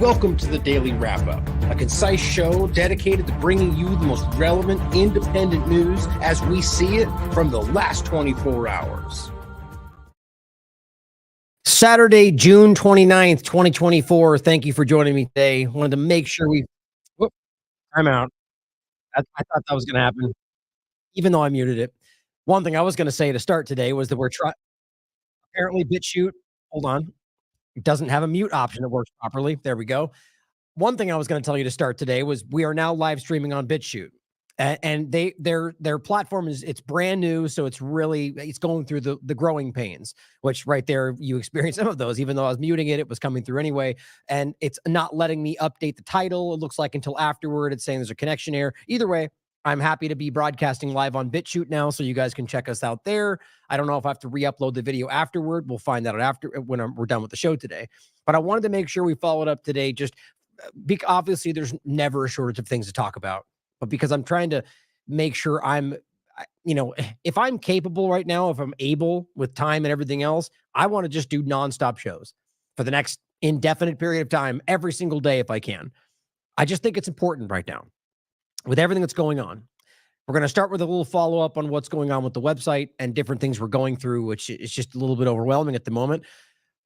Welcome to the Daily Wrap-Up, a concise show dedicated to bringing you the most relevant independent news as we see it from the last 24 hours. Saturday, June 29th, 2024. Thank you for joining me today. Wanted to make sure I'm out. I thought that was going to happen, even though I muted it. One thing I was going to say to start today was that apparently BitChute, hold on, it doesn't have a mute option that works properly. There we go. One thing I was going to tell you to start today was we are now live streaming on BitChute, and their platform it's brand new, so it's going through the growing pains. Which right there you experience some of those. Even though I was muting it, it was coming through anyway, and it's not letting me update the title. It looks like until afterward. It's saying there's a connection error. Either way, I'm happy to be broadcasting live on BitChute now, so you guys can check us out there. I don't know if I have to re-upload the video afterward. We'll find that out when we're done with the show today. But I wanted to make sure we followed up today. Obviously, there's never a shortage of things to talk about, but because I'm trying to make sure if I'm capable right now, if I'm able with time and everything else, I want to just do nonstop shows for the next indefinite period of time, every single day if I can. I just think it's important right now. With everything that's going on, we're going to start with a little follow-up on what's going on with the website and different things we're going through, which is just a little bit overwhelming at the moment.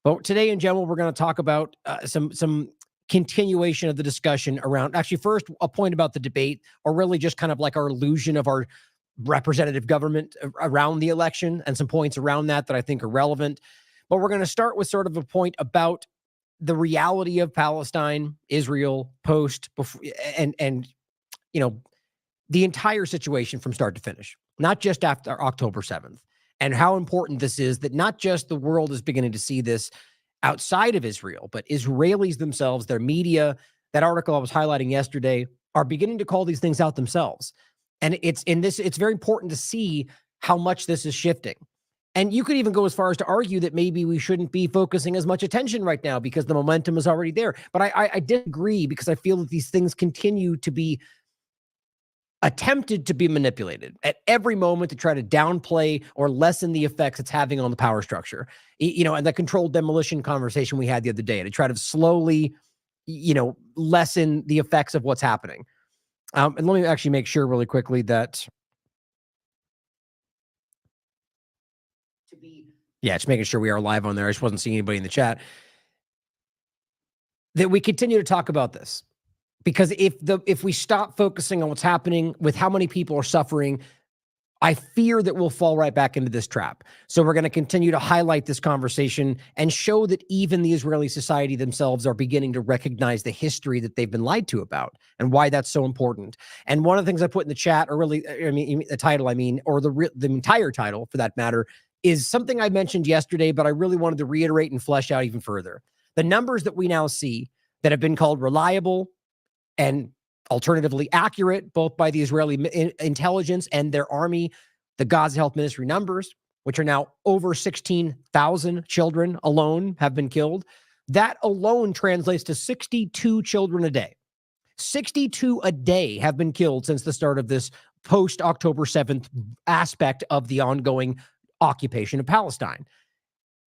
But today, in general, we're going to talk about some continuation of the discussion around, actually, first, a point about the debate, or really just kind of like our illusion of our representative government around the election, and some points around that I think are relevant. But we're going to start with sort of a point about the reality of Palestine, Israel, and the entire situation from start to finish, not just after October 7th, and how important this is, that not just the world is beginning to see this outside of Israel, but Israelis themselves, their media, that article I was highlighting yesterday, are beginning to call these things out themselves. And it's very important to see how much this is shifting. And you could even go as far as to argue that maybe we shouldn't be focusing as much attention right now because the momentum is already there. But I disagree, because I feel that these things continue to be attempted to be manipulated at every moment to try to downplay or lessen the effects it's having on the power structure. And the controlled demolition conversation we had the other day, to try to slowly, lessen the effects of what's happening. And let me actually make sure really quickly that just making sure we are live on there. I just wasn't seeing anybody in the chat. That we continue to talk about this. Because if we stop focusing on what's happening with how many people are suffering, I fear that we'll fall right back into this trap. So we're going to continue to highlight this conversation and show that even the Israeli society themselves are beginning to recognize the history that they've been lied to about, and why that's so important. And one of the things I put in the chat, or really, the title, or the entire title for that matter, is something I mentioned yesterday, but I really wanted to reiterate and flesh out even further. The numbers that we now see that have been called reliable and alternatively accurate, both by the Israeli intelligence and their army, the Gaza Health Ministry numbers, which are now over 16,000 children alone have been killed. That alone translates to 62 children a day. 62 a day have been killed since the start of this post-October 7th aspect of the ongoing occupation of Palestine.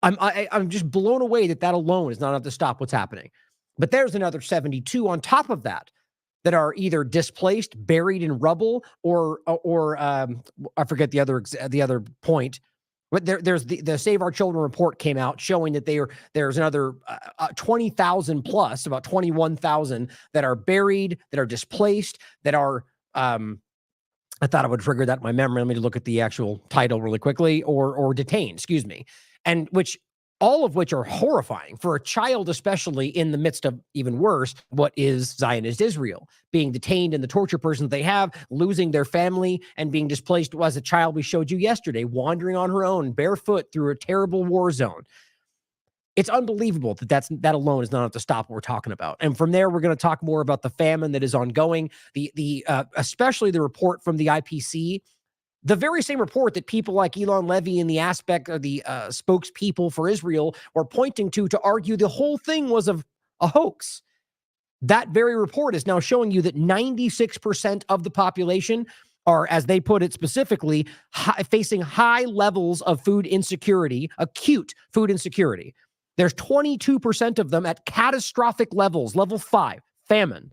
I'm just blown away that alone is not enough to stop what's happening. But there's another 72 on top of that are either displaced, buried in rubble, or I forget the other point. But there's the Save Our Children report came out showing that there's another 20,000 plus, about 21,000 that are buried, that are displaced, that are I thought I would trigger that in my memory. Let me look at the actual title really quickly, or detained, excuse me, and all of which are horrifying for a child, especially in the midst of, even worse, what is Zionist Israel, being detained in the torture prisons they have, losing their family, and being displaced as a child we showed you yesterday, wandering on her own, barefoot through a terrible war zone. It's unbelievable that alone is not enough to stop what we're talking about. And from there, we're going to talk more about the famine that is ongoing, especially the report from the IPC, the very same report that people like Elon Levy and the aspect of the spokespeople for Israel were pointing to argue the whole thing was a hoax. That very report is now showing you that 96% of the population are, as they put it specifically, facing high levels of food insecurity, acute food insecurity. There's 22% of them at catastrophic levels, level 5, famine.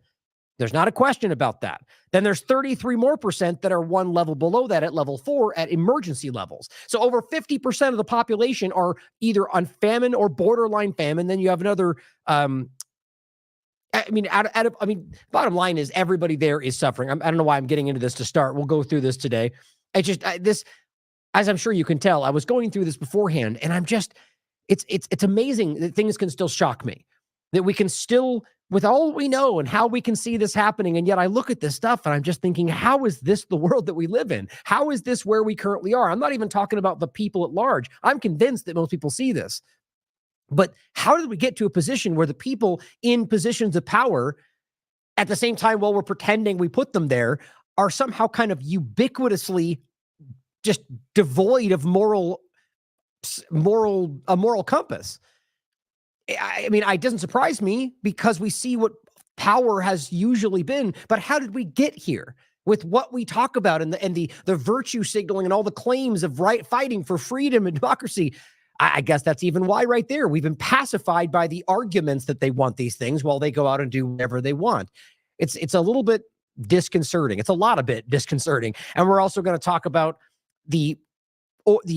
There's not a question about that. Then there's 33% more that are one level below that at level 4 at emergency levels. So over 50% of the population are either on famine or borderline famine. Then you have another, bottom line is everybody there is suffering. I don't know why I'm getting into this to start. We'll go through this today. This, as I'm sure you can tell, I was going through this beforehand, and I'm just, it's amazing that things can still shock me, that we can still, with all we know and how we can see this happening. And yet I look at this stuff and I'm just thinking, how is this the world that we live in? How is this where we currently are? I'm not even talking about the people at large. I'm convinced that most people see this. But how did we get to a position where the people in positions of power, at the same time, while we're pretending we put them there, are somehow kind of ubiquitously just devoid of moral compass? I mean, it doesn't surprise me because we see what power has usually been. But how did we get here with what we talk about and the virtue signaling and all the claims of fighting for freedom and democracy? I guess that's even why right there we've been pacified by the arguments that they want these things while they go out and do whatever they want. It's a little bit disconcerting. It's a lot of bit disconcerting. And we're also going to talk about the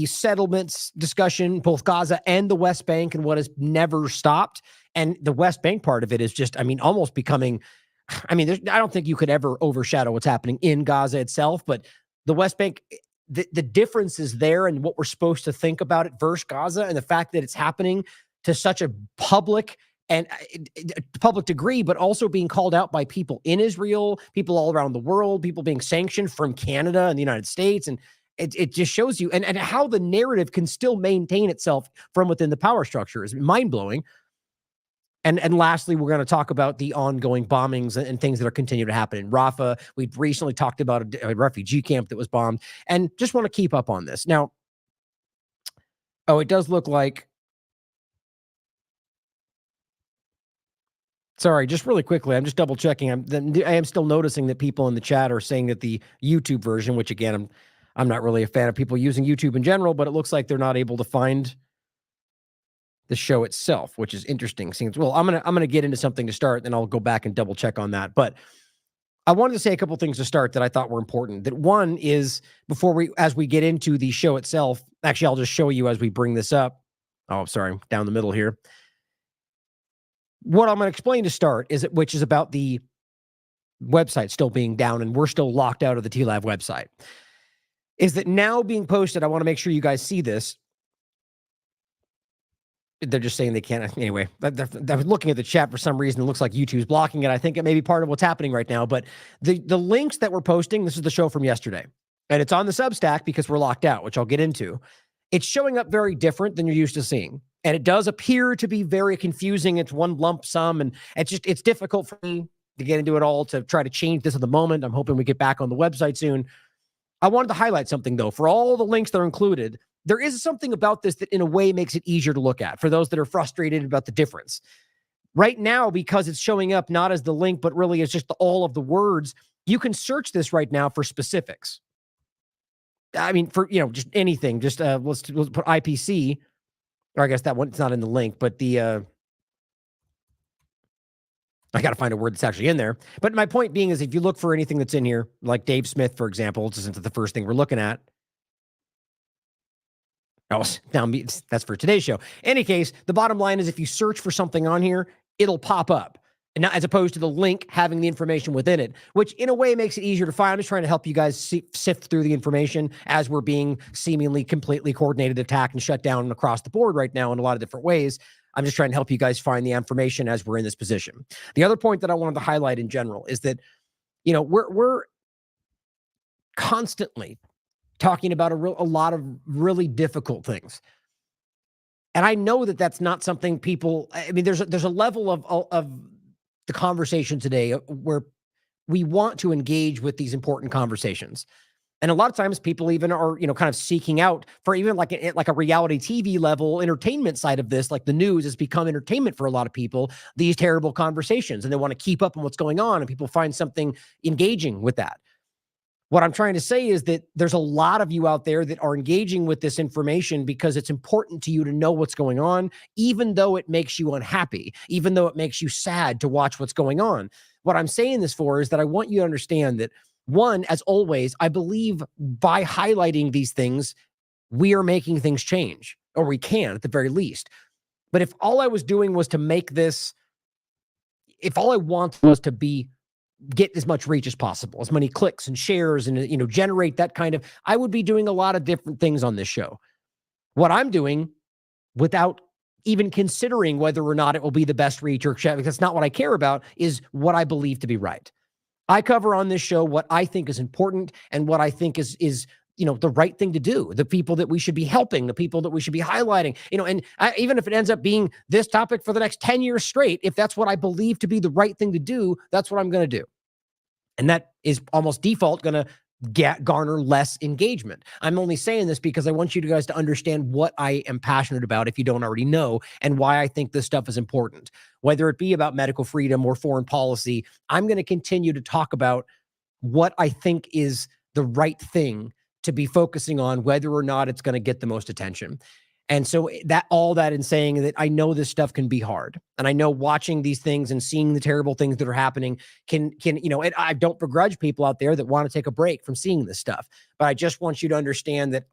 settlements discussion, both Gaza and the West Bank, and what has never stopped. And the West Bank part of it is just, almost becoming, I don't think you could ever overshadow what's happening in Gaza itself, but the West Bank, the difference is there and what we're supposed to think about it versus Gaza, and the fact that it's happening to such a public degree, but also being called out by people in Israel, people all around the world, people being sanctioned from Canada and the United States. And it just shows you and how the narrative can still maintain itself from within the power structure is mind-blowing. And lastly, we're going to talk about the ongoing bombings and things that are continuing to happen in Rafah. We've recently talked about a refugee camp that was bombed, and just want to keep up on this. Now, it does look like, sorry, just really quickly, I'm just double checking. I am still noticing that people in the chat are saying that the YouTube version, which again, I'm not really a fan of people using YouTube in general, but it looks like they're not able to find the show itself, which is interesting. Well, I'm gonna get into something to start, then I'll go back and double check on that. But I wanted to say a couple things to start that I thought were important. That one is, as we get into the show itself, actually, I'll just show you as we bring this up. Oh, sorry, down the middle here. What I'm going to explain to start which is about the website still being down and we're still locked out of the TLAV website, is that now being posted. I want to make sure you guys see this. They're just saying they can't. Anyway, they're looking at the chat for some reason. It looks like YouTube's blocking it. I think it may be part of what's happening right now. But the links that we're posting, this is the show from yesterday. And it's on the Substack because we're locked out, which I'll get into. It's showing up very different than you're used to seeing. And it does appear to be very confusing. It's one lump sum. And it's difficult for me to get into it all, to try to change this at the moment. I'm hoping we get back on the website soon. I wanted to highlight something, though. For all the links that are included, there is something about this that in a way makes it easier to look at for those that are frustrated about the difference. Right now, because it's showing up not as the link, but really as just all of the words, you can search this right now for specifics. For, just anything. Just let's put IPC, or I guess that one, it's not in the link, but I got to find a word that's actually in there. But my point being is, if you look for anything that's in here, like Dave Smith, for example, this isn't the first thing we're looking at. Oh, that's for today's show. Any case, the bottom line is if you search for something on here, it'll pop up. And not, as opposed to the link having the information within it, which in a way makes it easier to find. I'm just trying to help you guys sift through the information as we're being seemingly completely coordinated, attacked, and shut down across the board right now in a lot of different ways. I'm just trying to help you guys find the information as we're in this position. The other point that I wanted to highlight in general is that, we're constantly talking about a lot of really difficult things. And I know that that's not something people, there's a level of the conversation today where we want to engage with these important conversations. And a lot of times people even are, kind of seeking out for even like a reality TV level entertainment side of this, like the news has become entertainment for a lot of people, these terrible conversations, and they want to keep up on what's going on, and people find something engaging with that. What I'm trying to say is that there's a lot of you out there that are engaging with this information because it's important to you to know what's going on, even though it makes you unhappy, even though it makes you sad to watch what's going on. What I'm saying this for is that I want you to understand that, one, as always, I believe by highlighting these things, we are making things change, or we can at the very least. But if all I was doing was to make this, if all I want was to get as much reach as possible, as many clicks and shares and, generate that kind of, I would be doing a lot of different things on this show. What I'm doing, without even considering whether or not it will be the best reach or because that's not what I care about, is what I believe to be right. I cover on this show what I think is important and what I think is the right thing to do, the people that we should be helping, the people that we should be highlighting, even if it ends up being this topic for the next 10 years straight, if that's what I believe to be the right thing to do, that's what I'm going to do. And that is almost default going to garner less engagement. I'm only saying this because I want you guys to understand what I am passionate about, if you don't already know, and why I think this stuff is important. Whether it be about medical freedom or foreign policy, I'm going to continue to talk about what I think is the right thing to be focusing on, whether or not it's going to get the most attention. And so all that in saying that I know this stuff can be hard. And I know watching these things and seeing the terrible things that are happening can I don't begrudge people out there that want to take a break from seeing this stuff. But I just want you to understand that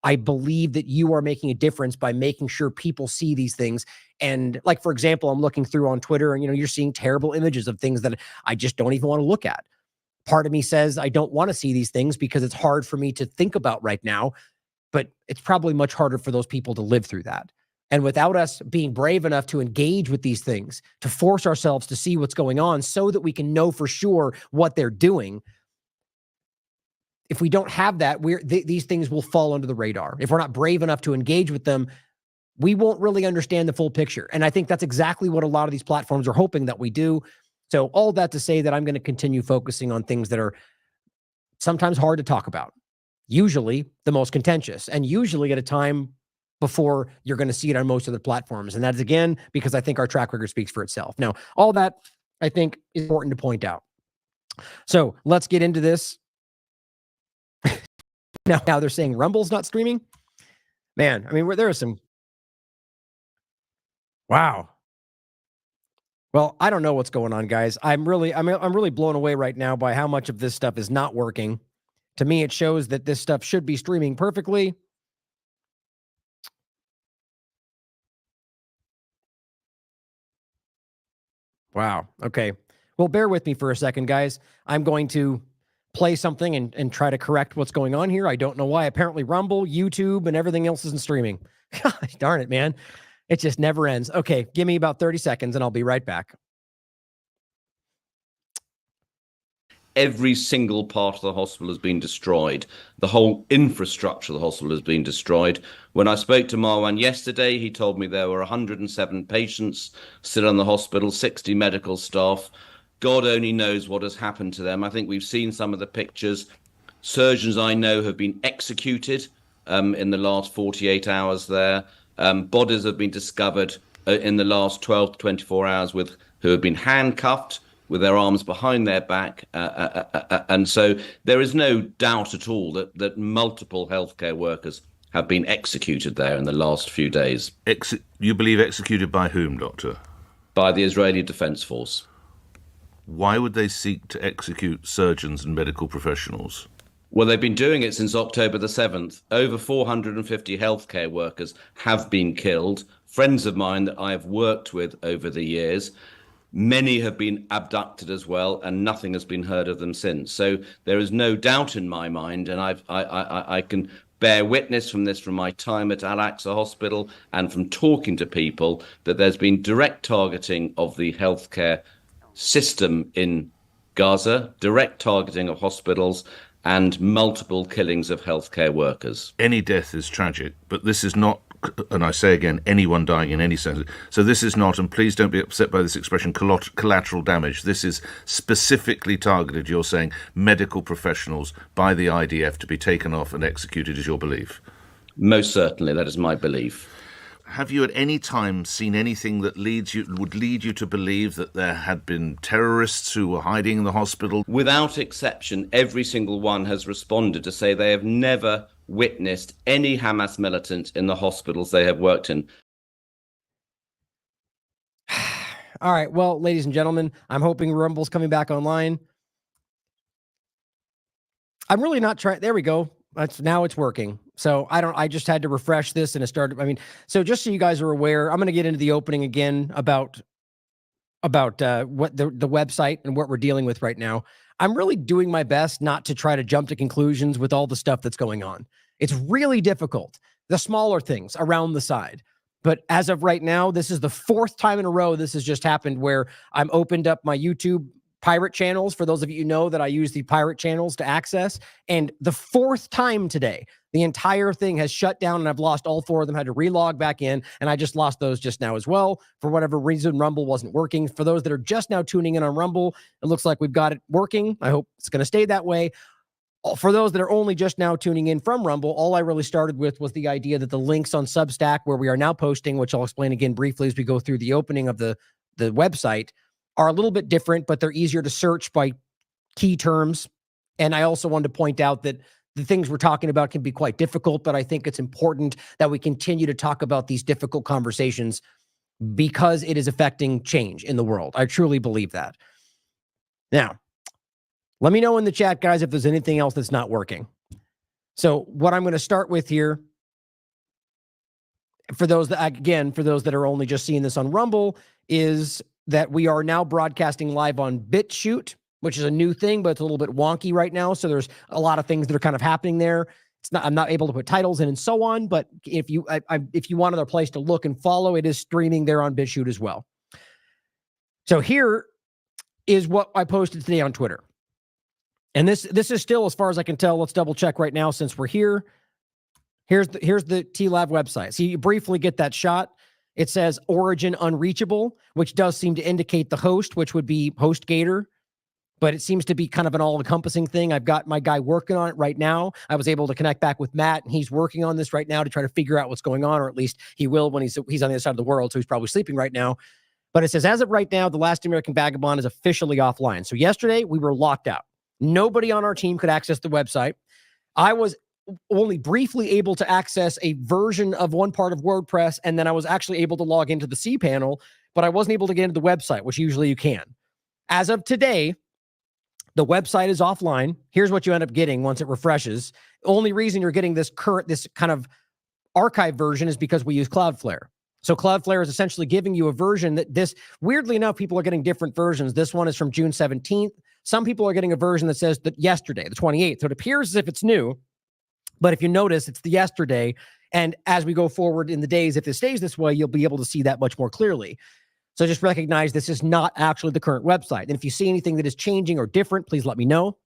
I believe that you are making a difference by making sure people see these things. And like, for example, I'm looking through on Twitter and, you're seeing terrible images of things that I just don't even want to look at. Part of me says I don't want to see these things because it's hard for me to think about right now, but it's probably much harder for those people to live through that. And without us being brave enough to engage with these things, to force ourselves to see what's going on so that we can know for sure what they're doing, if we don't have that, these things will fall under the radar. If we're not brave enough to engage with them, we won't really understand the full picture. And I think that's exactly what a lot of these platforms are hoping that we do. So all that to say that I'm going to continue focusing on things that are sometimes hard to talk about, usually the most contentious, and usually at a time before you're going to see it on most of the platforms. And that's, again, because I think our track record speaks for itself. Now, all that I think is important to point out. So let's get into this. Now they're saying Rumble's not streaming. Man, I mean, there are some. Wow. Well, I don't know what's going on, guys. I'm really blown away right now by how much of this stuff is not working. To me, it shows that this stuff should be streaming perfectly. Wow. Okay. Well, bear with me for a second, guys. I'm going to play something and try to correct what's going on here. I don't know why. Apparently Rumble, YouTube, and everything else isn't streaming. Gosh, darn it, man. It just never ends. Okay, give me about 30 seconds and I'll be right back. Every single part of the hospital has been destroyed. The whole infrastructure of the hospital has been destroyed. When I spoke to Marwan yesterday, he told me there were 107 patients still in the hospital, 60 medical staff. God only knows what has happened to them. I think we've seen some of the pictures. Surgeons I know have been executed in the last 48 hours there. Bodies have been discovered in the last 12 to 24 hours who have been handcuffed with their arms behind their back. And so there is no doubt at all that multiple healthcare workers have been executed there in the last few days. You believe executed by whom, Doctor? By the Israeli Defense Force. Why would they seek to execute surgeons and medical professionals? Well, they've been doing it since October the 7th. Over 450 healthcare workers have been killed. Friends of mine that I have worked with over the years, many have been abducted as well, and nothing has been heard of them since. So there is no doubt in my mind, and I can bear witness from this from my time at Al-Aqsa Hospital and from talking to people, that there's been direct targeting of the healthcare system in Gaza, direct targeting of hospitals, and multiple killings of healthcare workers. Any death is tragic, but this is not, and I say again, anyone dying in any sense. So this is not, and please don't be upset by this expression, collateral damage. This is specifically targeted, you're saying, medical professionals by the IDF to be taken off and executed, is your belief? Most certainly, that is my belief. Have you at any time seen anything that would lead you to believe that there had been terrorists who were hiding in the hospital? Without exception, every single one has responded to say they have never witnessed any Hamas militant in the hospitals they have worked in. All right. Well, ladies and gentlemen, I'm hoping Rumble's coming back online. I'm really not trying. There we go. Now it's working. So I just had to refresh this and it started. I mean, so just so you guys are aware, I'm going to get into the opening again about what the website and what we're dealing with right now. I'm really doing my best not to try to jump to conclusions with all the stuff that's going on. It's really difficult. The smaller things around the side. But as of right now, this is the 4th time in a row this has just happened where I'm opened up my YouTube pirate channels. For those of you who know that I use the pirate channels to access. And the 4th time today, the entire thing has shut down and I've lost all 4 of them, had to relog back in. And I just lost those just now as well. For whatever reason, Rumble wasn't working. For those that are just now tuning in on Rumble, it looks like we've got it working. I hope it's going to stay that way. For those that are only just now tuning in from Rumble, all I really started with was the idea that the links on Substack, where we are now posting, which I'll explain again briefly as we go through the opening of the website, are a little bit different, but they're easier to search by key terms. And I also wanted to point out that the things we're talking about can be quite difficult, but I think it's important that we continue to talk about these difficult conversations because it is affecting change in the world. I truly believe that. Now, let me know in the chat, guys, if there's anything else that's not working. So what I'm going to start with here, for those that are only just seeing this on Rumble, is that we are now broadcasting live on BitChute, which is a new thing, but it's a little bit wonky right now. So there's a lot of things that are kind of happening there. I'm not able to put titles in and so on, but if you want another place to look and follow, it is streaming there on BitChute as well. So here is what I posted today on Twitter. And this is still, as far as I can tell, let's double check right now since we're here. Here's the TLAV website. So you briefly get that shot. It says origin unreachable, which does seem to indicate the host, which would be HostGator. But it seems to be kind of an all-encompassing thing. I've got my guy working on it right now. I was able to connect back with Matt, and he's working on this right now to try to figure out what's going on, or at least he will when he's on the other side of the world, so he's probably sleeping right now. But it says, as of right now, the Last American Vagabond is officially offline. So yesterday, we were locked out. Nobody on our team could access the website. I was only briefly able to access a version of one part of WordPress, and then I was actually able to log into the cPanel, but I wasn't able to get into the website, which usually you can. As of today, the website is offline. Here's what you end up getting once it refreshes. The only reason you're getting this kind of archive version is because we use Cloudflare. So Cloudflare is essentially giving you a version that weirdly enough, people are getting different versions. This one is from June 17th. Some people are getting a version that says that yesterday, the 28th. So it appears as if it's new, but if you notice, it's the yesterday. And as we go forward in the days, if it stays this way, you'll be able to see that much more clearly. So just recognize this is not actually the current website. And if you see anything that is changing or different, please let me know.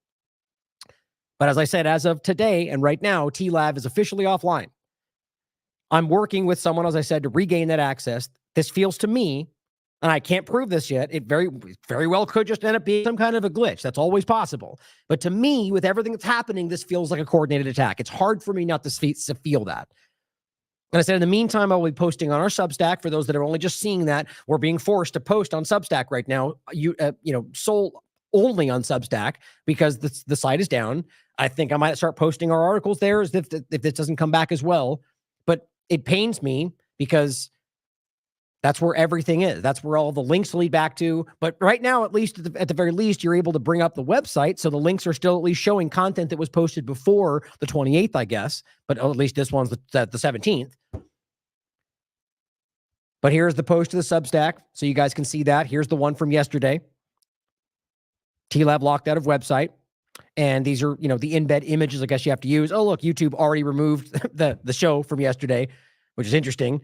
But as I said, as of today and right now, TLAV is officially offline. I'm working with someone, as I said, to regain that access. This feels to me, and I can't prove this yet, it very, very well could just end up being some kind of a glitch. That's always possible. But to me, with everything that's happening, this feels like a coordinated attack. It's hard for me not to feel that. And I said, in the meantime, I'll be posting on our Substack. For those that are only just seeing that, we're being forced to post on Substack right now, sole only on Substack because the site is down. I think I might start posting our articles there as if this doesn't come back as well. But it pains me because that's where everything is. That's where all the links lead back to. But right now, at least at the very least, you're able to bring up the website. So the links are still at least showing content that was posted before the 28th, I guess. But at least this one's the 17th. But here's the post to the Substack. So you guys can see that. Here's the one from yesterday. TLAV locked out of website. And these are, the embed images I guess you have to use. Oh, look, YouTube already removed the show from yesterday, which is interesting.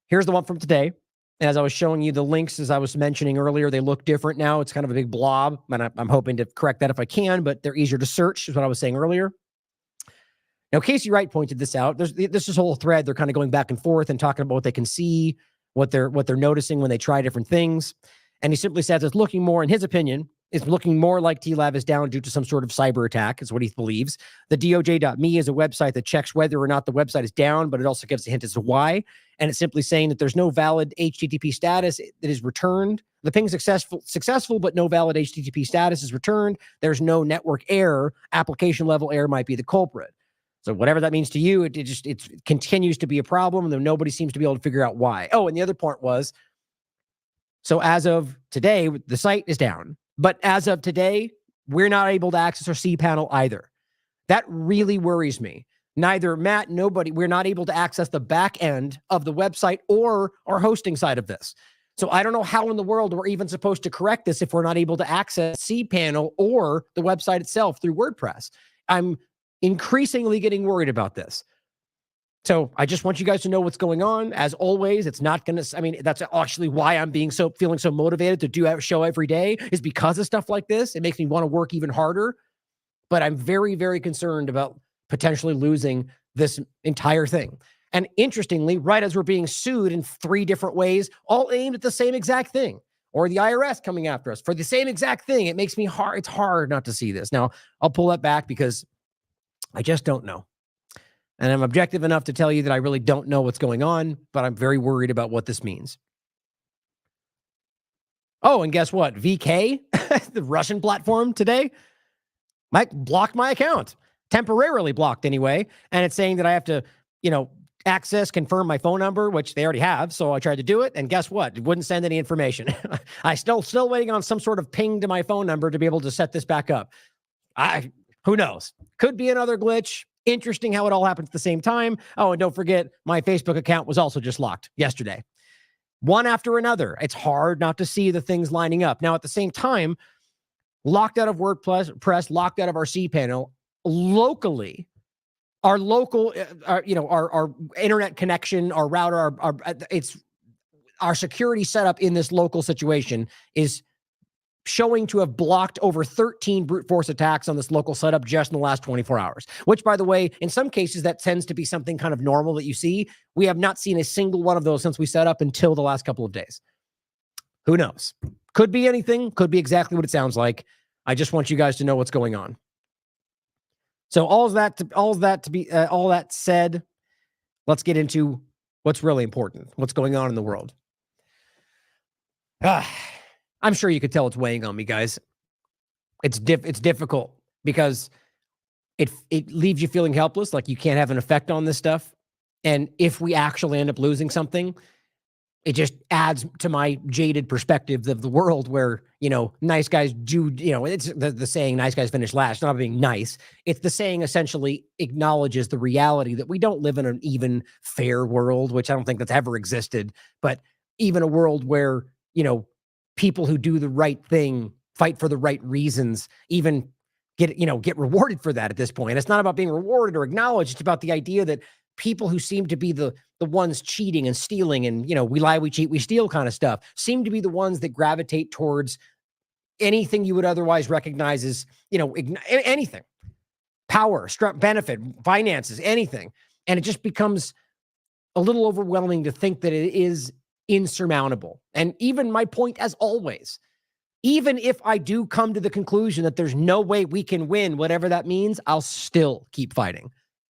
Here's the one from today. And as I was showing you the links, as I was mentioning earlier, they look different now. It's kind of a big blob. And I'm hoping to correct that if I can, but they're easier to search, is what I was saying earlier. Now, Casey Wright pointed this out. There's this whole thread. They're kind of going back and forth and talking about what they can see, what they're noticing when they try different things. And he simply says it's looking more, in his opinion, is looking more like TLAV is down due to some sort of cyber attack, is what he believes. The DOJ.me is a website that checks whether or not the website is down, but it also gives a hint as to why. And it's simply saying that there's no valid HTTP status that is returned. The ping successful, but no valid HTTP status is returned. There's no network error. Application level error might be the culprit. So whatever that means to you, it continues to be a problem, and nobody seems to be able to figure out why. Oh, and the other point was, so as of today, the site is down. But as of today, we're not able to access our cPanel either. That really worries me. Neither Matt, nobody, we're not able to access the back end of the website or our hosting side of this. So I don't know how in the world we're even supposed to correct this if we're not able to access cPanel or the website itself through WordPress. I'm increasingly getting worried about this. So I just want you guys to know what's going on. As always, it's not going to, I mean, that's actually why I'm feeling so motivated to do a show every day, is because of stuff like this. It makes me want to work even harder. But I'm very, very concerned about potentially losing this entire thing. And interestingly, right as we're being sued in 3 different ways, all aimed at the same exact thing, or the IRS coming after us for the same exact thing, it makes me hard. It's hard not to see this. Now, I'll pull that back because I just don't know. And I'm objective enough to tell you that I really don't know what's going on, but I'm very worried about what this means. Oh, and guess what? VK, the Russian platform today, might block my account. Temporarily blocked anyway. And it's saying that I have to, access, confirm my phone number, which they already have. So I tried to do it. And guess what? It wouldn't send any information. I still waiting on some sort of ping to my phone number to be able to set this back up. Who knows? Could be another glitch. Interesting how it all happened at the same time. Oh, and don't forget, my Facebook account was also just locked yesterday. One after another. It's hard not to see the things lining up. Now, at the same time, locked out of WordPress, locked out of our cPanel, locally, our local, our internet connection, our router, our security setup in this local situation is showing to have blocked over 13 brute force attacks on this local setup just in the last 24 hours, which, by the way, in some cases, that tends to be something kind of normal that you see. We have not seen a single one of those since we set up until the last couple of days. Who knows? Could be anything. Could be exactly what it sounds like. I just want you guys to know what's going on. So all that said, let's get into what's really important, what's going on in the world. I'm sure you could tell it's weighing on me, guys. It's difficult because it leaves you feeling helpless, like you can't have an effect on this stuff. And if we actually end up losing something, it just adds to my jaded perspective of the world where, nice guys do, it's the saying, nice guys finish last, not being nice. It's the saying essentially acknowledges the reality that we don't live in an even fair world, which I don't think that's ever existed, but even a world where, people who do the right thing, fight for the right reasons, even get rewarded for that at this point. It's not about being rewarded or acknowledged. It's about the idea that people who seem to be the ones cheating and stealing and, we lie, we cheat, we steal kind of stuff seem to be the ones that gravitate towards anything you would otherwise recognize as, anything, power, benefit, finances, anything. And it just becomes a little overwhelming to think that it is insurmountable. And even my point, as always, even if I do come to the conclusion that there's no way we can win, whatever that means, I'll still keep fighting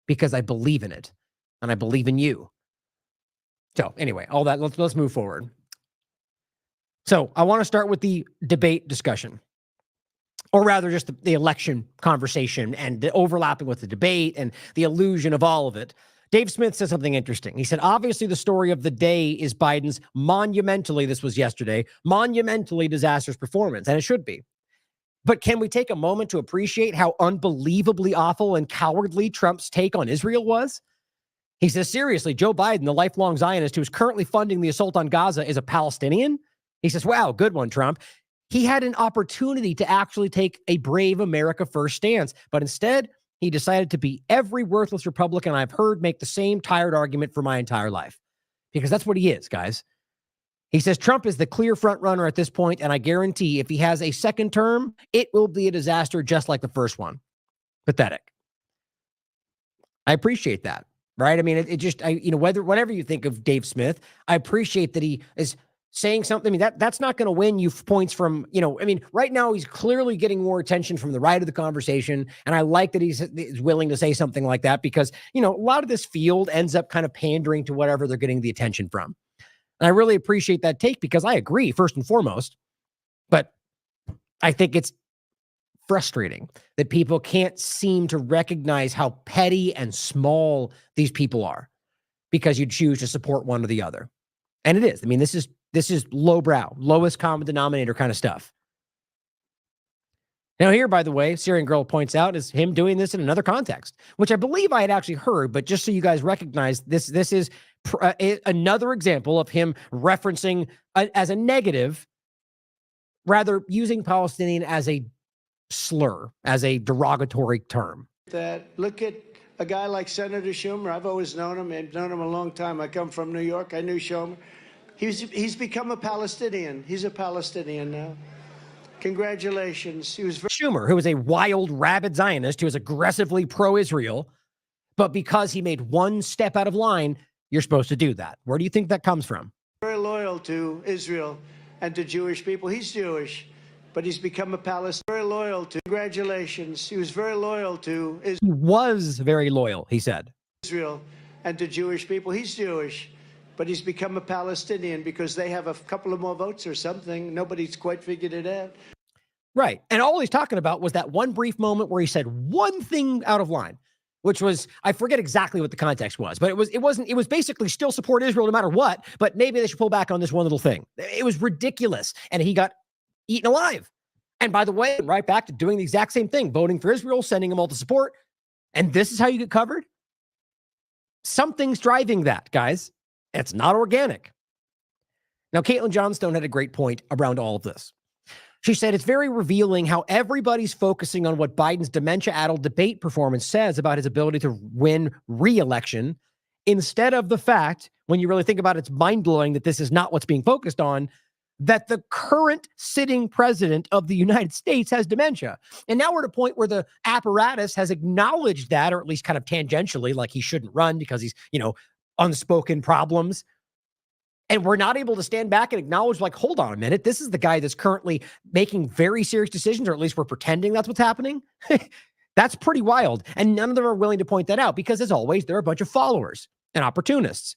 because I believe in it and I believe in you. So anyway, all that, let's move forward. So I want to start with the debate discussion, or rather just the election conversation and the overlapping with the debate and the illusion of all of it. Dave Smith said something interesting. He said, obviously the story of the day is Biden's monumentally, this was yesterday, monumentally disastrous performance, and it should be. But can we take a moment to appreciate how unbelievably awful and cowardly Trump's take on Israel was? He says, seriously, Joe Biden, the lifelong Zionist who is currently funding the assault on Gaza, is a Palestinian? He says, wow, good one, Trump. He had an opportunity to actually take a brave America first stance, but instead, he decided to be every worthless Republican I've heard make the same tired argument for my entire life. Because that's what he is, guys. He says Trump is the clear front runner at this point, and I guarantee if he has a second term, it will be a disaster just like the first one. Pathetic. I appreciate that, right? I mean, whatever you think of Dave Smith, I appreciate that he is saying something. I mean, that's not going to win you points from, I mean, right now he's clearly getting more attention from the right of the conversation. And I like that he's willing to say something like that because, a lot of this field ends up kind of pandering to whatever they're getting the attention from. And I really appreciate that take because I agree, first and foremost, but I think it's frustrating that people can't seem to recognize how petty and small these people are because you choose to support one or the other. And it is. I mean, this is lowbrow, lowest common denominator kind of stuff. Now here, by the way, Syrian Girl points out is him doing this in another context, which I believe I had actually heard, but just so you guys recognize this is another example of him referencing as a negative, rather using Palestinian as a slur, as a derogatory term. That look at a guy like Senator Schumer. I've always known him. I've known him a long time. I come from New York. I knew Schumer. He's become a Palestinian. He's a Palestinian now. Congratulations. He was Schumer, who was a wild, rabid Zionist, who was aggressively pro-Israel, but because he made one step out of line, you're supposed to do that. Where do you think that comes from? very loyal to Israel and to Jewish people. He's Jewish, but he's become a Palestinian. Very loyal to. Congratulations. He was very loyal to Israel. He was very loyal, he said. Israel and to Jewish people. He's Jewish, but he's become a Palestinian because they have a couple of more votes or something. Nobody's quite figured it out. Right. And all he's talking about was that one brief moment where he said one thing out of line, which was, I forget exactly what the context was, but it was basically still support Israel no matter what, but maybe they should pull back on this one little thing. It was ridiculous. And he got eaten alive. And by the way, right back to doing the exact same thing, voting for Israel, sending them all to support. And this is how you get covered. Something's driving that, guys. It's not organic. Now, Caitlin Johnstone had a great point around all of this. She said, it's very revealing how everybody's focusing on what Biden's dementia-addled debate performance says about his ability to win re-election, instead of the fact, when you really think about it, it's mind-blowing that this is not what's being focused on, that the current sitting president of the United States has dementia. And now we're at a point where the apparatus has acknowledged that, or at least kind of tangentially, like he shouldn't run because he's, unspoken problems. And we're not able to stand back and acknowledge, like, hold on a minute, this is the guy that's currently making very serious decisions, or at least we're pretending that's what's happening. That's pretty wild. And none of them are willing to point that out because, as always, they're a bunch of followers and opportunists.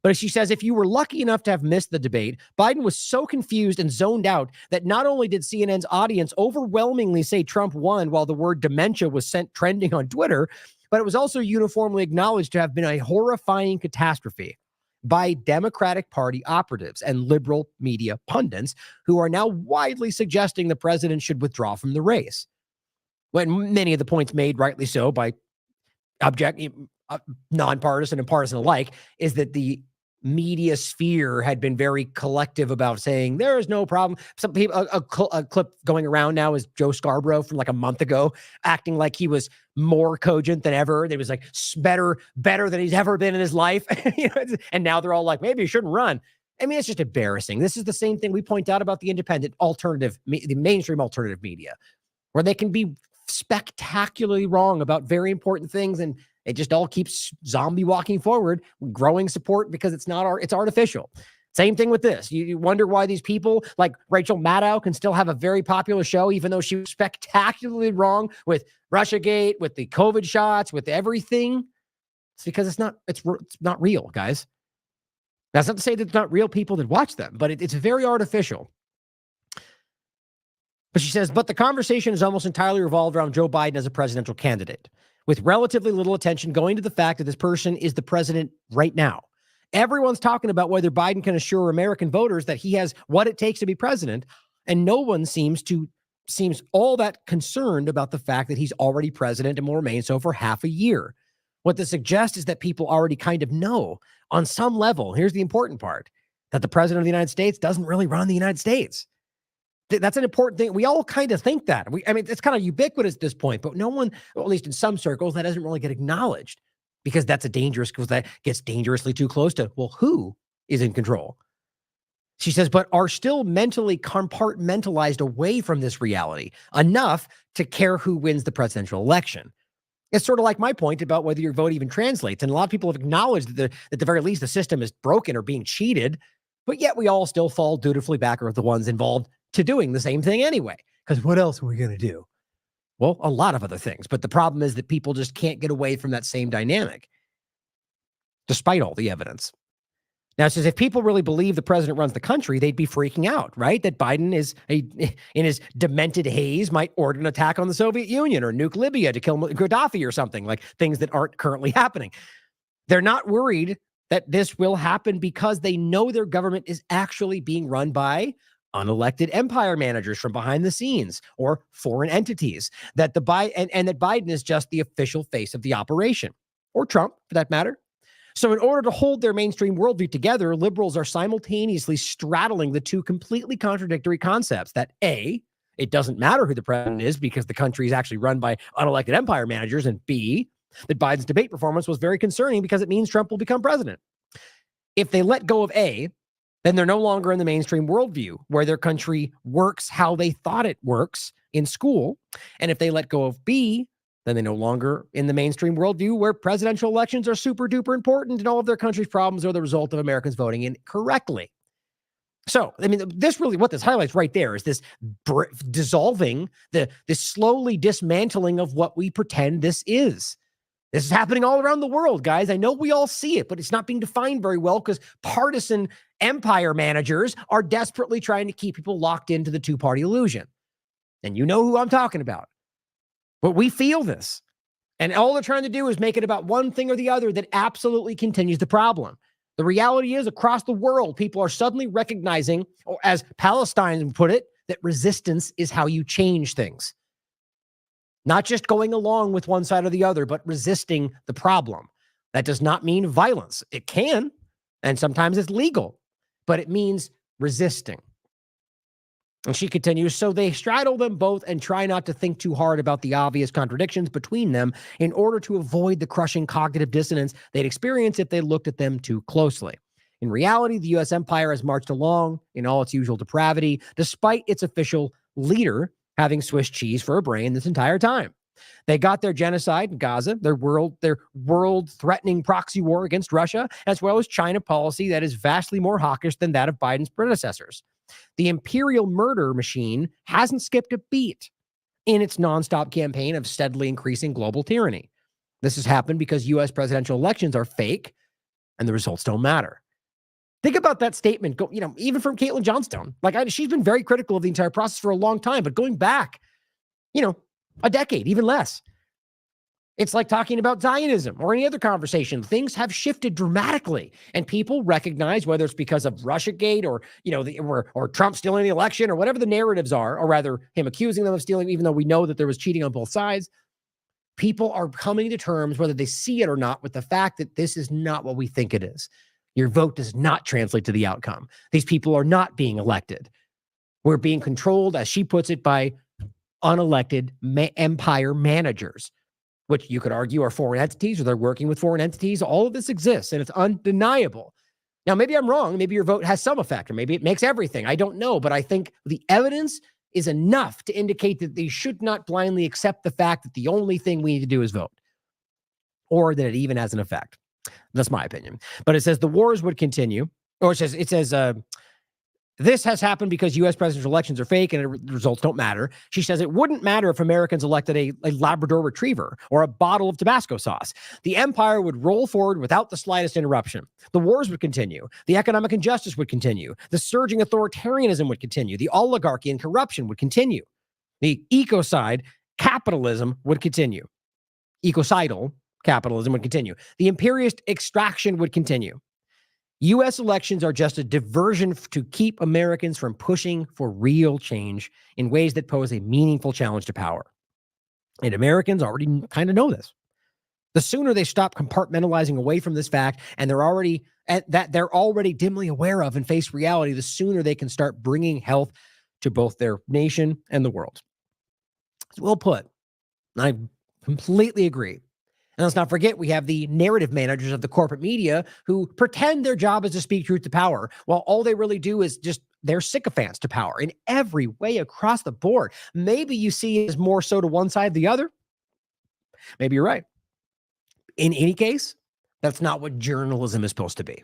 But as she says, if you were lucky enough to have missed the debate, Biden was so confused and zoned out that not only did CNN's audience overwhelmingly say Trump won while the word dementia was sent trending on Twitter, but it was also uniformly acknowledged to have been a horrifying catastrophe by Democratic Party operatives and liberal media pundits who are now widely suggesting the president should withdraw from the race. When many of the points made, rightly so, by nonpartisan and partisan alike, is that the media sphere had been very collective about saying there is no problem. Some people, a clip going around now is Joe Scarborough from like a month ago, acting like he was more cogent than ever. It was like better than he's ever been in his life. And now they're all like, maybe he shouldn't run. I mean, it's just embarrassing. This is the same thing we point out about the independent alternative, the mainstream alternative media, where they can be spectacularly wrong about very important things, and it just all keeps zombie walking forward, growing support because it's artificial. Same thing with this. You wonder why these people like Rachel Maddow can still have a very popular show, even though she was spectacularly wrong with Russiagate, with the COVID shots, with everything. It's because it's not real, guys. That's not to say that it's not real people that watch them, but it's very artificial. But she says, but the conversation is almost entirely revolved around Joe Biden as a presidential candidate, with relatively little attention going to the fact that this person is the president right now. Everyone's talking about whether Biden can assure American voters that he has what it takes to be president, and no one seems all that concerned about the fact that he's already president and will remain so for half a year. What this suggests is that people already kind of know on some level, here's the important part, that the president of the United States doesn't really run the United States. That's an important thing. We all kind of think that. It's kind of ubiquitous at this point, but no one, or at least in some circles, that doesn't really get acknowledged because because that gets dangerously too close to, well, who is in control? She says, but are still mentally compartmentalized away from this reality enough to care who wins the presidential election. It's sort of like my point about whether your vote even translates. And a lot of people have acknowledged that at the very least, the system is broken or being cheated. But yet we all still fall dutifully back with the ones involved to doing the same thing anyway. Because what else are we going to do? Well, a lot of other things. But the problem is that people just can't get away from that same dynamic, despite all the evidence. Now, it says if people really believe the president runs the country, they'd be freaking out, right? That Biden in his demented haze might order an attack on the Soviet Union or nuke Libya to kill Gaddafi or something, like things that aren't currently happening. They're not worried that this will happen because they know their government is actually being run by unelected empire managers from behind the scenes or foreign entities, that that Biden is just the official face of the operation, or Trump for that matter. So in order to hold their mainstream worldview together, liberals are simultaneously straddling the two completely contradictory concepts that A, it doesn't matter who the president is because the country is actually run by unelected empire managers, and B, that Biden's debate performance was very concerning because it means Trump will become president. If they let go of A, then they're no longer in the mainstream worldview where their country works how they thought it works in school. And if they let go of B, then they're no longer in the mainstream worldview where presidential elections are super duper important and all of their country's problems are the result of Americans voting incorrectly. So, I mean, this really, what this highlights right there is this dissolving, this slowly dismantling of what we pretend this is. This is happening all around the world, guys. I know we all see it, but it's not being defined very well because partisan empire managers are desperately trying to keep people locked into the two-party illusion. And you know who I'm talking about. But we feel this. And all they're trying to do is make it about one thing or the other that absolutely continues the problem. The reality is, across the world, people are suddenly recognizing, or as Palestine put it, that resistance is how you change things. Not just going along with one side or the other, but resisting the problem. That does not mean violence. It can, and sometimes it's legal, but it means resisting. And she continues, so they straddle them both and try not to think too hard about the obvious contradictions between them in order to avoid the crushing cognitive dissonance they'd experience if they looked at them too closely. In reality, the U.S. empire has marched along in all its usual depravity, despite its official leader having Swiss cheese for a brain this entire time. They got their genocide in Gaza, their world-threatening proxy war against Russia, as well as China policy that is vastly more hawkish than that of Biden's predecessors. The imperial murder machine hasn't skipped a beat in its nonstop campaign of steadily increasing global tyranny. This has happened because U.S. presidential elections are fake and the results don't matter. Think about that statement, even from Caitlin Johnstone. She's been very critical of the entire process for a long time, but going back, a decade, even less. It's like talking about Zionism or any other conversation. Things have shifted dramatically, and people recognize, whether it's because of Russiagate or or Trump stealing the election or whatever the narratives are, or rather him accusing them of stealing, even though we know that there was cheating on both sides. People are coming to terms, whether they see it or not, with the fact that this is not what we think it is. Your vote does not translate to the outcome. These people are not being elected. We're being controlled, as she puts it, by unelected empire managers, which you could argue are foreign entities, or they're working with foreign entities. All of this exists, and it's undeniable. Now, maybe I'm wrong. Maybe your vote has some effect, or maybe it makes everything. I don't know, but I think the evidence is enough to indicate that they should not blindly accept the fact that the only thing we need to do is vote, or that it even has an effect. That's my opinion. But it says the wars would continue, or it says this has happened because U.S. presidential elections are fake and the results don't matter. She says it wouldn't matter if Americans elected a Labrador retriever or a bottle of Tabasco sauce. The empire would roll forward without the slightest interruption. The wars would continue. The economic injustice would continue. The surging authoritarianism would continue. The oligarchy and corruption would continue. The ecocide capitalism would continue. Ecocidal capitalism would continue. The imperialist extraction would continue. U.S. elections are just a diversion to keep Americans from pushing for real change in ways that pose a meaningful challenge to power. And Americans already kind of know this. The sooner they stop compartmentalizing away from this fact, and they're already dimly aware of and face reality, the sooner they can start bringing health to both their nation and the world. It's well put. I completely agree. And let's not forget, we have the narrative managers of the corporate media who pretend their job is to speak truth to power, while all they really do is just they're sycophants to power in every way across the board. Maybe you see it as more so to one side than the other. Maybe you're right. In any case, that's not what journalism is supposed to be.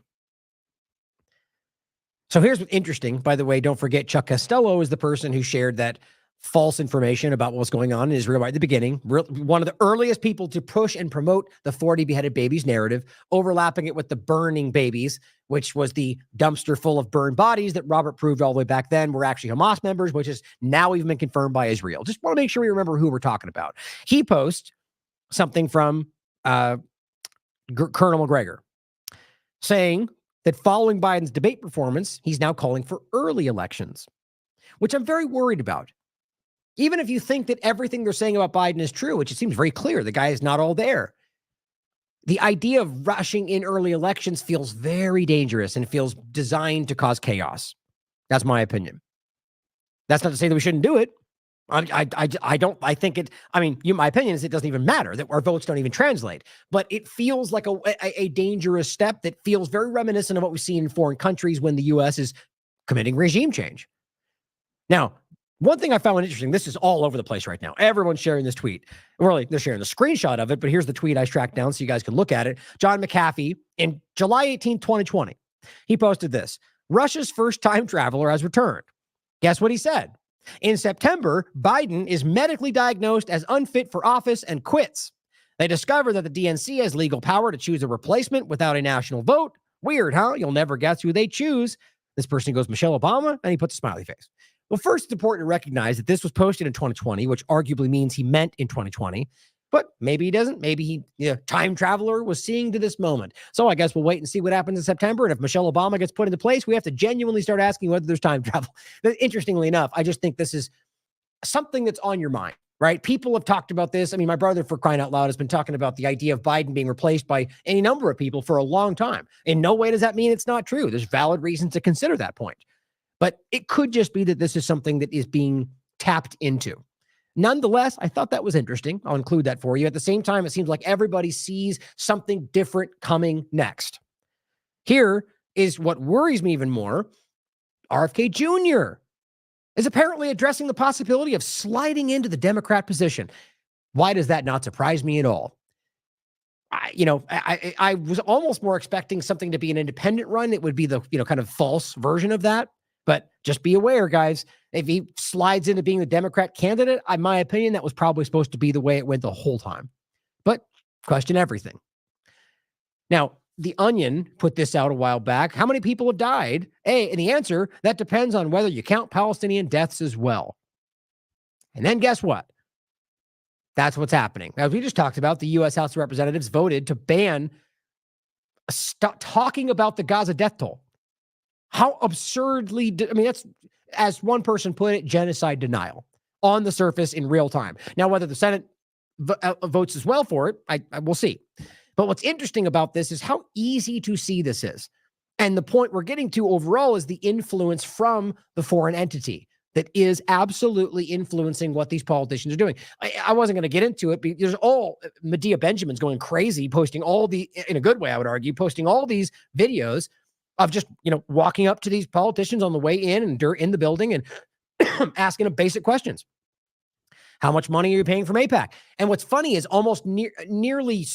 So here's what's interesting. By the way, don't forget Chuck Costello is the person who shared that false information about what was going on in Israel right at the beginning. One of the earliest people to push and promote the 40 beheaded babies narrative, overlapping it with the burning babies, which was the dumpster full of burned bodies that Robert proved all the way back then were actually Hamas members, which is now even been confirmed by Israel. Just want to make sure we remember who we're talking about. He posts something from Colonel McGregor saying that following Biden's debate performance, he's now calling for early elections, which I'm very worried about. Even if you think that everything they're saying about Biden is true, which it seems very clear, the guy is not all there. The idea of rushing in early elections feels very dangerous and feels designed to cause chaos. That's my opinion. That's not to say that we shouldn't do it. I think it, I mean, my opinion is it doesn't even matter, that our votes don't even translate, but it feels like a dangerous step that feels very reminiscent of what we see in foreign countries when the U.S. is committing regime change. Now, one thing I found interesting, this is all over the place right now. Everyone's sharing this tweet. Really, they're sharing the screenshot of it, but here's the tweet I tracked down so you guys can look at it. John McAfee, in July 18, 2020, he posted this: Russia's first time traveler has returned. Guess what he said? In September, Biden is medically diagnosed as unfit for office and quits. They discover that the DNC has legal power to choose a replacement without a national vote. Weird, huh? You'll never guess who they choose. This person goes Michelle Obama, and he puts a smiley face. Well, first, it's important to recognize that this was posted in 2020, which arguably means he meant in 2020. But maybe he doesn't. Maybe he, time traveler, was seeing to this moment. So I guess we'll wait and see what happens in September. And if Michelle Obama gets put into place, we have to genuinely start asking whether there's time travel. Interestingly enough, I just think this is something that's on your mind, right? People have talked about this. I mean, my brother, for crying out loud, has been talking about the idea of Biden being replaced by any number of people for a long time. In no way does that mean it's not true. There's valid reasons to consider that point. But it could just be that this is something that is being tapped into. Nonetheless, I thought that was interesting. I'll include that for you. At the same time, it seems like everybody sees something different coming next. Here is what worries me even more. RFK Jr. is apparently addressing the possibility of sliding into the Democrat position. Why does that not surprise me at all? I was almost more expecting something to be an independent run. It would be the, kind of false version of that. But just be aware, guys, if he slides into being the Democrat candidate, in my opinion, that was probably supposed to be the way it went the whole time. But question everything. Now, The Onion put this out a while back. How many people have died? And the answer, that depends on whether you count Palestinian deaths as well. And then guess what? That's what's happening. As we just talked about, the U.S. House of Representatives voted to ban talking about the Gaza death toll. How absurdly, that's, as one person put it, genocide denial on the surface in real time. Now, whether the Senate votes as well for it, I will see. But what's interesting about this is how easy to see this is. And the point we're getting to overall is the influence from the foreign entity that is absolutely influencing what these politicians are doing. I wasn't going to get into it because there's Medea Benjamin's going crazy, posting in a good way, I would argue, posting all these videos of just, walking up to these politicians on the way in and in the building and asking them basic questions. How much money are you paying from AIPAC? And what's funny is almost nearly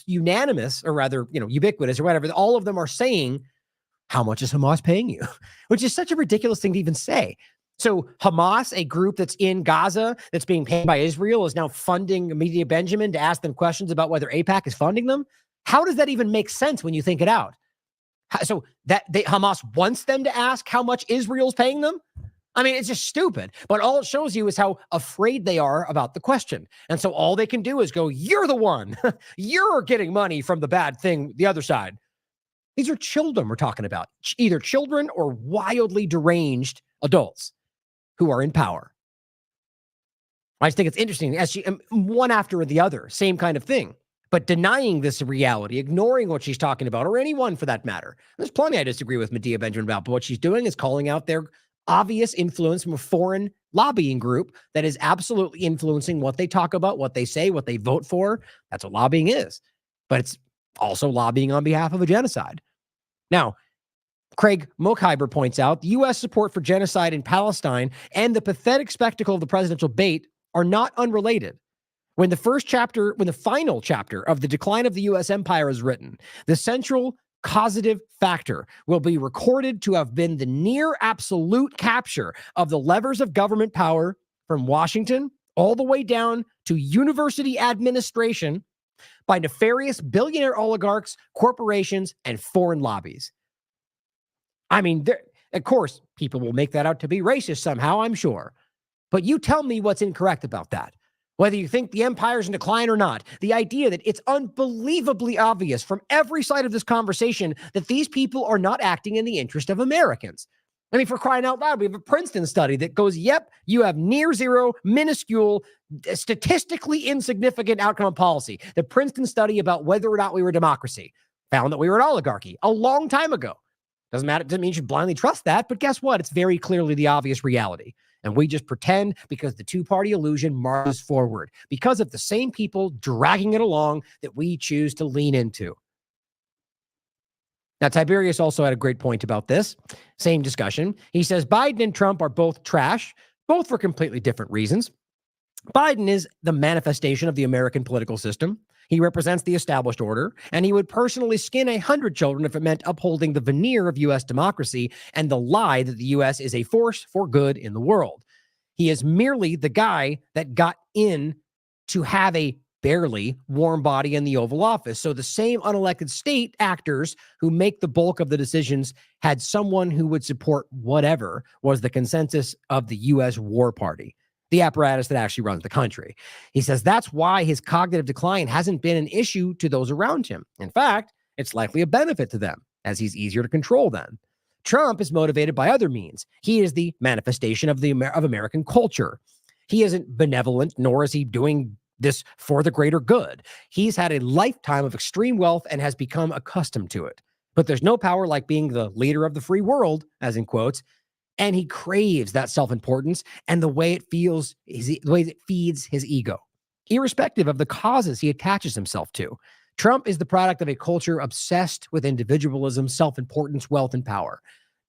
unanimous, or rather, ubiquitous or whatever, all of them are saying, how much is Hamas paying you? Which is such a ridiculous thing to even say. So Hamas, a group that's in Gaza, that's being paid by Israel, is now funding Medea Benjamin to ask them questions about whether AIPAC is funding them. How does that even make sense when you think it out? So Hamas wants them to ask how much Israel's paying them? I mean, it's just stupid. But all it shows you is how afraid they are about the question. And so all they can do is go, you're the one. You're getting money from the bad thing, the other side. These are children we're talking about, either children or wildly deranged adults who are in power. I just think it's interesting. One after the other, same kind of thing. But denying this reality, ignoring what she's talking about, or anyone for that matter. There's plenty I disagree with Medea Benjamin about, but what she's doing is calling out their obvious influence from a foreign lobbying group that is absolutely influencing what they talk about, what they say, what they vote for. That's what lobbying is. But it's also lobbying on behalf of a genocide. Now, Craig Mokhiber points out the U.S. support for genocide in Palestine and the pathetic spectacle of the presidential debate are not unrelated. When the final chapter of The Decline of the U.S. Empire is written, the central causative factor will be recorded to have been the near absolute capture of the levers of government power from Washington all the way down to university administration by nefarious billionaire oligarchs, corporations, and foreign lobbies. I mean, of course, people will make that out to be racist somehow, I'm sure. But you tell me what's incorrect about that. Whether you think the empire's in decline or not, the idea that it's unbelievably obvious from every side of this conversation that these people are not acting in the interest of Americans. I mean, for crying out loud, we have a Princeton study that goes, yep, you have near zero, minuscule, statistically insignificant outcome of policy. The Princeton study about whether or not we were a democracy found that we were an oligarchy a long time ago. Doesn't matter. It doesn't mean you should blindly trust that. But guess what? It's very clearly the obvious reality. And we just pretend because the two-party illusion marches forward because of the same people dragging it along that we choose to lean into. Now, Tiberius also had a great point about this. Same discussion. He says Biden and Trump are both trash, both for completely different reasons. Biden is the manifestation of the American political system. He represents the established order, and he would personally skin 100 children if it meant upholding the veneer of U.S. democracy and the lie that the U.S. is a force for good in the world. He is merely the guy that got in to have a barely warm body in the Oval Office. So the same unelected state actors who make the bulk of the decisions had someone who would support whatever was the consensus of the U.S. war party, the apparatus that actually runs the country. He says that's why his cognitive decline hasn't been an issue to those around him. In fact, it's likely a benefit to them, as he's easier to control then. Trump is motivated by other means. He is the manifestation of American culture. He isn't benevolent, nor is he doing this for the greater good. He's had a lifetime of extreme wealth and has become accustomed to it. But there's no power like being the leader of the free world, as in quotes, and he craves that self-importance and the way it feels, the way it feeds his ego, irrespective of the causes he attaches himself to. Trump is the product of a culture obsessed with individualism, self-importance, wealth, and power.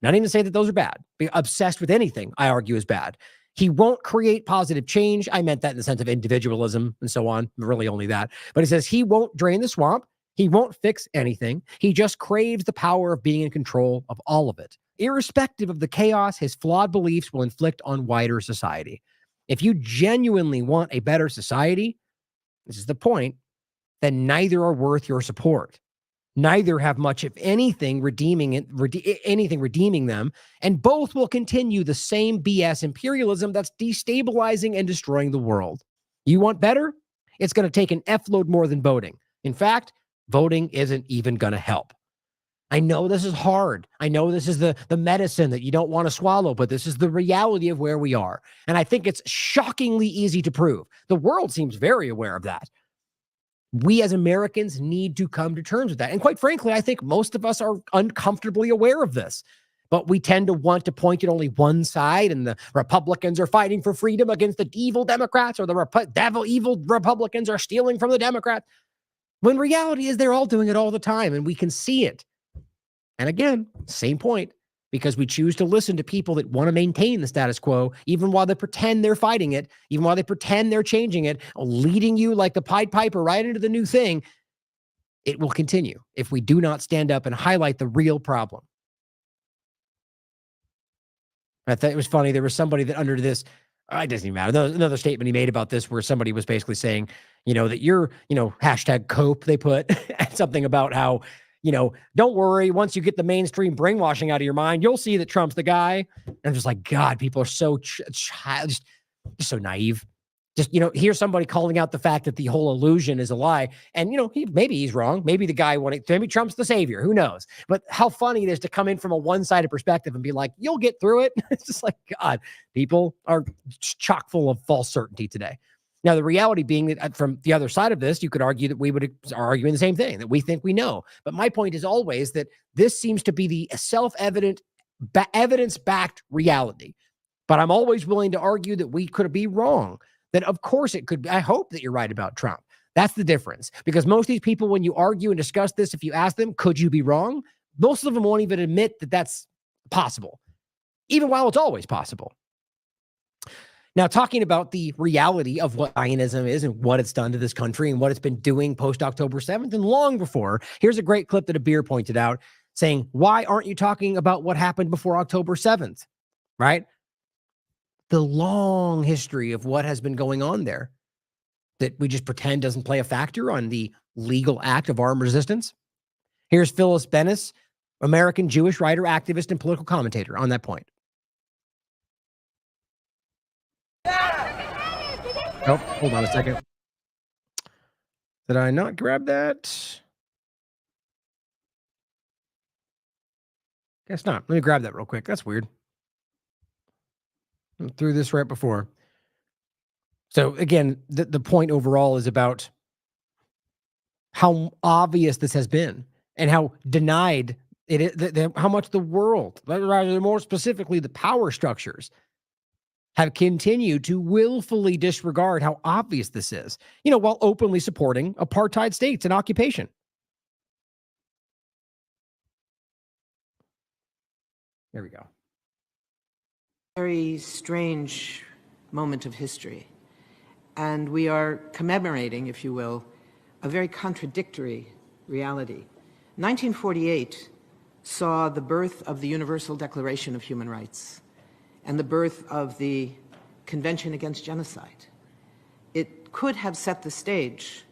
Not even to say that those are bad. Being obsessed with anything, I argue, is bad. He won't create positive change. I meant that in the sense of individualism and so on, really only that. But he says he won't drain the swamp. He won't fix anything. He just craves the power of being in control of all of it. Irrespective of the chaos his flawed beliefs will inflict on wider society. If you genuinely want a better society, this is the point, then neither are worth your support. Neither have much, if anything, redeeming them, and both will continue the same BS imperialism that's destabilizing and destroying the world. You want better? It's going to take an F-load more than voting. In fact, voting isn't even going to help. I know this is hard. I know this is the medicine that you don't want to swallow, but this is the reality of where we are. And I think it's shockingly easy to prove. The world seems very aware of that. We as Americans need to come to terms with that. And quite frankly, I think most of us are uncomfortably aware of this. But we tend to want to point at only one side, and the Republicans are fighting for freedom against the evil Democrats, or the evil Republicans are stealing from the Democrats. When reality is they're all doing it all the time, and we can see it. And again, same point, because we choose to listen to people that want to maintain the status quo, even while they pretend they're fighting it, even while they pretend they're changing it, leading you like the Pied Piper right into the new thing. It will continue if we do not stand up and highlight the real problem. I thought it was funny. There was somebody that under this, it doesn't even matter. Another statement he made about this where somebody was basically saying, that you're, hashtag cope, they put something about how, don't worry. Once you get the mainstream brainwashing out of your mind, you'll see that Trump's the guy. And I'm just like, God, people are so just so naive. Just, hear somebody calling out the fact that the whole illusion is a lie. And, maybe he's wrong. Maybe the guy maybe Trump's the savior. Who knows? But how funny it is to come in from a one-sided perspective and be like, you'll get through it. It's just like, God, people are chock full of false certainty today. Now, the reality being that from the other side of this, you could argue that we would argue the same thing, that we think we know. But my point is always that this seems to be the self-evident, evidence-backed reality. But I'm always willing to argue that we could be wrong. That of course it could be. I hope that you're right about Trump. That's the difference. Because most of these people, when you argue and discuss this, if you ask them, could you be wrong? Most of them won't even admit that that's possible, even while it's always possible. Now, talking about the reality of what Zionism is and what it's done to this country and what it's been doing post October 7th and long before, here's a great clip that Abir pointed out saying, why aren't you talking about what happened before October 7th? Right? The long history of what has been going on there that we just pretend doesn't play a factor on the legal act of armed resistance. Here's Phyllis Bennis, American Jewish writer, activist, and political commentator on that point. Oh, hold on a second. Did I not grab that? Guess not. Let me grab that real quick. That's weird. I threw this right before. So again, the point overall is about how obvious this has been and how denied it is, how much the world, rather more specifically the power structures, have continued to willfully disregard how obvious this is, while openly supporting apartheid states and occupation. There we go. Very strange moment of history. And we are commemorating, if you will, a very contradictory reality. 1948 saw the birth of the Universal Declaration of Human Rights and the birth of the Convention Against Genocide. It could have set the stage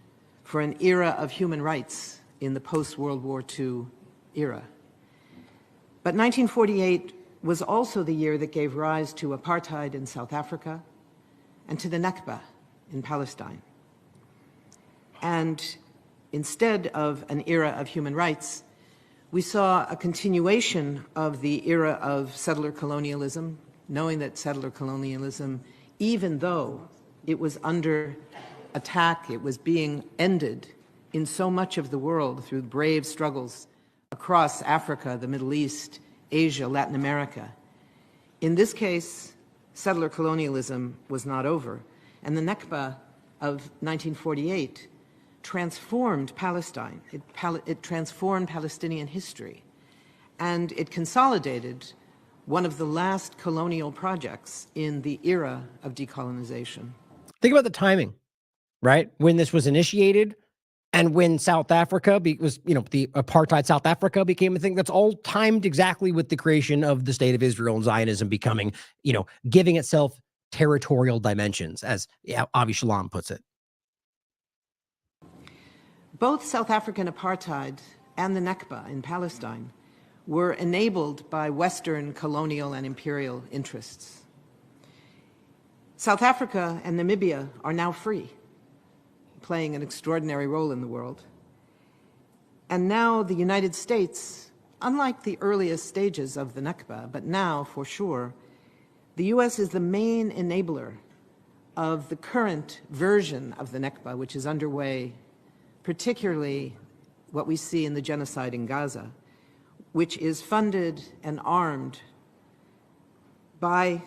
for an era of human rights in the post-World War II era. But 1948 was also the year that gave rise to apartheid in South Africa and to the Nakba in Palestine. And instead of an era of human rights, we saw a continuation of the era of settler colonialism, knowing that settler colonialism, even though it was under attack, it was being ended in so much of the world through brave struggles across Africa, the Middle East, Asia, Latin America. In this case, settler colonialism was not over, and the Nakba of 1948 transformed Palestine. It transformed Palestinian history, and it consolidated one of the last colonial projects in the era of decolonization. Think about the timing, right? When this was initiated and when South Africa was, the apartheid South Africa became a thing. That's all timed exactly with the creation of the State of Israel and Zionism becoming, giving itself territorial dimensions, as Avi Shalom puts it. Both South African apartheid and the Nakba in Palestine were enabled by Western colonial and imperial interests. South Africa and Namibia are now free, playing an extraordinary role in the world. And now the United States, unlike the earliest stages of the Nakba, but now for sure, the US is the main enabler of the current version of the Nakba, which is underway, particularly what we see in the genocide in Gaza, which is funded and armed by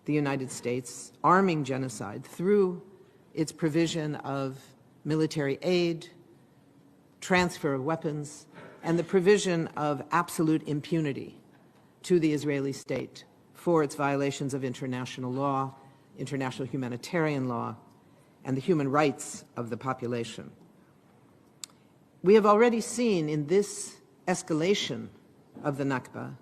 the United States, arming genocide through its provision of military aid, transfer of weapons, and the provision of absolute impunity to the Israeli state for its violations of international law, international humanitarian law, and the human rights of the population. We have already seen in this escalation of the Nakba,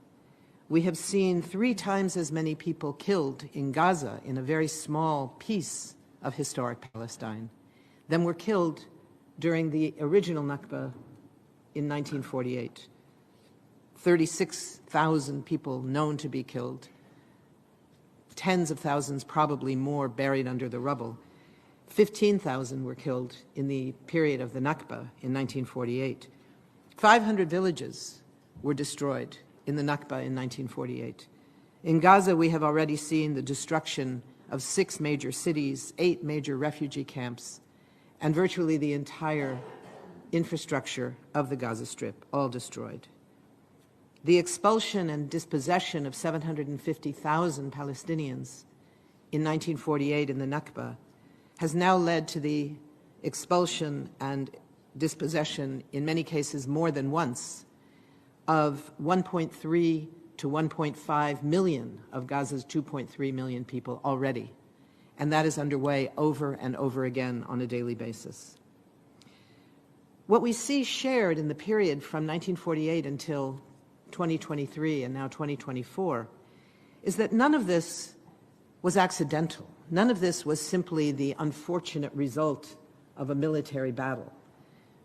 we have seen 3 times as many people killed in Gaza, in a very small piece of historic Palestine, than were killed during the original Nakba in 1948. 36,000 people known to be killed, tens of thousands, probably more, buried under the rubble. 15,000 were killed in the period of the Nakba in 1948. 500 villages were destroyed in the Nakba in 1948. In Gaza, we have already seen the destruction of 6 major cities, 8 major refugee camps, and virtually the entire infrastructure of the Gaza Strip, all destroyed. The expulsion and dispossession of 750,000 Palestinians in 1948 in the Nakba has now led to the expulsion and dispossession, in many cases more than once, of 1.3 to 1.5 million of Gaza's 2.3 million people already. and that is underway over and over again on a daily basis. What we see shared in the period from 1948 until 2023 and now 2024 is that none of this was accidental. None of this was simply the unfortunate result of a military battle,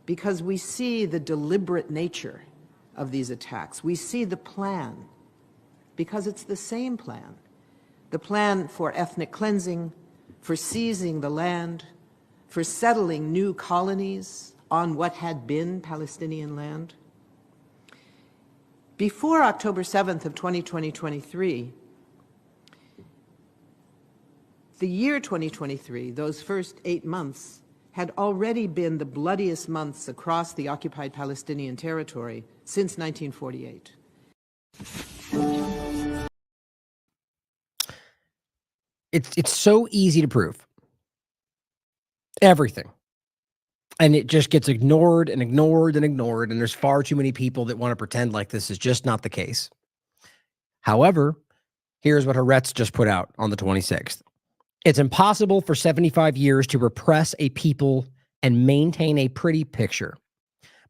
because we see the deliberate nature of these attacks. We see the plan, because it's the same plan. The plan for ethnic cleansing, for seizing the land, for settling new colonies on what had been Palestinian land. Before October 7th of 2023, the year 2023, those first 8 months, had already been the bloodiest months across the occupied Palestinian territory since 1948. It's so easy to prove. Everything. And it just gets ignored and ignored and ignored, and there's far too many people that want to pretend like this is just not the case. However, here's what Haaretz just put out on the 26th. It's impossible for 75 years to repress a people and maintain a pretty picture.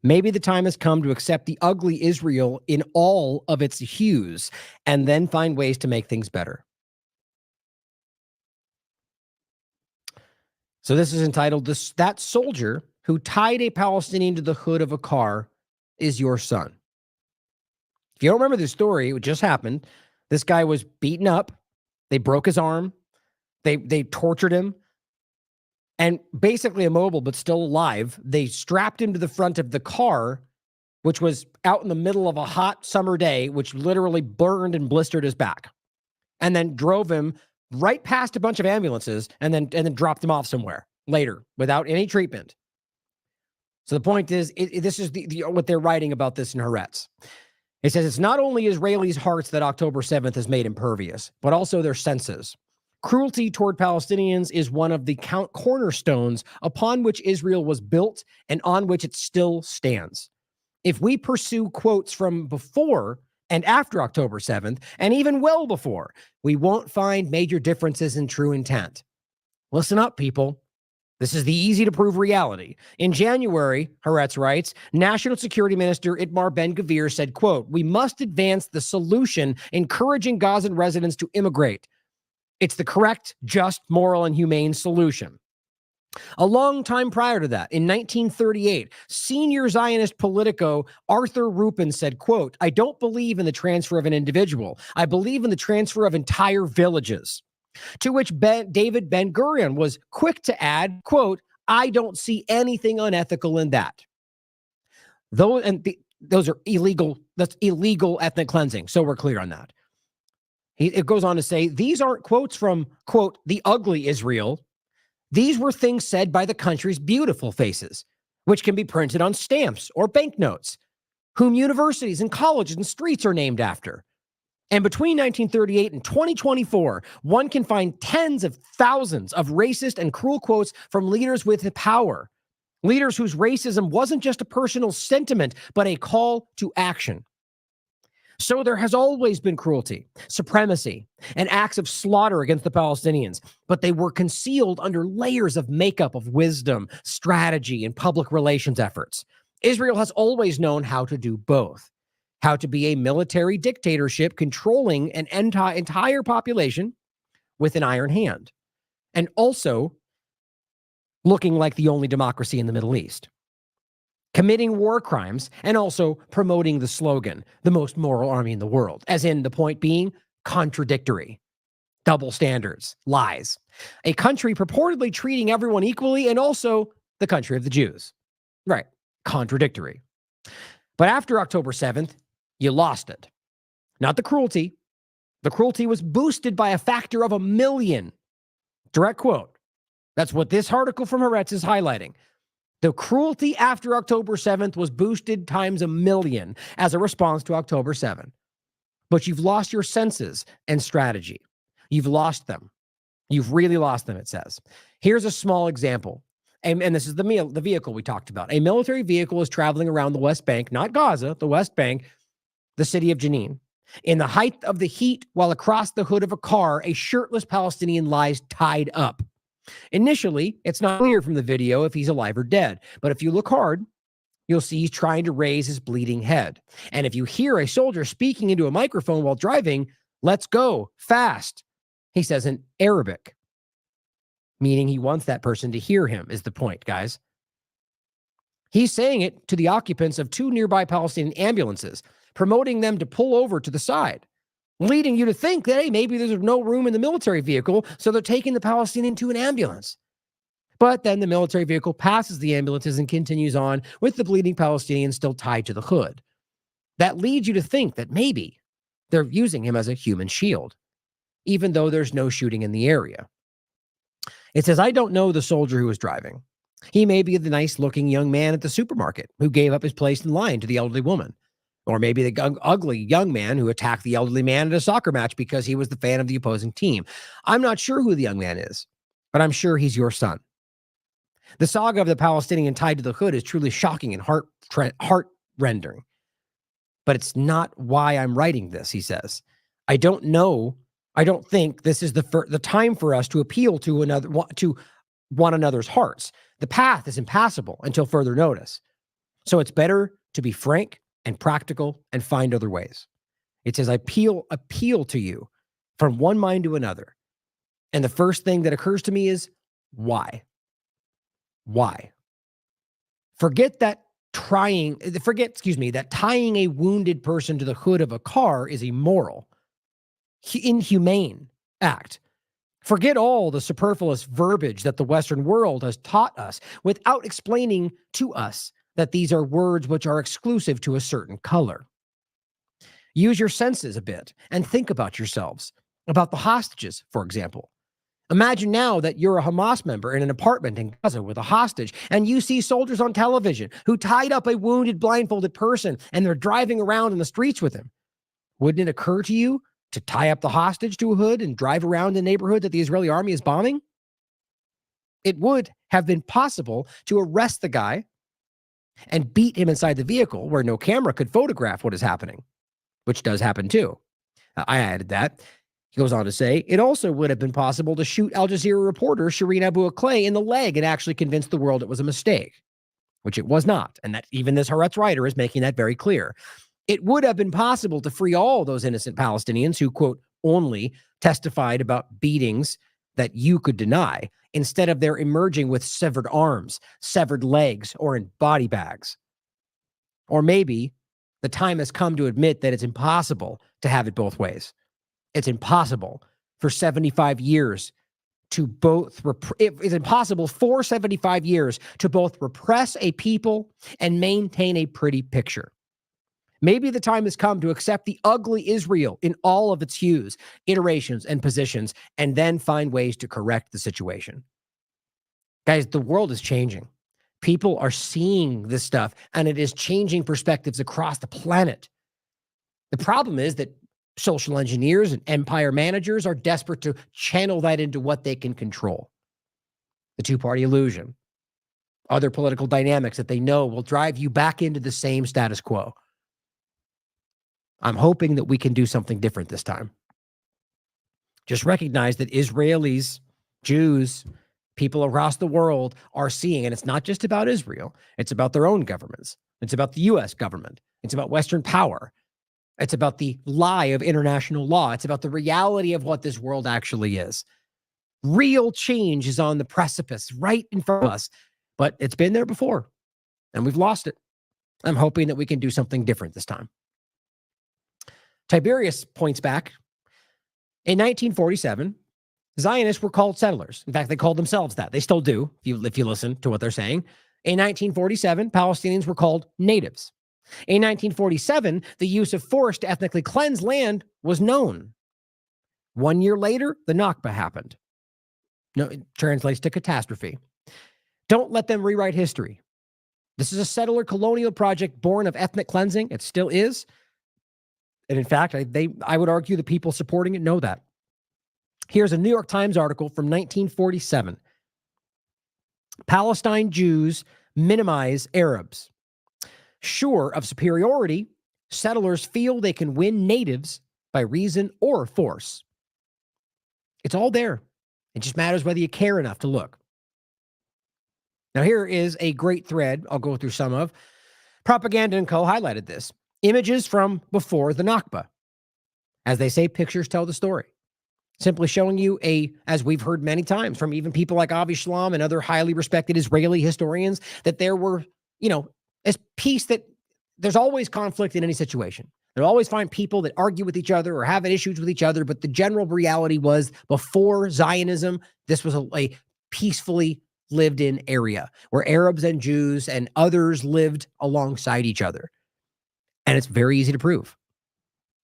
Maybe the time has come to accept the ugly Israel in all of its hues and then find ways to make things better. So this is entitled, That Soldier Who Tied a Palestinian to the Hood of a Car Is Your Son. If you don't remember this story, it just happened. This guy was beaten up. They broke his arm. They tortured him. And basically immobile, but still alive, they strapped him to the front of the car, which was out in the middle of a hot summer day, which literally burned and blistered his back, and then drove him right past a bunch of ambulances and then dropped him off somewhere later without any treatment. So the point is, this is what they're writing about this in Haaretz. It says it's not only Israelis' hearts that October 7th has made impervious, but also their senses. Cruelty toward Palestinians is one of the cornerstones upon which Israel was built and on which it still stands. If we pursue quotes from before and after October 7th, and even well before, we won't find major differences in true intent. Listen up, people. This is the easy-to-prove reality. In January, Haaretz writes, National Security Minister Itamar Ben-Gvir said, quote, "We must advance the solution encouraging Gazan residents to immigrate. It's the correct, just, moral, and humane solution." A long time prior to that, in 1938, senior Zionist Politico Arthur Rupin said, quote, "I don't believe in the transfer of an individual. I believe in the transfer of entire villages." To which David Ben-Gurion was quick to add, quote, "I don't see anything unethical in that." Those are illegal. That's illegal ethnic cleansing. So we're clear on that. It goes on to say, these aren't quotes from, quote, the ugly Israel. These were things said by the country's beautiful faces, which can be printed on stamps or banknotes, whom universities and colleges and streets are named after. And between 1938 and 2024, one can find tens of thousands of racist and cruel quotes from leaders with power, leaders whose racism wasn't just a personal sentiment, but a call to action. So there has always been cruelty, supremacy, and acts of slaughter against the Palestinians, but they were concealed under layers of makeup of wisdom, strategy, and public relations efforts. Israel has always known how to do both, how to be a military dictatorship controlling an entire population with an iron hand, and also looking like the only democracy in the Middle East, committing war crimes, and also promoting the slogan, the most moral army in the world, as in the point being contradictory, double standards, lies. A country purportedly treating everyone equally, and also the country of the Jews. Right, contradictory. But after October 7th, you lost it. Not the cruelty. The cruelty was boosted by a factor of 1 million. Direct quote. That's what this article from Haaretz is highlighting. The cruelty after October 7th was boosted times 1 million as a response to October 7th. But you've lost your senses and strategy. You've lost them. You've really lost them, it says. Here's a small example. And this is the vehicle we talked about. A military vehicle is traveling around the West Bank, not Gaza, the West Bank, the city of Jenin. In the height of the heat, while across the hood of a car, a shirtless Palestinian lies tied up. Initially, it's not clear from the video if he's alive or dead, but if you look hard, you'll see he's trying to raise his bleeding head. And if you hear a soldier speaking into a microphone while driving, "Let's go, fast," he says in Arabic, meaning he wants that person to hear him, is the point, guys. He's saying it to the occupants of 2 nearby Palestinian ambulances, promoting them to pull over to the side, leading you to think that, hey, maybe there's no room in the military vehicle, so they're taking the Palestinian to an ambulance. But then the military vehicle passes the ambulances and continues on with the bleeding Palestinian still tied to the hood. That leads you to think that maybe they're using him as a human shield, even though there's no shooting in the area. It says, I don't know the soldier who was driving. He may be the nice-looking young man at the supermarket who gave up his place in line to the elderly woman. Or maybe the ugly young man who attacked the elderly man at a soccer match because he was the fan of the opposing team. I'm not sure who the young man is, but I'm sure he's your son. The saga of the Palestinian tied to the hood is truly shocking and heart-rending. But it's not why I'm writing this, he says. I don't think this is the time for us to appeal to one another's hearts. The path is impassable until further notice. So it's better to be frank and practical and find other ways. It says, I appeal to you from one mind to another. And the first thing that occurs to me is, why? Why? Forget that tying a wounded person to the hood of a car is immoral, inhumane act. Forget all the superfluous verbiage that the Western world has taught us without explaining to us that these are words which are exclusive to a certain color. Use your senses a bit and think about yourselves, about the hostages, for example. Imagine now that you're a Hamas member in an apartment in Gaza with a hostage, and you see soldiers on television who tied up a wounded, blindfolded person, and they're driving around in the streets with him. Wouldn't it occur to you to tie up the hostage to a hood and drive around the neighborhood that the Israeli army is bombing? It would have been possible to arrest the guy and beat him inside the vehicle where no camera could photograph what is happening, which does happen too. I added that. He goes on to say, it also would have been possible to shoot Al Jazeera reporter Shireen Abu Akleh in the leg and actually convince the world it was a mistake, which it was not. And that even this Haaretz writer is making that very clear. It would have been possible to free all those innocent Palestinians who, quote, only testified about beatings that you could deny, instead of their emerging with severed arms, severed legs, or in body bags. Or maybe the time has come to admit that it's impossible to have it both ways. It's impossible for 75 years to both it's impossible for 75 years to both repress a people and maintain a pretty picture. Maybe the time has come to accept the ugly Israel in all of its hues, iterations, and positions, and then find ways to correct the situation. Guys, the world is changing. People are seeing this stuff, and it is changing perspectives across the planet. The problem is that social engineers and empire managers are desperate to channel that into what they can control. The two-party illusion, other political dynamics that they know will drive you back into the same status quo. I'm hoping that we can do something different this time. Just recognize that Israelis, Jews, people across the world are seeing, and it's not just about Israel. It's about their own governments. It's about the U.S. government. It's about Western power. It's about the lie of international law. It's about the reality of what this world actually is. Real change is on the precipice right in front of us, but it's been there before, and we've lost it. I'm hoping that we can do something different this time. Tiberius points back. In 1947, Zionists were called settlers. In fact, they called themselves that. They still do, if you listen to what they're saying. In 1947, Palestinians were called natives. In 1947, the use of force to ethnically cleanse land was known. 1 year later, the Nakba happened. No, it translates to catastrophe. Don't let them rewrite history. This is a settler colonial project born of ethnic cleansing. It still is. And in fact, I would argue the people supporting it know that. Here's a New York Times article from 1947. Palestine Jews minimize Arabs. Sure of superiority, settlers feel they can win natives by reason or force. It's all there. It just matters whether you care enough to look. Now, here is a great thread I'll go through some of. Propaganda & Co. highlighted this. Images from before the Nakba. As they say, pictures tell the story. Simply showing you as we've heard many times from even people like Avi Shalom and other highly respected Israeli historians, that there were, as peace, that there's always conflict in any situation. You'll always find people that argue with each other or have issues with each other, but the general reality was before Zionism, this was a peacefully lived in area where Arabs and Jews and others lived alongside each other. And it's very easy to prove.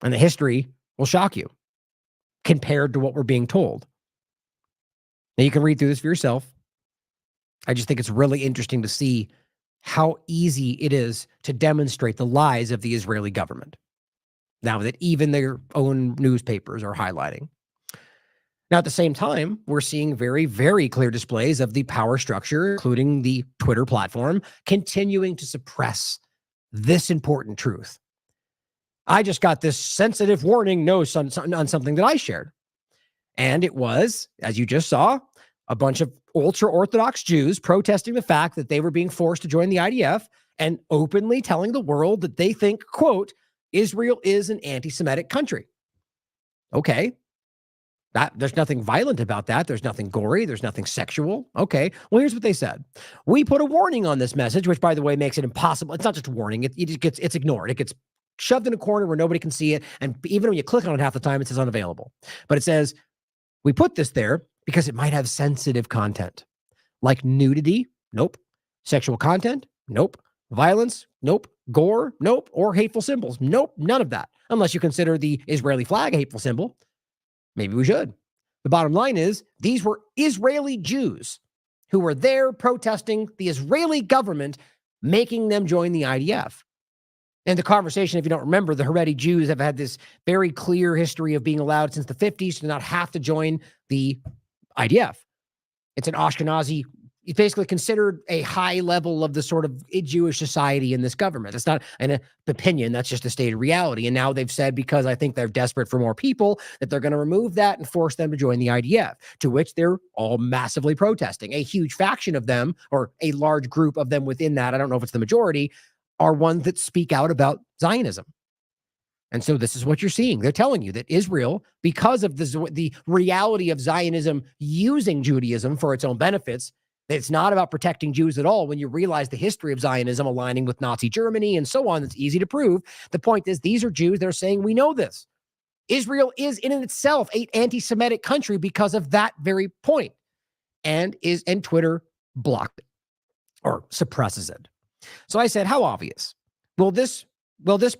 And the history will shock you compared to what we're being told. Now, you can read through this for yourself. I just think it's really interesting to see how easy it is to demonstrate the lies of the Israeli government, now that even their own newspapers are highlighting. Now, at the same time, we're seeing very, very clear displays of the power structure, including the Twitter platform, continuing to suppress this important truth. I just got this sensitive warning on something that I shared. And it was, as you just saw, a bunch of ultra-Orthodox Jews protesting the fact that they were being forced to join the IDF and openly telling the world that they think, quote, Israel is an anti-Semitic country. Okay. There's nothing violent about that. There's nothing gory. There's nothing sexual. Okay. Well, here's what they said. We put a warning on this message, which, by the way, makes it impossible. It's not just a warning. It's ignored. It gets shoved in a corner where nobody can see it. And even when you click on it half the time, it says unavailable. But it says, we put this there because it might have sensitive content like nudity. Nope. Sexual content. Nope. Violence. Nope. Gore. Nope. Or hateful symbols. Nope. None of that. Unless you consider the Israeli flag a hateful symbol. Maybe we should. The bottom line is these were Israeli Jews who were there protesting the Israeli government making them join the IDF. And the conversation, if you don't remember, the Haredi Jews have had this very clear history of being allowed since the 50s to not have to join the IDF. It's an Ashkenazi, it's basically considered a high level of the sort of Jewish society in this government. It's not an opinion, that's just a stated reality. And now they've said, because I think they're desperate for more people, that they're going to remove that and force them to join the IDF, to which they're all massively protesting. A huge faction of them, or a large group of them within that, I don't know if it's the majority, are ones that speak out about Zionism. And so this is what you're seeing. They're telling you that Israel, because of the reality of Zionism using Judaism for its own benefits, it's not about protecting Jews at all. When you realize the history of Zionism aligning with Nazi Germany and so on, it's easy to prove. The point is, these are Jews that are saying, we know this. Israel is in itself an anti-Semitic country because of that very point. And Twitter blocked it or suppresses it. So I said, how obvious? Well, this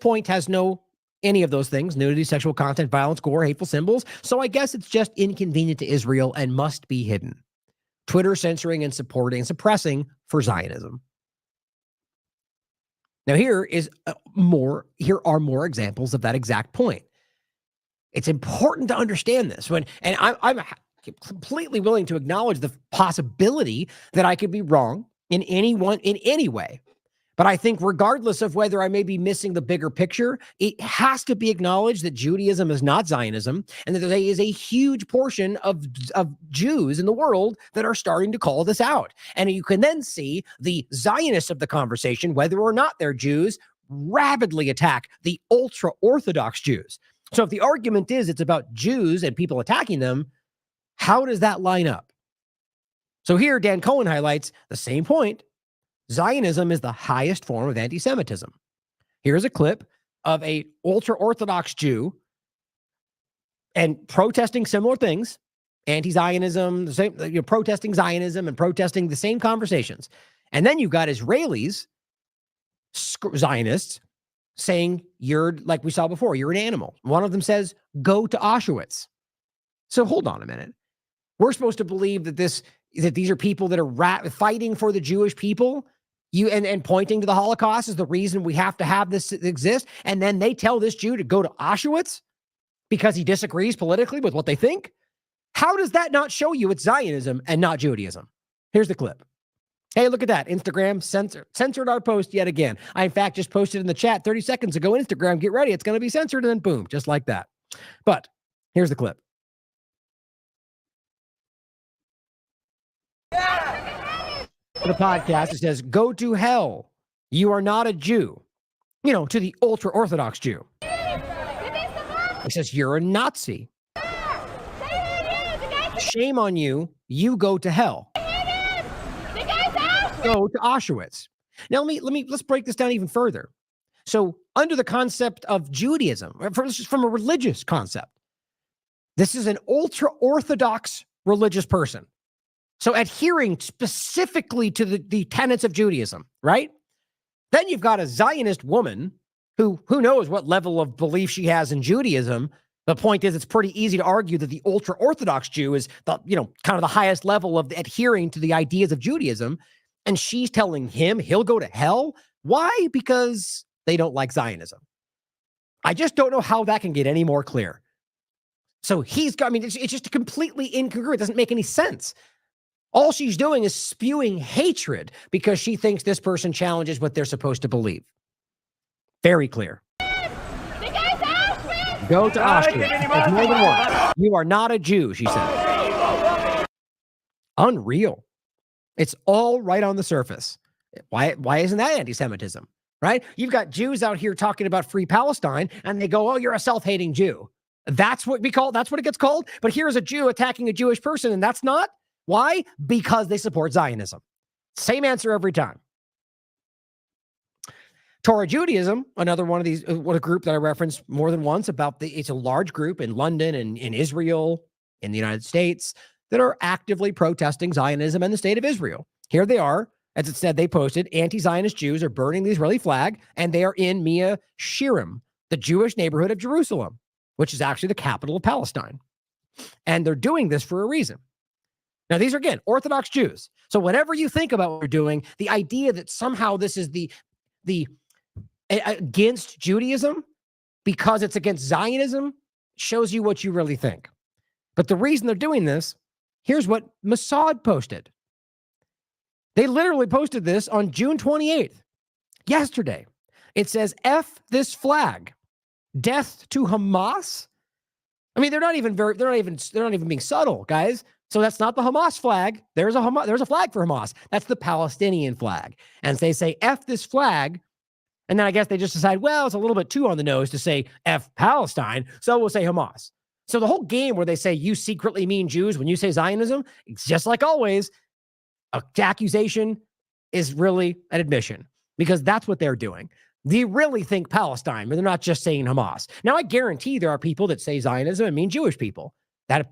point has any of those things: nudity, sexual content, violence, gore, hateful symbols. So I guess it's just inconvenient to Israel and must be hidden. Twitter censoring and suppressing for Zionism. Now, here are more examples of that exact point. It's important to understand this. I'm completely willing to acknowledge the possibility that I could be wrong in any way. But I think regardless of whether I may be missing the bigger picture, it has to be acknowledged that Judaism is not Zionism, and that there is a huge portion of Jews in the world that are starting to call this out. And you can then see the Zionists of the conversation, whether or not they're Jews, rapidly attack the ultra-Orthodox Jews. So if the argument is it's about Jews and people attacking them, how does that line up? So here, Dan Cohen highlights the same point. Zionism is the highest form of anti-Semitism. Here's a clip of a ultra-Orthodox Jew and protesting similar things, anti-Zionism, protesting Zionism and protesting the same conversations. And then you've got Israelis, Zionists, saying, you're, like we saw before, you're an animal. One of them says, go to Auschwitz. So hold on a minute. We're supposed to believe that these are people that are fighting for the Jewish people, and pointing to the Holocaust is the reason we have to have this exist. And then they tell this Jew to go to Auschwitz because he disagrees politically with what they think. How does that not show you it's Zionism and not Judaism? Here's the clip. Hey, look at that. Instagram censored our post yet again. I, in fact, just posted in the chat 30 seconds ago. Instagram, get ready. It's going to be censored. And then boom, just like that. But here's the clip. For the podcast, it says, go to hell. You are not a Jew. You know, to the ultra-Orthodox Jew. It says, you're a Nazi. Shame on you. You go to hell. Go to Auschwitz. Now let's break this down even further. So under the concept of Judaism, from a religious concept, this is an ultra-Orthodox religious person. So adhering specifically to the tenets of Judaism, right? Then you've got a Zionist woman who knows what level of belief she has in Judaism. The point is, it's pretty easy to argue that the ultra-Orthodox Jew is the, kind of the highest level of adhering to the ideas of Judaism. And she's telling him he'll go to hell. Why? Because they don't like Zionism. I just don't know how that can get any more clear. So it's just completely incongruent. It doesn't make any sense. All she's doing is spewing hatred because she thinks this person challenges what they're supposed to believe. Very clear. Go to Auschwitz. There's more than one. You are not a Jew, she said. Unreal. It's all right on the surface. Why isn't that anti-Semitism, right? You've got Jews out here talking about free Palestine, and they go, oh, you're a self-hating Jew. That's what it gets called. But here's a Jew attacking a Jewish person, and that's not. Why? Because they support Zionism. Same answer every time. Torah Judaism, another one of these, a group that I referenced more than once it's a large group in London and in Israel, in the United States, that are actively protesting Zionism and the state of Israel. Here they are. As it said, they posted, anti-Zionist Jews are burning the Israeli flag, and they are in Mia Shirim, the Jewish neighborhood of Jerusalem, which is actually the capital of Palestine. And they're doing this for a reason. Now, these are, again, Orthodox Jews. So whatever you think about what they're doing, the idea that somehow this is the against Judaism because it's against Zionism shows you what you really think. But the reason they're doing this, here's what Mossad posted. They literally posted this on June 28th, yesterday. It says, F this flag, death to Hamas. I mean, they're not even being subtle, guys. So that's not the Hamas flag. There's a flag for Hamas. That's the Palestinian flag. And they say, F this flag. And then I guess they just decide, well, it's a little bit too on the nose to say F Palestine. So we'll say Hamas. So the whole game where they say you secretly mean Jews when you say Zionism, it's just like always, an accusation is really an admission because that's what they're doing. They really think Palestine, but they're not just saying Hamas. Now, I guarantee there are people that say Zionism and mean Jewish people. I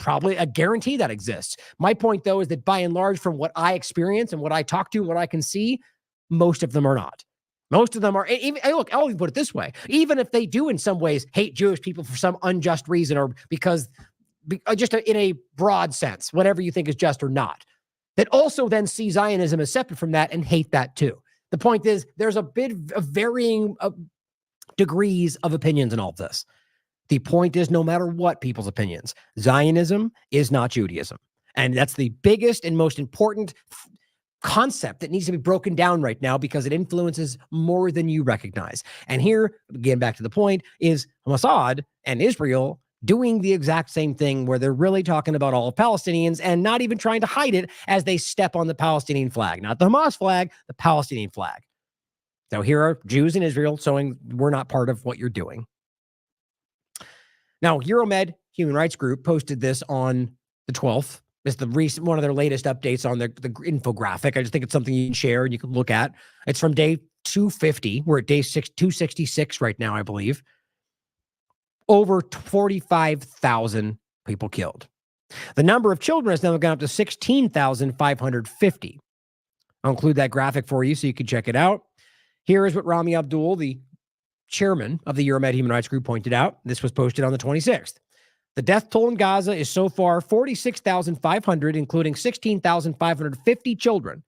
guarantee that exists. My point, though, is that by and large, from what I experience and what I talk to, what I can see, most of them are not. Most of them are, look, I'll even put it this way. Even if they do in some ways hate Jewish people for some unjust reason or because just in a broad sense, whatever you think is just or not, that also then see Zionism as separate from that and hate that too. The point is there's a bit of varying degrees of opinions in all of this. The point is no matter what people's opinions, Zionism is not Judaism. And that's the biggest and most important concept that needs to be broken down right now because it influences more than you recognize. And here, again, back to the point, is Mossad and Israel doing the exact same thing where they're really talking about all Palestinians and not even trying to hide it as they step on the Palestinian flag, not the Hamas flag, the Palestinian flag. So here are Jews in Israel showing we're not part of what you're doing. Now, Euromed Human Rights Group posted this on the 12th. It's one of their latest updates on the infographic. I just think it's something you can share and you can look at. It's from day 250. We're at day 266 right now, I believe. Over 45,000 people killed. The number of children has now gone up to 16,550. I'll include that graphic for you so you can check it out. Here is what Rami Abdul, the chairman of the Euromed Human Rights Group, pointed out. This was posted on the 26th. The death toll in Gaza is so far 46,500, including 16,550 children,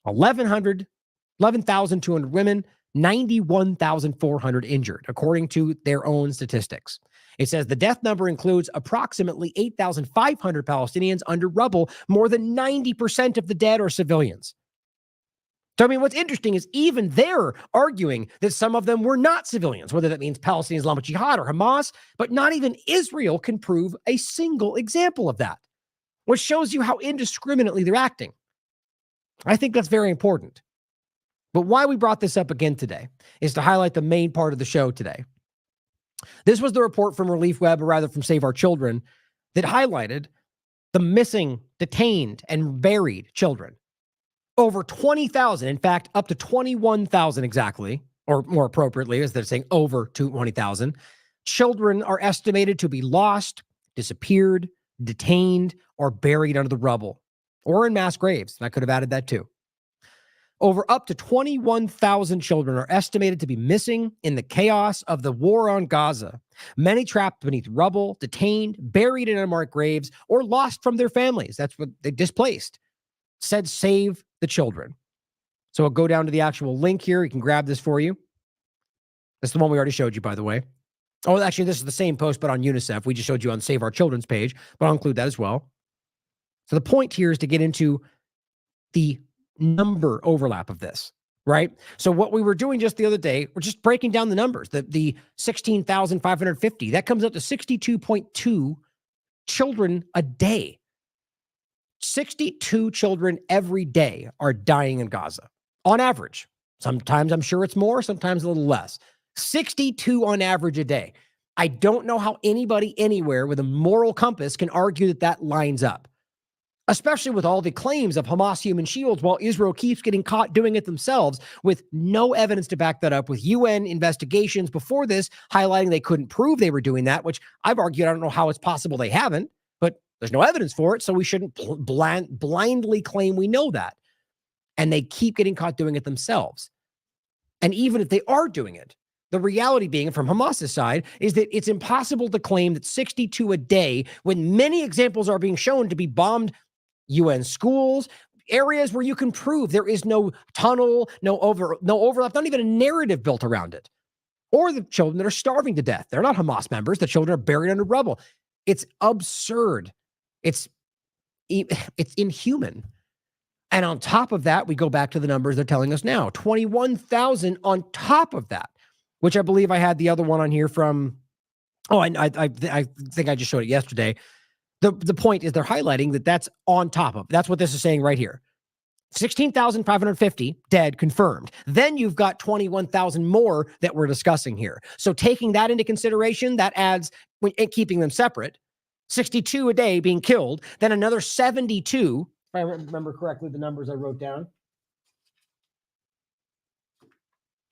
11,200 women, 91,400 injured, according to their own statistics. It says the death number includes approximately 8,500 Palestinians under rubble. More than 90% of the dead are civilians. So, I mean, what's interesting is even they're arguing that some of them were not civilians, whether that means Palestinian Islamic Jihad or Hamas, but not even Israel can prove a single example of that, which shows you how indiscriminately they're acting. I think that's very important. But why we brought this up again today is to highlight the main part of the show today. This was the report from Relief Web, or rather from Save Our Children, that highlighted the missing, detained, and buried children. Over 20,000, in fact, up to 21,000 exactly, or more appropriately, as they're saying over 20,000, children are estimated to be lost, disappeared, detained, or buried under the rubble, or in mass graves. I could have added that too. Over up to 21,000 children are estimated to be missing in the chaos of the war on Gaza, many trapped beneath rubble, detained, buried in unmarked graves, or lost from their families. That's what they displaced. Said Save the Children. So I'll go down to the actual link here. You can grab this for you. That's the one we already showed you, by the way. Oh, actually, this is the same post, but on UNICEF. We just showed you on Save Our Children's page, but I'll include that as well. So the point here is to get into the number overlap of this, right? So what we were doing just the other day, we're just breaking down the numbers. The 16,550, that comes up to 62.2 children a day. 62 children every day are dying in Gaza, on average. Sometimes I'm sure it's more, sometimes a little less. 62 on average a day. I don't know how anybody anywhere with a moral compass can argue that that lines up, especially with all the claims of Hamas human shields, while Israel keeps getting caught doing it themselves with no evidence to back that up, with UN investigations before this highlighting they couldn't prove they were doing that, which I've argued I don't know how it's possible they haven't, but there's no evidence for it, so we shouldn't blindly claim we know that. And they keep getting caught doing it themselves. And even if they are doing it, the reality being from Hamas's side is that it's impossible to claim that 62 a day when many examples are being shown to be bombed UN schools, areas where you can prove there is no tunnel, no overlap, not even a narrative built around it. Or the children that are starving to death. They're not Hamas members. The children are buried under rubble. It's absurd. It's inhuman. And on top of that, we go back to the numbers they're telling us now. 21,000 on top of that, which I believe I had the other one on here from, I think I just showed it yesterday. The point is they're highlighting that that's on top of. That's what this is saying right here. 16,550 dead confirmed. Then you've got 21,000 more that we're discussing here. So taking that into consideration, that adds, keeping them separate, 62 a day being killed, then another 72, if I remember correctly the numbers I wrote down.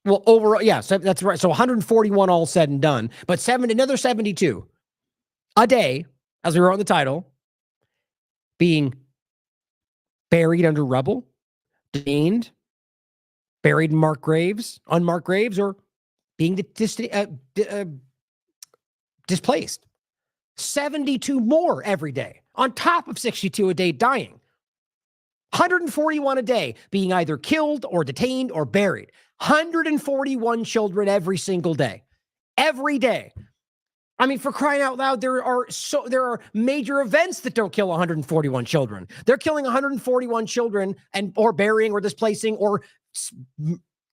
Well, overall, yeah, so that's right. So 141 all said and done, but another 72 a day, as we wrote in the title, being buried under rubble, detained, buried in unmarked graves, or being displaced. 72 more every day, on top of 62 a day dying. 141 a day being either killed or detained or buried. 141 children every single day. Every day. I mean, for crying out loud, there are major events that don't kill 141 children. They're killing 141 children or burying or displacing or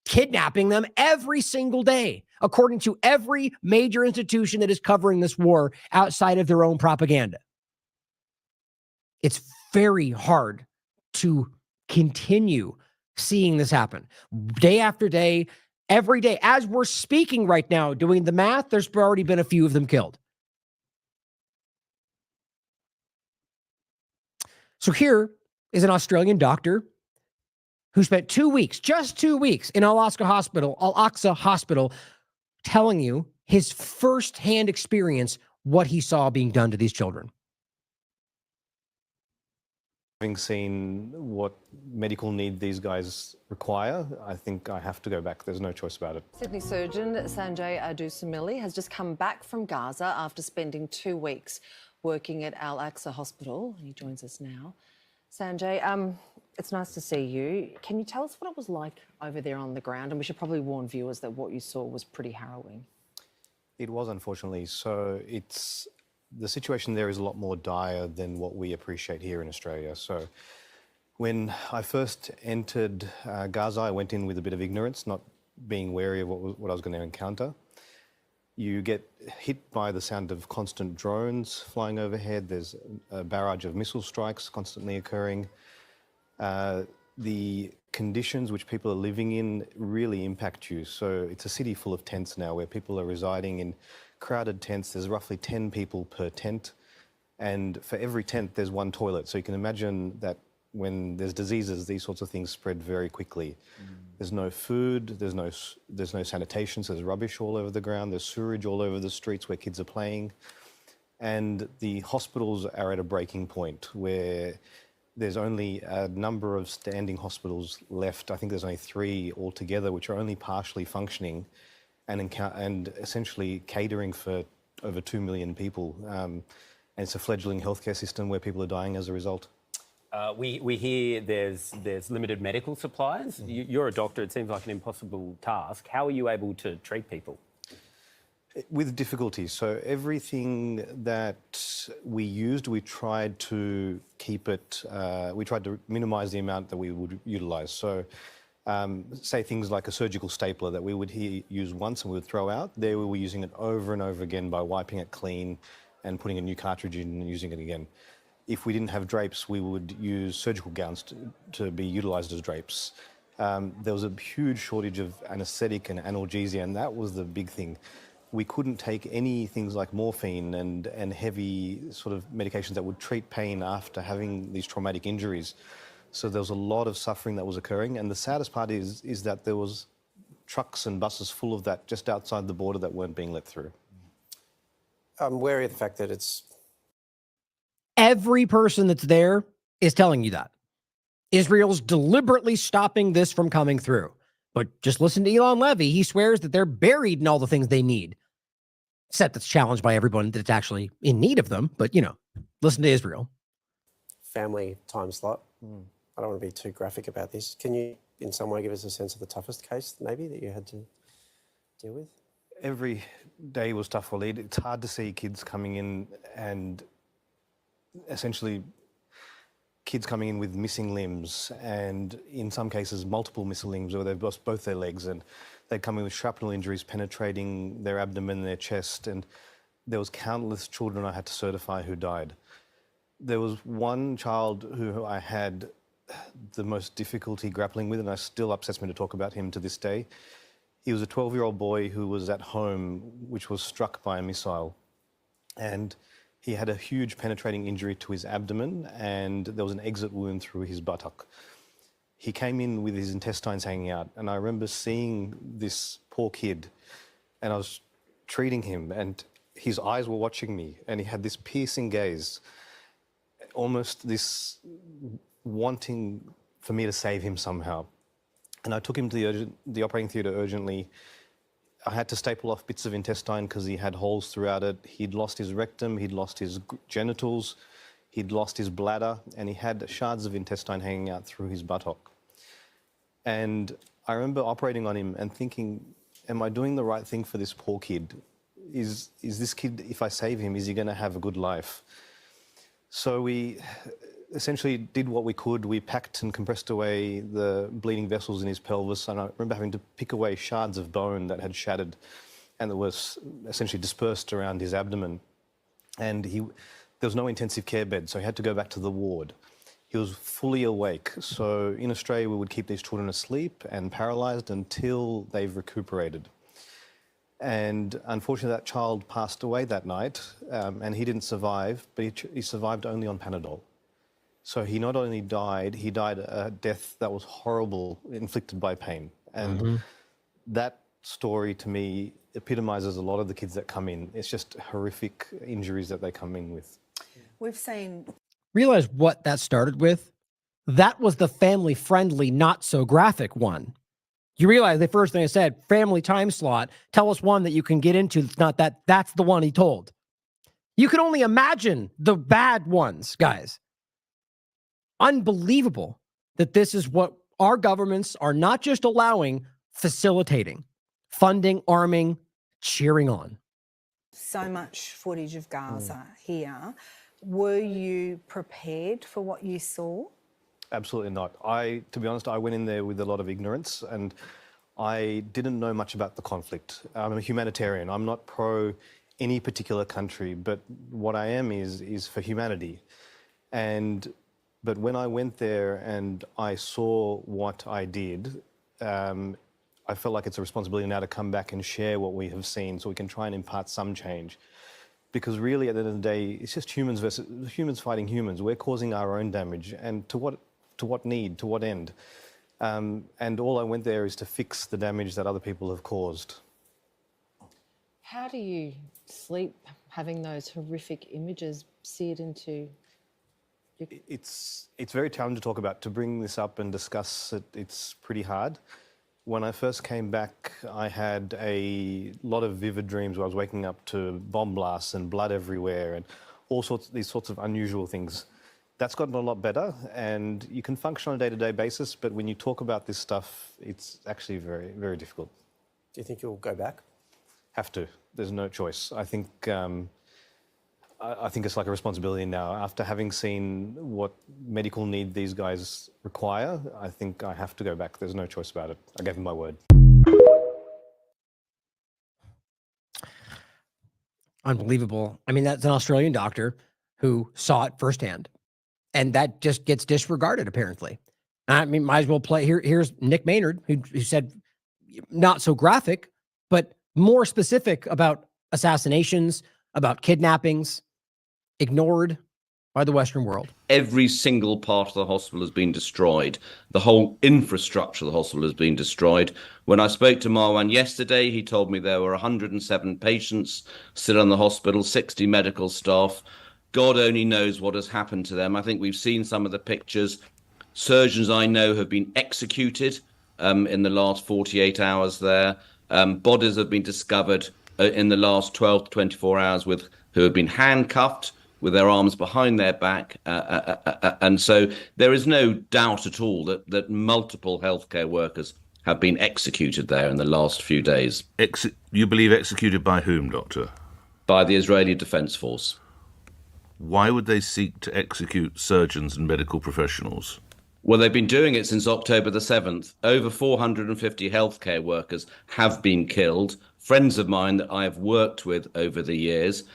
kidnapping them every single day, according to every major institution that is covering this war outside of their own propaganda. It's very hard to continue seeing this happen day after day, every day. As we're speaking right now, doing the math, there's already been a few of them killed. So here is an Australian doctor who spent 2 weeks, just 2 weeks, in Al-Aqsa Hospital, telling you his firsthand experience, what he saw being done to these children. Having seen what medical need these guys require, I think I have to go back. There's no choice about it. Sydney surgeon Sanjay Adusamili has just come back from Gaza after spending 2 weeks working at Al-Aqsa Hospital. He joins us now. Sanjay, it's nice to see you. Can you tell us what it was like over there on the ground? And we should probably warn viewers that what you saw was pretty harrowing. It was, unfortunately. So the situation there is a lot more dire than what we appreciate here in Australia. So When I first entered Gaza, I went in with a bit of ignorance, not being wary of what I was going to encounter. You get hit by the sound of constant drones flying overhead. There's a barrage of missile strikes constantly occurring. The conditions which people are living in really impact you. So it's a city full of tents now where people are residing in crowded tents. There's roughly 10 people per tent. And for every tent, there's one toilet. So you can imagine that when there's diseases, these sorts of things spread very quickly. There's no food, there's no sanitation, so there's rubbish all over the ground, there's sewage all over the streets where kids are playing. And the hospitals are at a breaking point where there's only a number of standing hospitals left. I think there's only 3 altogether, which are only partially functioning and essentially catering for over 2 million people. And it's a fledgling healthcare system where people are dying as a result. We hear there's limited medical supplies. You're a doctor. It seems like an impossible task. How are you able to treat people? With difficulty. So everything that we used, we tried to keep it, we tried to minimise the amount that we would utilise. So say things like a surgical stapler that we would use once and we would throw out, there we were using it over and over again by wiping it clean and putting a new cartridge in and using it again. If we didn't have drapes, we would use surgical gowns to be utilised as drapes. There was a huge shortage of anaesthetic and analgesia, and that was the big thing. We couldn't take any things like morphine and heavy sort of medications that would treat pain after having these traumatic injuries. So there was a lot of suffering that was occurring, and the saddest part is that there was trucks and buses full of that just outside the border that weren't being let through. I'm wary of the fact that it's... Every person that's there is telling you that. Israel's deliberately stopping this from coming through. But just listen to Elon Levy. He swears that they're buried in all the things they need. Except that's challenged by everyone that's actually in need of them. But, listen to Israel. Family time slot. I don't want to be too graphic about this. Can you, in some way, give us a sense of the toughest case, maybe, that you had to deal with? Every day was tough, Waleed. It's hard to see kids coming in and essentially kids coming in with missing limbs, and in some cases multiple missing limbs where they've lost both their legs, and they come in with shrapnel injuries penetrating their abdomen, their chest, and there was countless children I had to certify who died. There was one child who I had the most difficulty grappling with, and it still upsets me to talk about him to this day. He was a 12-year-old boy who was at home, which was struck by a missile, and he had a huge penetrating injury to his abdomen, and there was an exit wound through his buttock. He came in with his intestines hanging out, and I remember seeing this poor kid, and I was treating him, and his eyes were watching me, and he had this piercing gaze, almost this wanting for me to save him somehow. And I took him to the operating theatre urgently. I had to staple off bits of intestine because he had holes throughout it. He'd lost his rectum, he'd lost his genitals, he'd lost his bladder, and he had shards of intestine hanging out through his buttock. And I remember operating on him and thinking, am I doing the right thing for this poor kid? Is this kid, if I save him, is he going to have a good life? So we essentially did what we could. We packed and compressed away the bleeding vessels in his pelvis, and I remember having to pick away shards of bone that had shattered and that was essentially dispersed around his abdomen. And there was no intensive care bed, so he had to go back to the ward. He was fully awake. So in Australia, we would keep these children asleep and paralysed until they've recuperated. And unfortunately, that child passed away that night, and he didn't survive, but he survived only on Panadol. So he not only died, he died a death that was horrible, inflicted by pain. And that story, to me, epitomises a lot of the kids that come in. It's just horrific injuries that they come in with. We've seen... Realize what that started with? That was the family-friendly, not-so-graphic one. You realize the first thing I said, family time slot, tell us one that you can get into that's not that. That's the one he told. You can only imagine the bad ones, guys. Unbelievable that this is what our governments are not just allowing, facilitating, funding, arming, cheering on. So much footage of Gaza here. Were you prepared for what you saw? absolutely not. To be honest, I went in there with a lot of ignorance, and I didn't know much about the conflict. I'm a humanitarian. I'm not pro any particular country, but what I am is for humanity. But when I went there and I saw what I did, I felt like it's a responsibility now to come back and share what we have seen, so we can try and impart some change. Because really, at the end of the day, it's just humans fighting humans. We're causing our own damage, and to what need, to what end? And all I went there is to fix the damage that other people have caused. How do you sleep having those horrific images seared into your... It's very challenging to talk about. To bring this up and discuss it, it's pretty hard. When I first came back, I had a lot of vivid dreams where I was waking up to bomb blasts and blood everywhere and these sorts of unusual things. That's gotten a lot better, and you can function on a day-to-day basis, but when you talk about this stuff, it's actually very, very difficult. Do you think you'll go back? Have to. There's no choice. I think it's like a responsibility now. After having seen what medical need these guys require, I think I have to go back. There's no choice about it. I gave him my word. Unbelievable. I mean, that's an Australian doctor who saw it firsthand, and that just gets disregarded, apparently. I mean, might as well play. Here's Nick Maynard, who said not so graphic, but more specific about assassinations, about kidnappings, ignored by the Western world. Every single part of the hospital has been destroyed. The whole infrastructure of the hospital has been destroyed. When I spoke to Marwan yesterday, he told me there were 107 patients still in the hospital, 60 medical staff. God only knows what has happened to them. I think we've seen some of the pictures. Surgeons I know have been executed in the last 48 hours there. Bodies have been discovered in the last 12 to 24 hours who have been handcuffed with their arms behind their back. And so there is no doubt at all that multiple healthcare workers have been executed there in the last few days. You believe executed by whom, Doctor? By the Israeli Defense Force. Why would they seek to execute surgeons and medical professionals? Well, they've been doing it since October the 7th. Over 450 healthcare workers have been killed. Friends of mine that I have worked with over the years.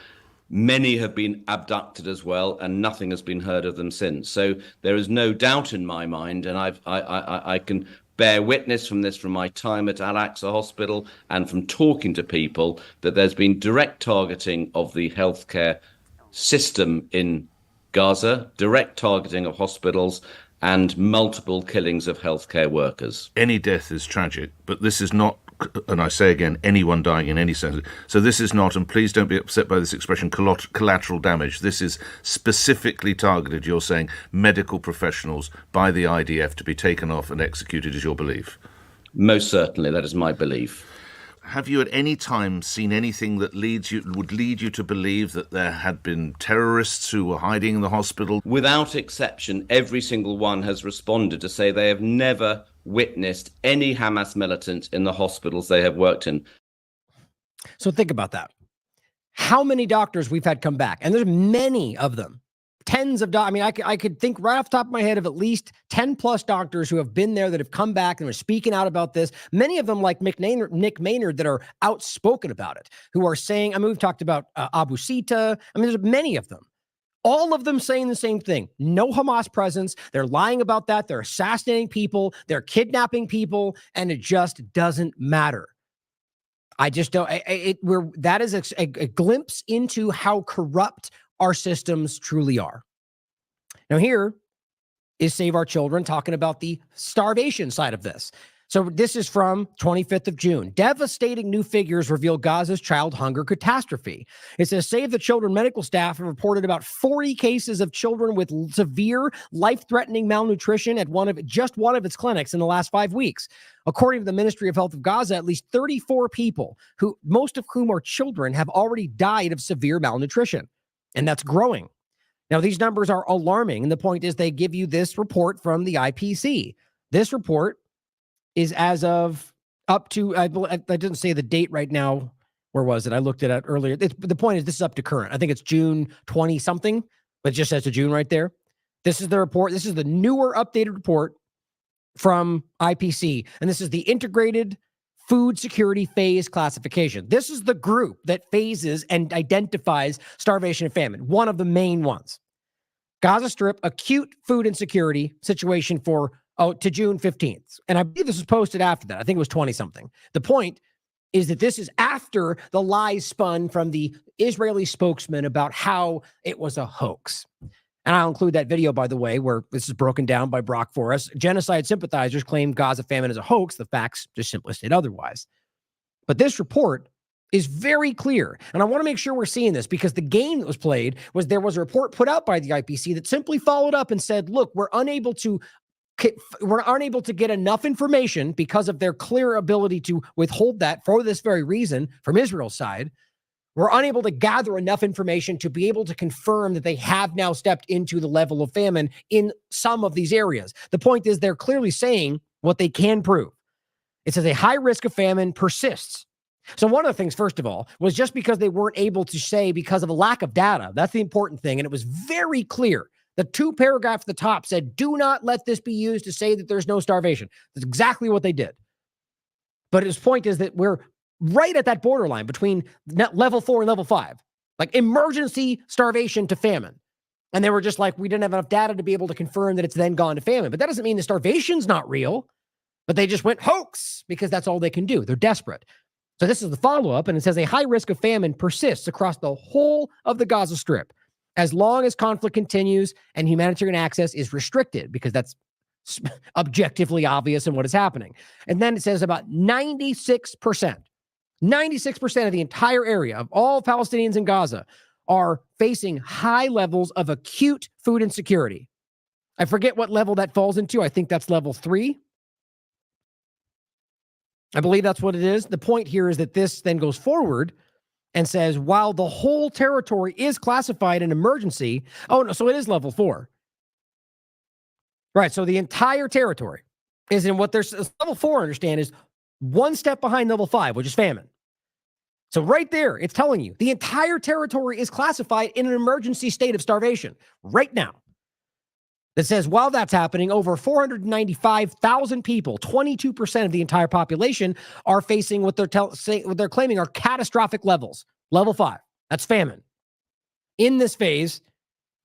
Many have been abducted as well, and nothing has been heard of them since. So there is no doubt in my mind, and I can bear witness from this from my time at Al-Aqsa Hospital and from talking to people, that there's been direct targeting of the healthcare system in Gaza, direct targeting of hospitals, and multiple killings of healthcare workers. Any death is tragic, but this is not, and I say again, anyone dying in any sense. So this is not, and please don't be upset by this expression, collateral damage. This is specifically targeted, you're saying, medical professionals by the IDF to be taken off and executed, is your belief? Most certainly, that is my belief. Have you at any time seen anything that would lead you to believe that there had been terrorists who were hiding in the hospital? Without exception, every single one has responded to say they have never witnessed any Hamas militant in the hospitals they have worked in. So think about that. How many doctors we've had come back, and there's many of them. Tens of doctors. I mean, I could think right off the top of my head of at least 10 plus doctors who have been there that have come back and are speaking out about this. Many of them, like Nick Maynard, that are outspoken about it, who are saying, I mean, we've talked about Abu Sita. I mean, there's many of them. All of them saying the same thing. No Hamas presence. They're lying about that. They're assassinating people. They're kidnapping people. And it just doesn't matter. I just don't. That is a glimpse into how corrupt our systems truly are. Now, here is Save Our Children talking about the starvation side of this. So this is from 25th of June. Devastating new figures reveal Gaza's child hunger catastrophe. It says Save the Children medical staff have reported about 40 cases of children with severe, life-threatening malnutrition at just one of its clinics in the last 5 weeks. According to the Ministry of Health of Gaza, at least 34 people, most of whom are children, have already died of severe malnutrition. And that's growing. Now, these numbers are alarming. And the point is they give you this report from the IPC. This report is as of up to, I didn't say the date right now. Where was it? I looked at it earlier. The point is this is up to current. I think it's June 20 something, but it just says to June right there. This is the report. This is the newer updated report from IPC. And this is the Integrated Food Security Phase Classification. This is the group that phases and identifies starvation and famine, one of the main ones. Gaza Strip acute food insecurity situation to June 15th. And I believe this was posted after that. I think it was 20-something. The point is that this is after the lies spun from the Israeli spokesman about how it was a hoax. And I'll include that video, by the way, where this is broken down by Brock Forrest. Genocide sympathizers claim Gaza famine is a hoax. The facts just simply state otherwise. But this report is very clear. And I want to make sure we're seeing this, because the game that was played was there was a report put out by the IPC that simply followed up and said, look, we're unable to get enough information because of their clear ability to withhold that for this very reason from Israel's side. We're unable to gather enough information to be able to confirm that they have now stepped into the level of famine in some of these areas. The point is they're clearly saying what they can prove. It says a high risk of famine persists. So one of the things, first of all, was just because they weren't able to say because of a lack of data. That's the important thing. And it was very clear. The 2 paragraphs at the top said, do not let this be used to say that there's no starvation. That's exactly what they did. But his point is that we're right at that borderline between level 4 and level 5, like emergency starvation to famine. And they were just like, we didn't have enough data to be able to confirm that it's then gone to famine. But that doesn't mean the starvation's not real, but they just went hoax because that's all they can do. They're desperate. So this is the follow-up, and it says a high risk of famine persists across the whole of the Gaza Strip as long as conflict continues and humanitarian access is restricted, because that's objectively obvious in what is happening. And then it says about 96% of the entire area of all Palestinians in Gaza are facing high levels of acute food insecurity. I forget what level that falls into. I think that's level 3. I believe that's what it is. The point here is that this then goes forward and says, while the whole territory is classified an emergency, oh no, so it is level 4. Right, so the entire territory is in what there's level 4, understand, is one step behind level 5, which is famine. So right there, it's telling you the entire territory is classified in an emergency state of starvation right now. That says while that's happening, over 495,000 people, 22% of the entire population, are facing what they're claiming are catastrophic levels. Level 5, that's famine. In this phase,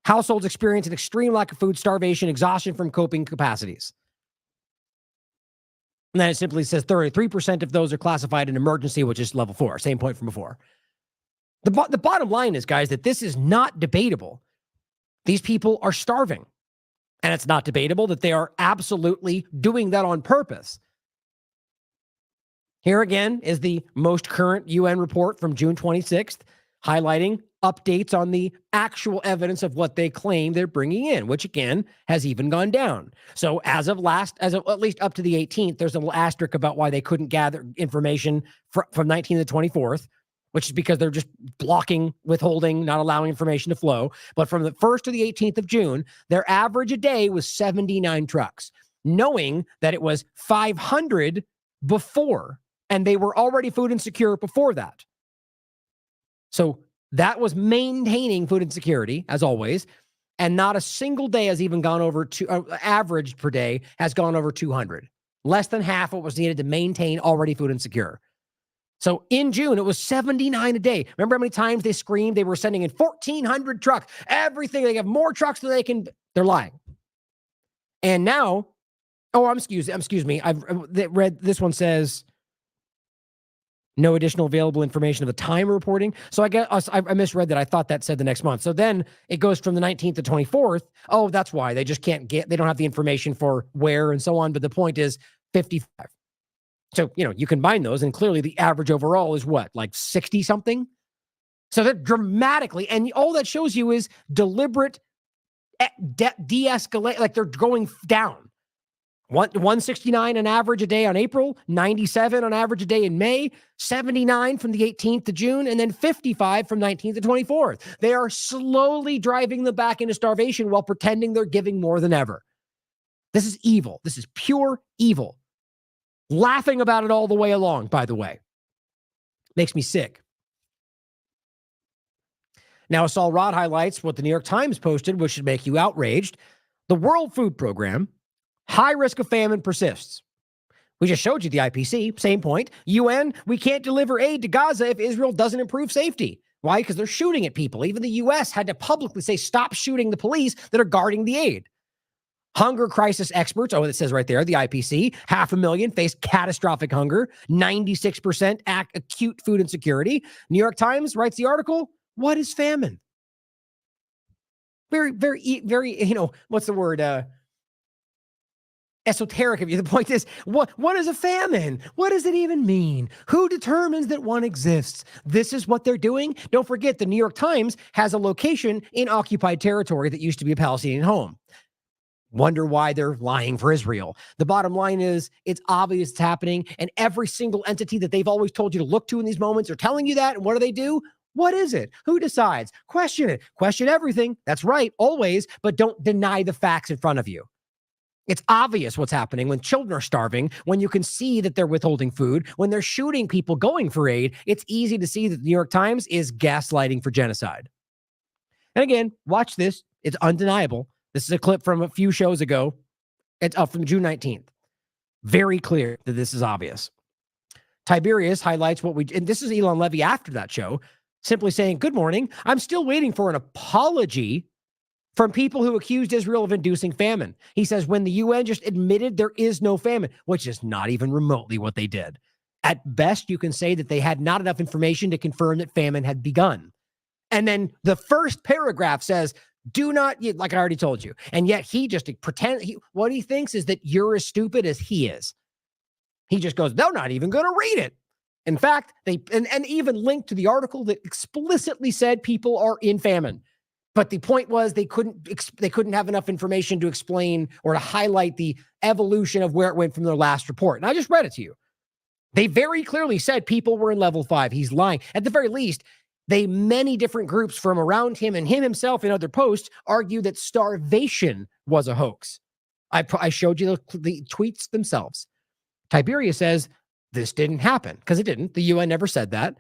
households experience an extreme lack of food, starvation, exhaustion from coping capacities. And then it simply says 33% of those are classified in emergency, which is level 4, same point from before. The bottom line is, guys, that this is not debatable. These people are starving. And it's not debatable that they are absolutely doing that on purpose. Here again is the most current UN report from June 26th, highlighting updates on the actual evidence of what they claim they're bringing in, which again has even gone down. So as of at least up to the 18th, there's a little asterisk about why they couldn't gather information from 19th to 24th, which is because they're just blocking, withholding, not allowing information to flow. But from the 1st to the 18th of June, their average a day was 79 trucks, knowing that it was 500 before, and they were already food insecure before that. So that was maintaining food insecurity, as always, and not a single day has even gone over average per day has gone over 200. Less than half what was needed to maintain already food insecure. So in June, it was 79 a day. Remember how many times they screamed they were sending in 1,400 trucks, everything. They have more trucks than they can. They're lying. And now, excuse me. I've read this one says no additional available information of the time reporting. So I misread that. I thought that said the next month. So then it goes from the 19th to 24th. Oh, that's why they just can't they don't have the information for where and so on. But the point is 55. So, you combine those, and clearly the average overall is what, like 60 something? So that dramatically, and all that shows you is deliberate de-escalate, like they're going down. 169 on average a day on April, 97 on average a day in May, 79 from the 18th to June, and then 55 from 19th to 24th. They are slowly driving them back into starvation while pretending they're giving more than ever. This is evil. This is pure evil. Laughing about it all the way along, by the way. Makes me sick. Now, Asal Rod highlights what the New York Times posted, which should make you outraged. The World Food Program, high risk of famine persists. We just showed you the IPC, same point. UN, we can't deliver aid to Gaza if Israel doesn't improve safety. Why? Because they're shooting at people. Even the US had to publicly say, stop shooting the police that are guarding the aid. Hunger crisis experts, it says right there, the IPC, 500,000 face catastrophic hunger, 96% acute food insecurity. New York Times writes the article, what is famine? Very, what's the word? Esoteric of you. The point is, what is a famine? What does it even mean? Who determines that one exists? This is what they're doing. Don't forget, the New York Times has a location in occupied territory that used to be a Palestinian home. Wonder why they're lying for Israel. The bottom line is, it's obvious it's happening, and every single entity that they've always told you to look to in these moments are telling you that, and what do? What is it? Who decides? Question it. Question everything. That's right, always, but don't deny the facts in front of you. It's obvious what's happening when children are starving, when you can see that they're withholding food, when they're shooting people going for aid. It's easy to see that the New York Times is gaslighting for genocide. And again, watch this. It's undeniable. This is a clip from a few shows ago. It's up from June 19th. Very clear that this is obvious. Tiberius highlights and this is Elon Levy after that show, simply saying, good morning. I'm still waiting for an apology from people who accused Israel of inducing famine. He says, when the UN just admitted there is no famine, which is not even remotely what they did. At best, you can say that they had not enough information to confirm that famine had begun. And then the first paragraph says, do not, like I already told you. And yet he just what he thinks is that you're as stupid as he is. He just goes, they're not even going to read it. In fact, they even linked to the article that explicitly said people are in famine. But the point was they couldn't have enough information to explain or to highlight the evolution of where it went from their last report. And I just read it to you. They very clearly said people were in level 5. He's lying. At the very least, many different groups from around him and him himself in other posts argue that starvation was a hoax. I showed you the tweets themselves. Tiberius says this didn't happen because it didn't. The UN never said that.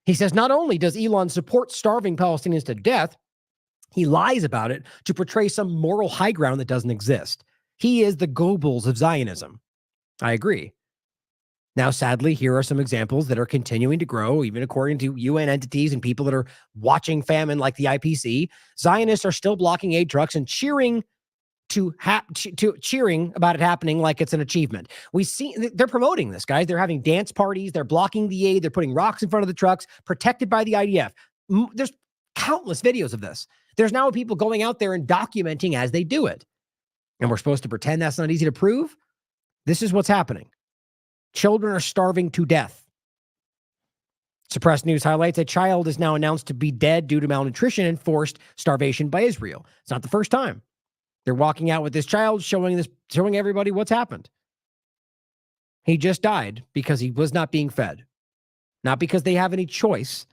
He says not only does Elon support starving Palestinians to death, he lies about it to portray some moral high ground that doesn't exist. He is the Goebbels of Zionism. I agree. Now, sadly, here are some examples that are continuing to grow, even according to UN entities and people that are watching famine like the IPC. Zionists are still blocking aid trucks and cheering about it happening like it's an achievement. We see they're promoting this, guys. They're having dance parties. They're blocking the aid. They're putting rocks in front of the trucks, protected by the IDF. There's countless videos of this. There's now people going out there and documenting as they do it. And we're supposed to pretend that's not easy to prove? This is what's happening. Children are starving to death. Suppressed News highlights a child is now announced to be dead due to malnutrition and forced starvation by Israel. It's not the first time. They're walking out with this child, showing everybody what's happened. He just died because he was not being fed. Not because they have any choice,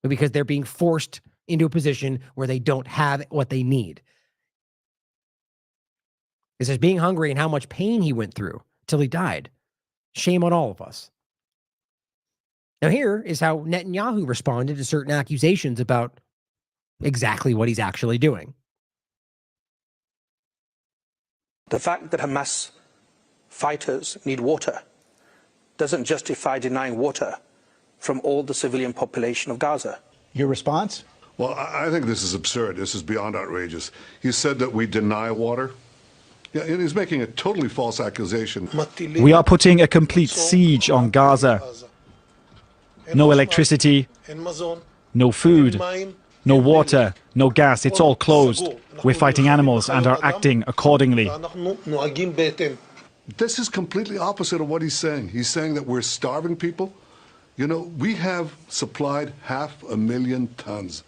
but because they're being forced into a position where they don't have what they need. This is being hungry and how much pain he went through till he died. Shame on all of us. Now here is how Netanyahu responded to certain accusations about exactly what he's actually doing. The fact that Hamas fighters need water doesn't justify denying water from all the civilian population of Gaza. Your response? Well, I think this is absurd. This is beyond outrageous. He said that we deny water. Yeah, and he's making a totally false accusation. We are putting a complete siege on Gaza. No electricity, no food, no water, no gas. It's all closed. We're fighting animals and are acting accordingly. This is completely opposite of what he's saying. He's saying that we're starving people. You know, we have supplied 500,000 tons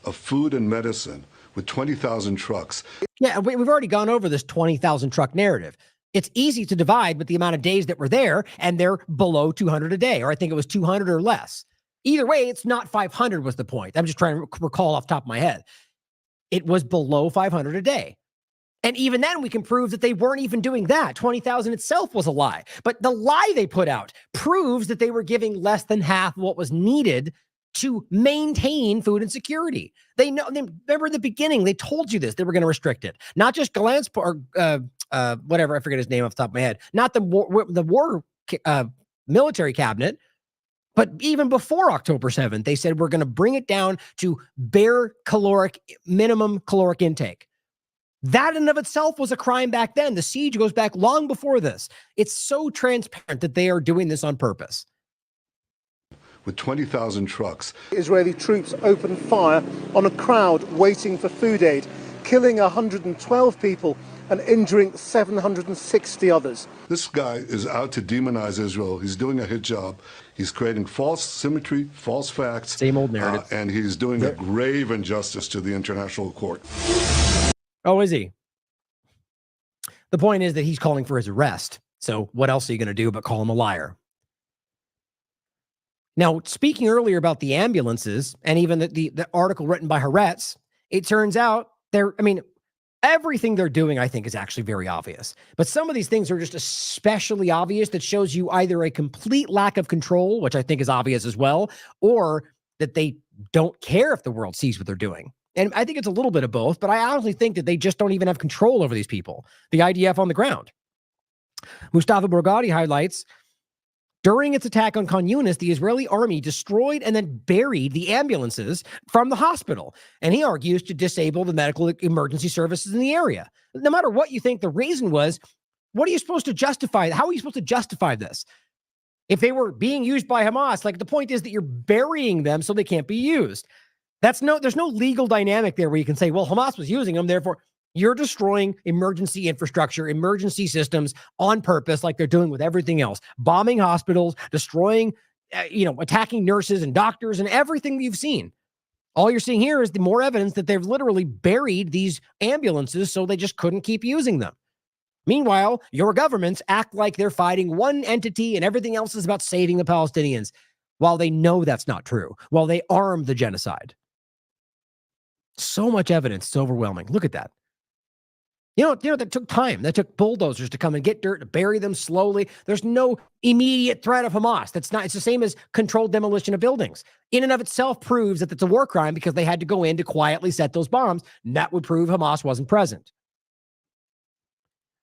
of food and medicine with 20,000 trucks. Yeah, we've already gone over this 20,000 truck narrative. It's easy to divide with the amount of days that were there, and they're below 200 a day, or I think it was 200 or less. Either way, it's not 500 was the point. I'm just trying to recall off the top of my head. It was below 500 a day. And even then, we can prove that they weren't even doing that. 20,000 itself was a lie. But the lie they put out proves that they were giving less than half what was needed to maintain food insecurity. They know. Remember in the beginning, they told you this. They were going to restrict it. Not just Galant's or whatever, I forget his name off the top of my head. Not the war military cabinet, but even before October 7th, they said we're going to bring it down to bare minimum caloric intake. That in and of itself was a crime back then. The siege goes back long before this. It's so transparent that they are doing this on purpose. With 20,000 trucks. Israeli troops opened fire on a crowd waiting for food aid, killing 112 people and injuring 760 others. This guy is out to demonize Israel. He's doing a hit job. He's creating false symmetry, false facts. Same old narrative. And he's doing a grave injustice to the international court. Oh, is he? The point is that he's calling for his arrest. So what else are you going to do but call him a liar? Now, speaking earlier about the ambulances and even the article written by Haaretz, it turns out everything they're doing, I think, is actually very obvious. But some of these things are just especially obvious that shows you either a complete lack of control, which I think is obvious as well, or that they don't care if the world sees what they're doing. And I think it's a little bit of both, but I honestly think that they just don't even have control over these people, the IDF on the ground. Mustafa Borgadi highlights, during its attack on Khan Yunis, the Israeli army destroyed and then buried the ambulances from the hospital. And he argues to disable the medical emergency services in the area. No matter what you think the reason was, what are you supposed to justify? How are you supposed to justify this? If they were being used by Hamas, like the point is that you're burying them so they can't be used. There's no legal dynamic there where you can say, well, Hamas was using them, therefore you're destroying emergency infrastructure, emergency systems on purpose, like they're doing with everything else, bombing hospitals, destroying, attacking nurses and doctors and everything you've seen. All you're seeing here is the more evidence that they've literally buried these ambulances so they just couldn't keep using them. Meanwhile, your governments act like they're fighting one entity and everything else is about saving the Palestinians, while they know that's not true, while they arm the genocide. So much evidence. It's overwhelming. Look at that. That took time. That took bulldozers to come and get dirt, to bury them slowly. There's no immediate threat of Hamas. It's the same as controlled demolition of buildings. In and of itself proves that it's a war crime because they had to go in to quietly set those bombs. And that would prove Hamas wasn't present.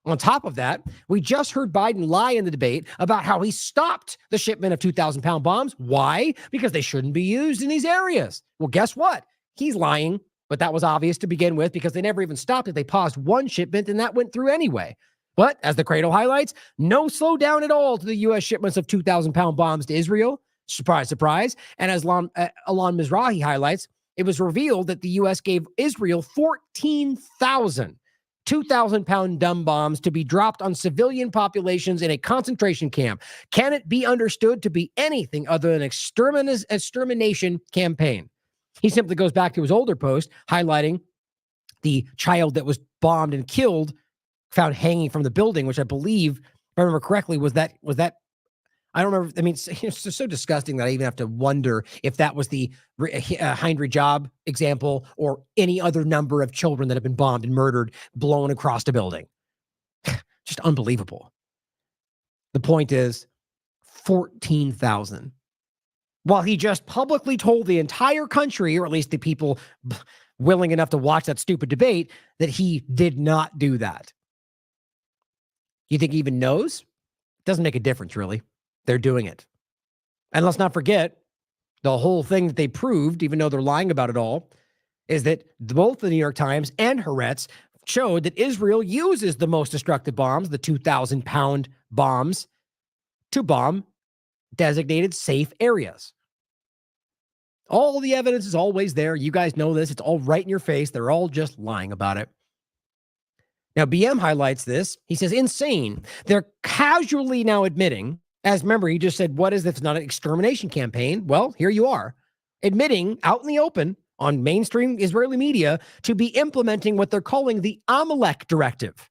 On top of that, we just heard Biden lie in the debate about how he stopped the shipment of 2,000-pound bombs. Why? Because they shouldn't be used in these areas. Well, guess what? He's lying. But that was obvious to begin with because they never even stopped it. They paused one shipment and that went through anyway. But as the Cradle highlights, no slowdown at all to the U.S. shipments of 2,000-pound bombs to Israel. Surprise, surprise. And as Alon Mizrahi highlights, it was revealed that the U.S. gave Israel 14,000 2,000-pound dumb bombs to be dropped on civilian populations in a concentration camp. Can it be understood to be anything other than an extermination campaign? He simply goes back to his older post, highlighting the child that was bombed and killed, found hanging from the building, which I believe, if I remember correctly, was that I don't remember. I mean, it's so disgusting that I even have to wonder if that was the Heinrich Job example or any other number of children that have been bombed and murdered, blown across the building. Just unbelievable. The point is 14,000. While he just publicly told the entire country, or at least the people willing enough to watch that stupid debate, that he did not do that. You think he even knows? It doesn't make a difference, really. They're doing it. And let's not forget, the whole thing that they proved, even though they're lying about it all, is that both the New York Times and Haaretz showed that Israel uses the most destructive bombs, the 2,000-pound bombs, to bomb designated safe areas. All the evidence is always there. You guys know this. It's all right in your face. They're all just lying about it. Now, BM highlights this. He says, insane. They're casually now admitting, as remember, he just said, what is this? Not an extermination campaign. Well, here you are, admitting out in the open on mainstream Israeli media to be implementing what they're calling the Amalek Directive.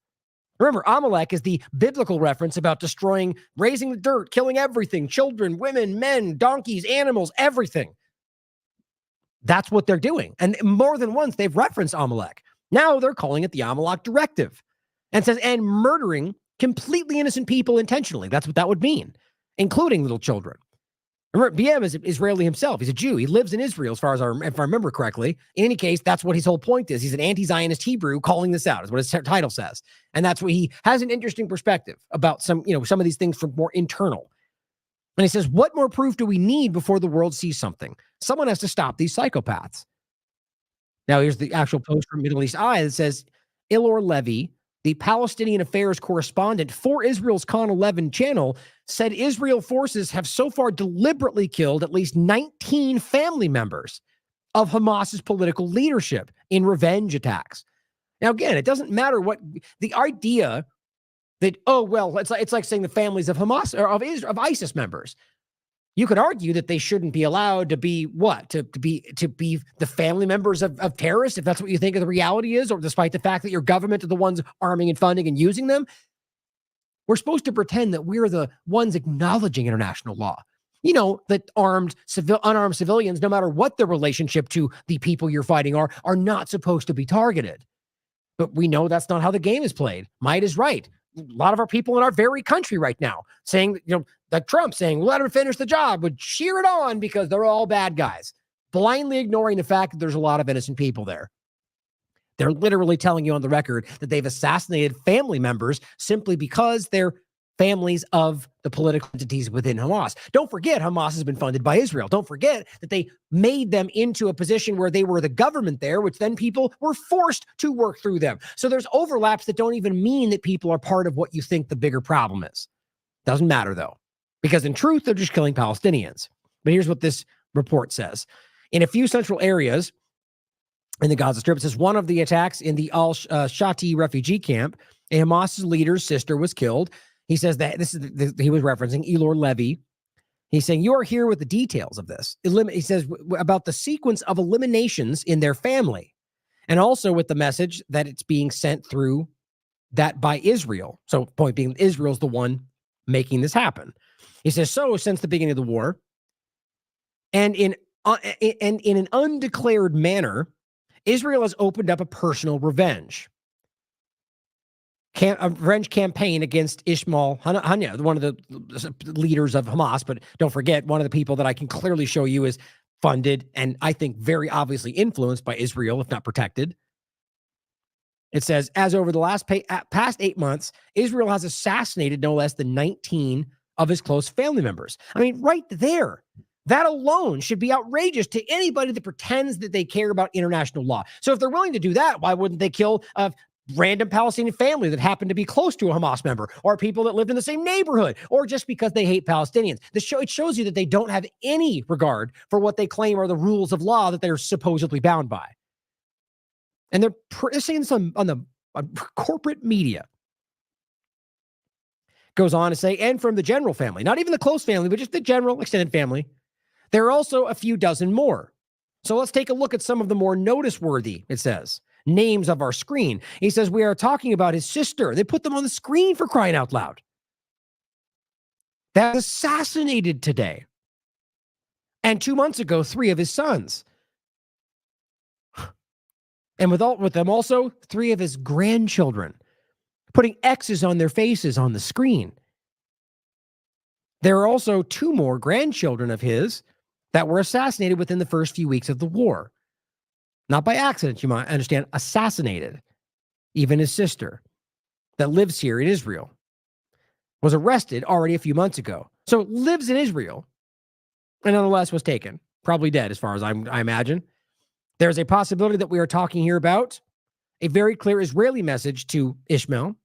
Remember, Amalek is the biblical reference about destroying, raising the dirt, killing everything, children, women, men, donkeys, animals, everything. That's what they're doing. And more than once, they've referenced Amalek. Now they're calling it the Amalek Directive. And says, and murdering completely innocent people intentionally. That's what that would mean, including little children. Remember, BM is Israeli himself. He's a Jew. He lives in Israel, as far as if I remember correctly. In any case, that's what his whole point is. He's an anti-Zionist Hebrew calling this out, is what his title says. And that's what he has an interesting perspective about some of these things from more internal. And he says, what more proof do we need before the world sees something? Someone has to stop these psychopaths. Now, here's the actual post from Middle East Eye that says, Ilor Levy, the Palestinian affairs correspondent for Israel's Con 11 channel, said Israel forces have so far deliberately killed at least 19 family members of Hamas's political leadership in revenge attacks. Now, again, it doesn't matter what the idea that, oh, well, it's like saying the families of Hamas or of ISIS members. You could argue that they shouldn't be allowed to be what? To be the family members of terrorists, if that's what you think of the reality is, or despite the fact that your government are the ones arming and funding and using them. We're supposed to pretend that we're the ones acknowledging international law. You know, that unarmed civilians, no matter what their relationship to the people you're fighting are not supposed to be targeted. But we know that's not how the game is played. Might is right. A lot of our people in our very country right now saying, like Trump saying, let them finish the job, would cheer it on because they're all bad guys, blindly ignoring the fact that there's a lot of innocent people there. They're literally telling you on the record that they've assassinated family members simply because they're families of the political entities within Hamas. Don't forget, Hamas has been funded by Israel. Don't forget that they made them into a position where they were the government there, which then people were forced to work through them. So there's overlaps that don't even mean that people are part of what you think the bigger problem is. Doesn't matter, though, because in truth, they're just killing Palestinians. But here's what this report says. In a few central areas in the Gaza Strip, it says one of the attacks in the Al-Shati refugee camp, a Hamas leader's sister was killed. He says that he was referencing Ilor Levy. He's saying, you are here with the details of this. He says about the sequence of eliminations in their family, and also with the message that it's being sent through that by Israel. So point being, Israel's the one making this happen. He says, so since the beginning of the war, and in an undeclared manner, Israel has opened up a personal revenge campaign against Ismail Haniyeh, one of the leaders of Hamas. But don't forget, one of the people that I can clearly show you is funded and I think very obviously influenced by Israel, if not protected. It says, as over the past 8 months, Israel has assassinated no less than 19 of his close family members. I mean, right there, that alone should be outrageous to anybody that pretends that they care about international law. So if they're willing to do that, why wouldn't they kill a random Palestinian family that happened to be close to a Hamas member, or people that lived in the same neighborhood, or just because they hate Palestinians? It shows you that they don't have any regard for what they claim are the rules of law that they're supposedly bound by. And they're saying this on the corporate media. Goes on to say, and from the general family, not even the close family, but just the general extended family, there are also a few dozen more. So let's take a look at some of the more noticeworthy, it says, names of our screen. He says, we are talking about his sister. They put them on the screen, for crying out loud. That was assassinated today. And 2 months ago, 3 of his sons. And with them also 3 of his grandchildren, putting X's on their faces on the screen. There are also 2 more grandchildren of his that were assassinated within the first few weeks of the war. Not by accident, you might understand, assassinated. Even his sister that lives here in Israel was arrested already a few months ago. So lives in Israel and nonetheless was taken. Probably dead, as far as I imagine. There's a possibility that we are talking here about a very clear Israeli message to Ishmael,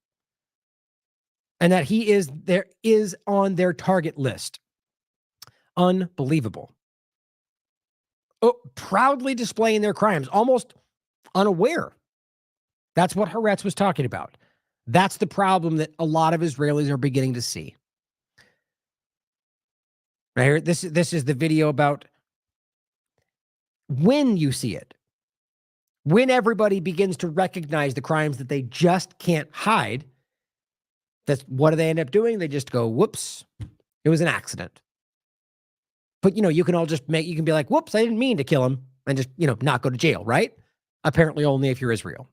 and that he is on their target list. Unbelievable. Oh, proudly displaying their crimes, almost unaware. That's what Haaretz was talking about. That's the problem that a lot of Israelis are beginning to see. Right here, this is the video about when you see it, when everybody begins to recognize the crimes that they just can't hide. That's what do they end up doing? They just go, whoops, it was an accident. But, you can all you can be like, whoops, I didn't mean to kill him, and just, not go to jail, right? Apparently only if you're Israel.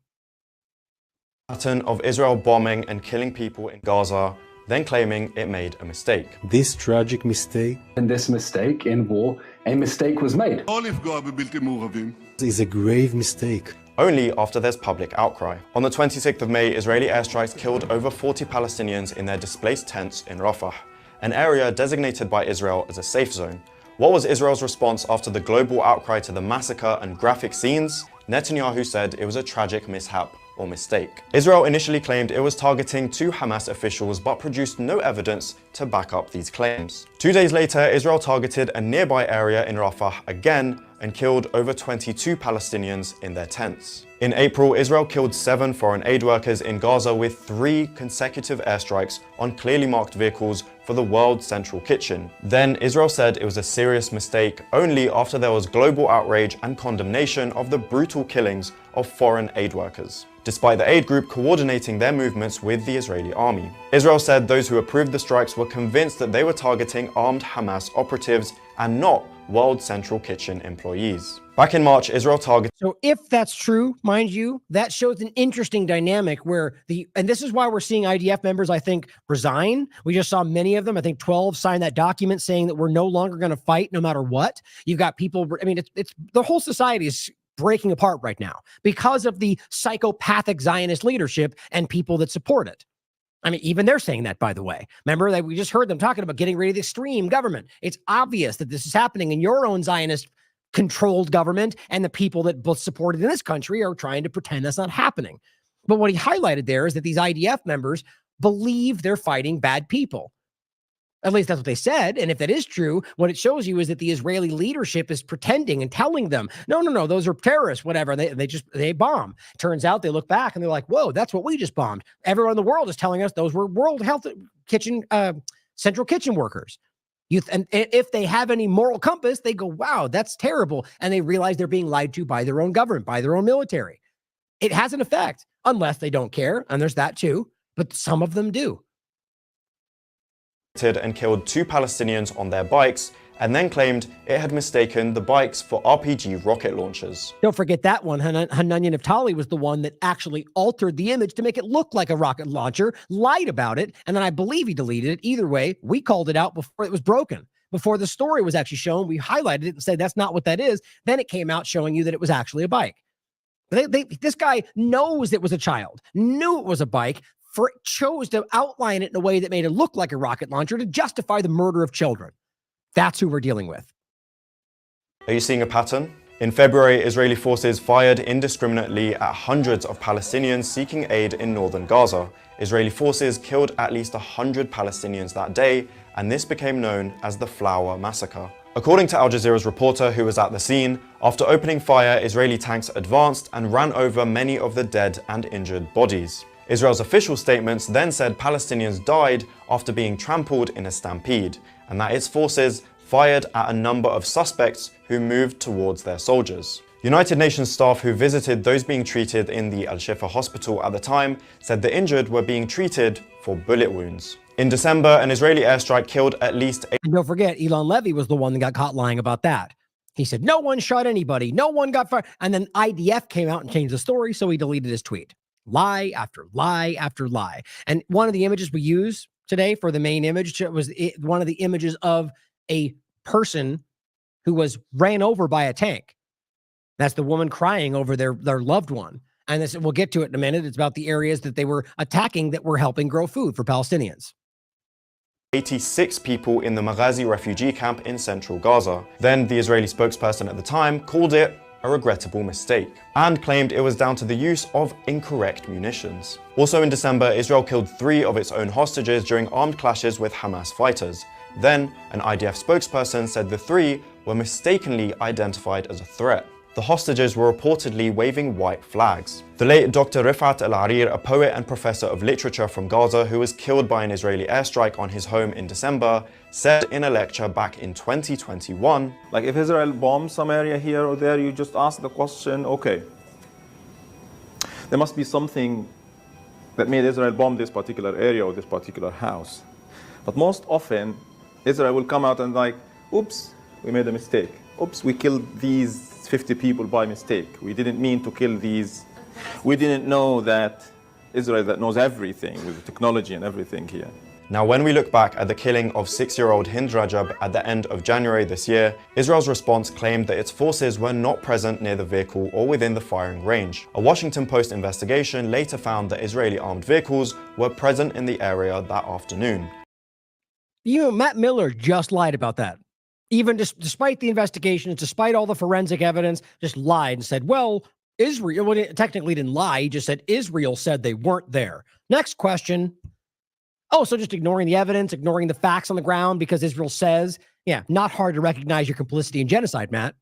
Pattern of Israel bombing and killing people in Gaza then claiming it made a mistake. This tragic mistake And this mistake in war, a mistake was made. is a grave mistake. Only after there's public outcry. On the 26th of May, Israeli airstrikes killed over 40 Palestinians in their displaced tents in Rafah, an area designated by Israel as a safe zone. What was Israel's response after the global outcry to the massacre and graphic scenes? Netanyahu said it was a tragic mishap or mistake. Israel initially claimed it was targeting 2 Hamas officials but produced no evidence to back up these claims. 2 days later, Israel targeted a nearby area in Rafah again and killed over 22 Palestinians in their tents. In April, Israel killed 7 foreign aid workers in Gaza with 3 consecutive airstrikes on clearly marked vehicles for the World Central Kitchen. Then Israel said it was a serious mistake only after there was global outrage and condemnation of the brutal killings of foreign aid workers, despite the aid group coordinating their movements with the Israeli army. Israel said those who approved the strikes were convinced that they were targeting armed Hamas operatives and not World Central Kitchen employees. Back in March, Israel targeted... So if that's true, mind you, that shows an interesting dynamic where and this is why we're seeing IDF members, I think, resign. We just saw many of them. I think 12 signed that document saying that we're no longer going to fight no matter what. You've got people, I mean, it's the whole society is breaking apart right now because of the psychopathic Zionist leadership and people that support it. I mean, even they're saying that, by the way. Remember that we just heard them talking about getting rid of the extreme government. It's obvious that this is happening in your own Zionist controlled government, and the people that both supported in this country are trying to pretend that's not happening. But what he highlighted there is that these IDF members believe they're fighting bad people. At least that's what they said. And if that is true, what it shows you is that the Israeli leadership is pretending and telling them, no, those are terrorists, whatever. They bomb. Turns out they look back and they're like, whoa, that's what we just bombed. Everyone in the world is telling us those were World Health Kitchen, Central Kitchen workers. And if they have any moral compass, they go, wow, that's terrible. And they realize they're being lied to by their own government, by their own military. It has an effect, unless they don't care. And there's that too. But some of them do. And killed 2 Palestinians on their bikes, and then claimed it had mistaken the bikes for RPG rocket launchers. Don't forget that one. Hananya Naftali was the one that actually altered the image to make it look like a rocket launcher, lied about it, and then I believe he deleted it. Either way, we called it out before it was broken. Before the story was actually shown, we highlighted it and said that's not what that is. Then it came out showing you that it was actually a bike. This guy knows it was a child, knew it was a bike, chose to outline it in a way that made it look like a rocket launcher to justify the murder of children. That's who we're dealing with. Are you seeing a pattern? In February, Israeli forces fired indiscriminately at hundreds of Palestinians seeking aid in northern Gaza. Israeli forces killed at least 100 Palestinians that day, and this became known as the Flower Massacre. According to Al Jazeera's reporter who was at the scene, after opening fire, Israeli tanks advanced and ran over many of the dead and injured bodies. Israel's official statements then said Palestinians died after being trampled in a stampede, and that its forces fired at a number of suspects who moved towards their soldiers. United Nations staff who visited those being treated in the Al-Shifa hospital at the time said the injured were being treated for bullet wounds. In December, an Israeli airstrike killed at least 8... And don't forget, Elon Levy was the one that got caught lying about that. He said, no one shot anybody, no one got fired. And then IDF came out and changed the story, so he deleted his tweet. Lie after lie after lie. And one of the images we use today for the main image was one of the images of a person who was ran over by a tank. That's the woman crying over their loved one. And this, we'll get to it in a minute. It's about the areas that they were attacking that were helping grow food for Palestinians. 86 people in the Maghazi refugee camp in central Gaza. Then the Israeli spokesperson at the time called it a regrettable mistake, and claimed it was down to the use of incorrect munitions. Also in December, Israel killed 3 of its own hostages during armed clashes with Hamas fighters. Then, an IDF spokesperson said the 3 were mistakenly identified as a threat. The hostages were reportedly waving white flags. The late Dr. Rifat Al-Arir, a poet and professor of literature from Gaza who was killed by an Israeli airstrike on his home in December, said in a lecture back in 2021, like if Israel bombs some area here or there, you just ask the question, okay, there must be something that made Israel bomb this particular area or this particular house. But most often, Israel will come out and like, oops, we made a mistake. Oops, we killed these 50 people by mistake. We didn't mean to kill these. We didn't know that Israel that knows everything with the technology and everything here. Now, when we look back at the killing of 6-year-old Hind Rajab at the end of January this year, Israel's response claimed that its forces were not present near the vehicle or within the firing range. A Washington Post investigation later found that Israeli armed vehicles were present in the area that afternoon. You know, Matt Miller just lied about that. Even despite the investigations, despite all the forensic evidence, just lied and said, well, Israel, well, it technically didn't lie. He just said Israel said they weren't there. Next question. Oh, so just ignoring the evidence, ignoring the facts on the ground because Israel says, yeah, not hard to recognize your complicity in genocide, Matt.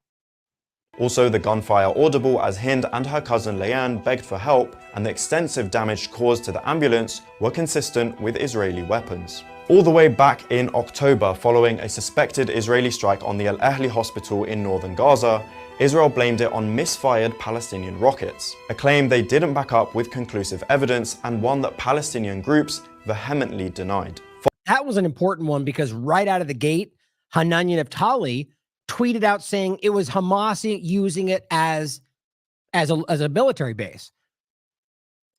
Also, the gunfire audible as Hind and her cousin Leanne begged for help, and the extensive damage caused to the ambulance were consistent with Israeli weapons. All the way back in October, following a suspected Israeli strike on the Al Ahli hospital in northern Gaza, Israel blamed it on misfired Palestinian rockets, a claim they didn't back up with conclusive evidence and one that Palestinian groups vehemently denied. That was an important one because right out of the gate, Hanania Naftali tweeted out saying it was Hamas using it as a military base.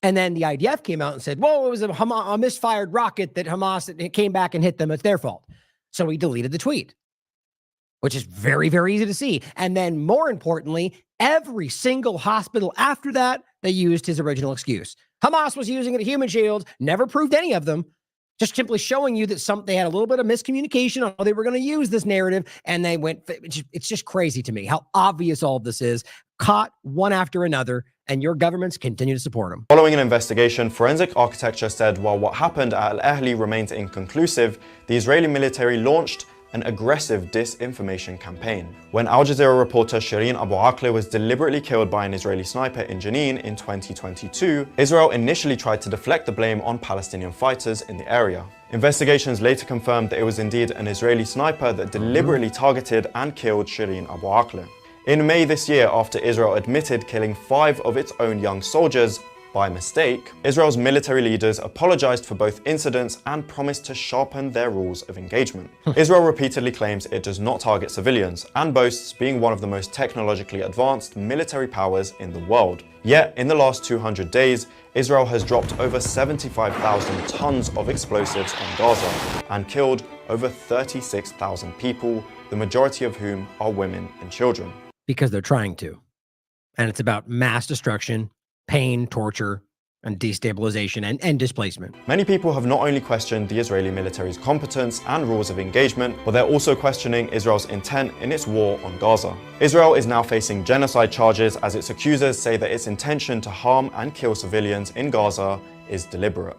And then the IDF came out and said, whoa, it was a misfired rocket that Hamas it came back and hit them. It's their fault. So he deleted the tweet, which is very, very easy to see. And then more importantly, every single hospital after that, they used his original excuse. Hamas was using it as human shield, never proved any of them, just simply showing you that they had a little bit of miscommunication on how they were going to use this narrative. And they went, it's just crazy to me how obvious all of this is, caught one after another, and your governments continue to support them. Following an investigation, forensic architecture said while what happened at Al Ahli remains inconclusive, the Israeli military launched an aggressive disinformation campaign. When Al Jazeera reporter Shireen Abu Akleh was deliberately killed by an Israeli sniper in Jenin in 2022, Israel initially tried to deflect the blame on Palestinian fighters in the area. Investigations later confirmed that it was indeed an Israeli sniper that deliberately targeted and killed Shireen Abu Akleh. In May this year, after Israel admitted killing 5 of its own young soldiers by mistake, Israel's military leaders apologized for both incidents and promised to sharpen their rules of engagement. Israel repeatedly claims it does not target civilians and boasts being one of the most technologically advanced military powers in the world. Yet, in the last 200 days, Israel has dropped over 75,000 tons of explosives on Gaza and killed over 36,000 people, the majority of whom are women and children. Because they're trying to. And it's about mass destruction, pain, torture, and destabilization and displacement. Many people have not only questioned the Israeli military's competence and rules of engagement, but they're also questioning Israel's intent in its war on Gaza. Israel is now facing genocide charges as its accusers say that its intention to harm and kill civilians in Gaza is deliberate.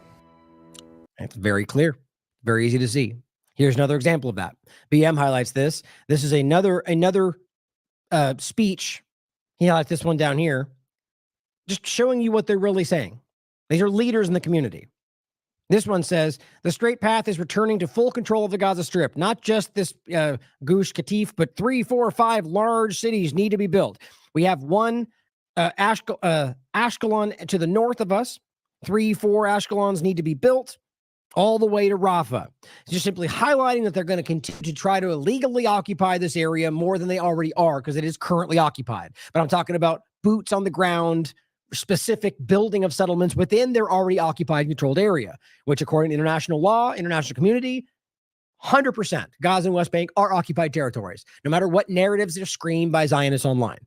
It's very clear, very easy to see. Here's another example of that. BM highlights this. This is another speech. He highlights this one down here, just showing you what they're really saying. These are leaders in the community. This one says, the straight path is returning to full control of the Gaza Strip. Not just this Gush Katif, but 3, 4, 5 large cities need to be built. We have one Ashkelon to the north of us. 3, 4 Ashkelons need to be built all the way to Rafah. It's just simply highlighting that they're going to continue to try to illegally occupy this area more than they already are, because it is currently occupied. But I'm talking about boots on the ground, specific building of settlements within their already occupied controlled area, which according to international law, international community, 100% Gaza and West Bank are occupied territories, no matter what narratives are screamed by Zionists online.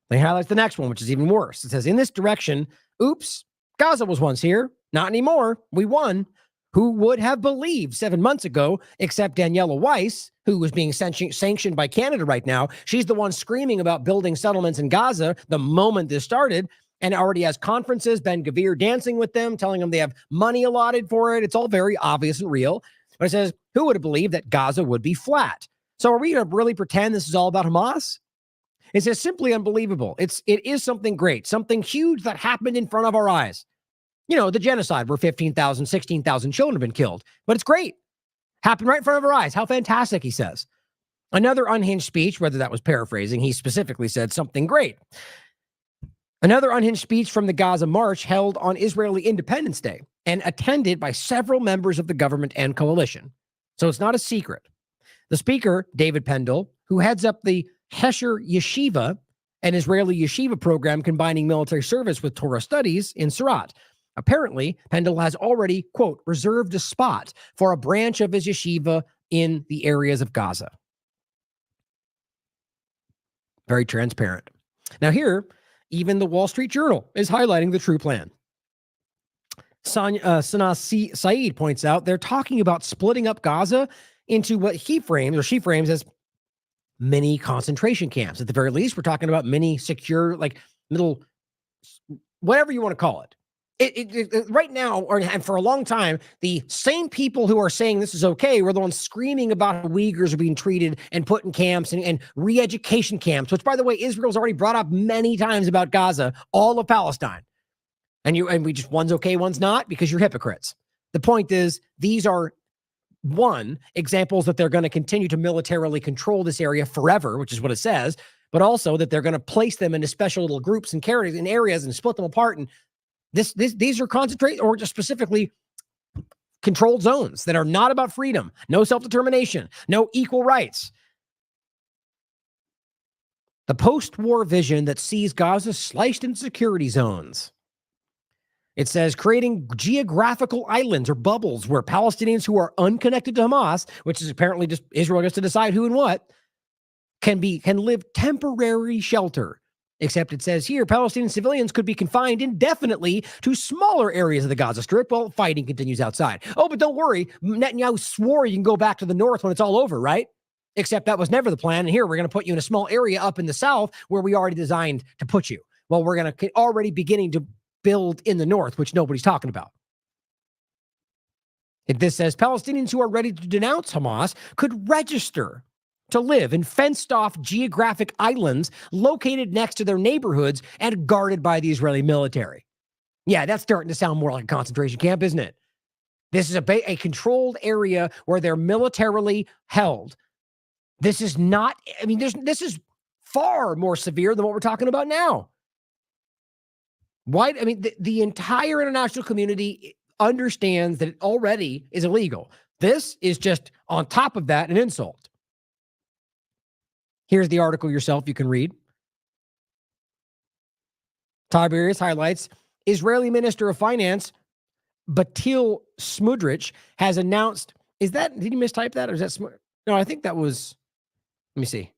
They highlight the next one, which is even worse. It says, in this direction, oops, Gaza was once here, not anymore, we won. Who would have believed 7 months ago, except Daniela Weiss, who was being sanctioned by Canada right now. She's the one screaming about building settlements in Gaza the moment this started, and already has conferences, Ben Gvir dancing with them, telling them they have money allotted for it. It's all very obvious and real. But it says, who would have believed that Gaza would be flat? So are we going to really pretend this is all about Hamas? It's just simply unbelievable. It is something great, something huge that happened in front of our eyes. You know, the genocide where 15,000, 16,000 children have been killed. But it's great. Happened right in front of our eyes. How fantastic, he says. Another unhinged speech, whether that was paraphrasing, he specifically said something great. Another unhinged speech from the Gaza March held on Israeli Independence Day and attended by several members of the government and coalition. So it's not a secret. The speaker, David Pendle, who heads up the Hesher Yeshiva, an Israeli yeshiva program combining military service with Torah studies in Surat, Apparently, Pendle has already, quote, reserved a spot for a branch of his yeshiva in the areas of Gaza. Very transparent. Now here, even the Wall Street Journal is highlighting the true plan. Sanaa Saeed points out they're talking about splitting up Gaza into what she frames as mini concentration camps. At the very least, we're talking about mini secure, like little, whatever you want to call it. Right now, and for a long time, the same people who are saying this is okay were the ones screaming about how Uyghurs are being treated and put in camps and re-education camps, which, by the way, Israel's already brought up many times about Gaza, all of Palestine. And we just, one's okay, one's not, because you're hypocrites. The point is, these are, one, examples that they're going to continue to militarily control this area forever, which is what it says, but also that they're going to place them into special little groups and areas and split them apart. And these are concentrate or just specifically controlled zones that are not about freedom, no self-determination, no equal rights. The post-war vision that sees Gaza sliced into security zones. It says creating geographical islands or bubbles where Palestinians who are unconnected to Hamas, which is apparently just Israel gets to decide who and what, can live temporary shelter. Except it says here, Palestinian civilians could be confined indefinitely to smaller areas of the Gaza Strip while fighting continues outside. Oh, but don't worry, Netanyahu swore you can go back to the north when it's all over, right? Except that was never the plan. And here, we're going to put you in a small area up in the south where we already designed to put you. Well, we're going to already beginning to build in the north, which nobody's talking about. This says Palestinians who are ready to denounce Hamas could register to live in fenced-off geographic islands located next to their neighborhoods and guarded by the Israeli military. Yeah, that's starting to sound more like a concentration camp, isn't it? This is a controlled area where they're militarily held. This is not, I mean, this is far more severe than what we're talking about now. Why? I mean, the entire international community understands that it already is illegal. This is just on top of that an insult. Here's the article yourself you can read. Tiberius highlights Israeli Minister of Finance Batil Smotrich has announced, did he mistype that or is that no, I think that was, let me see.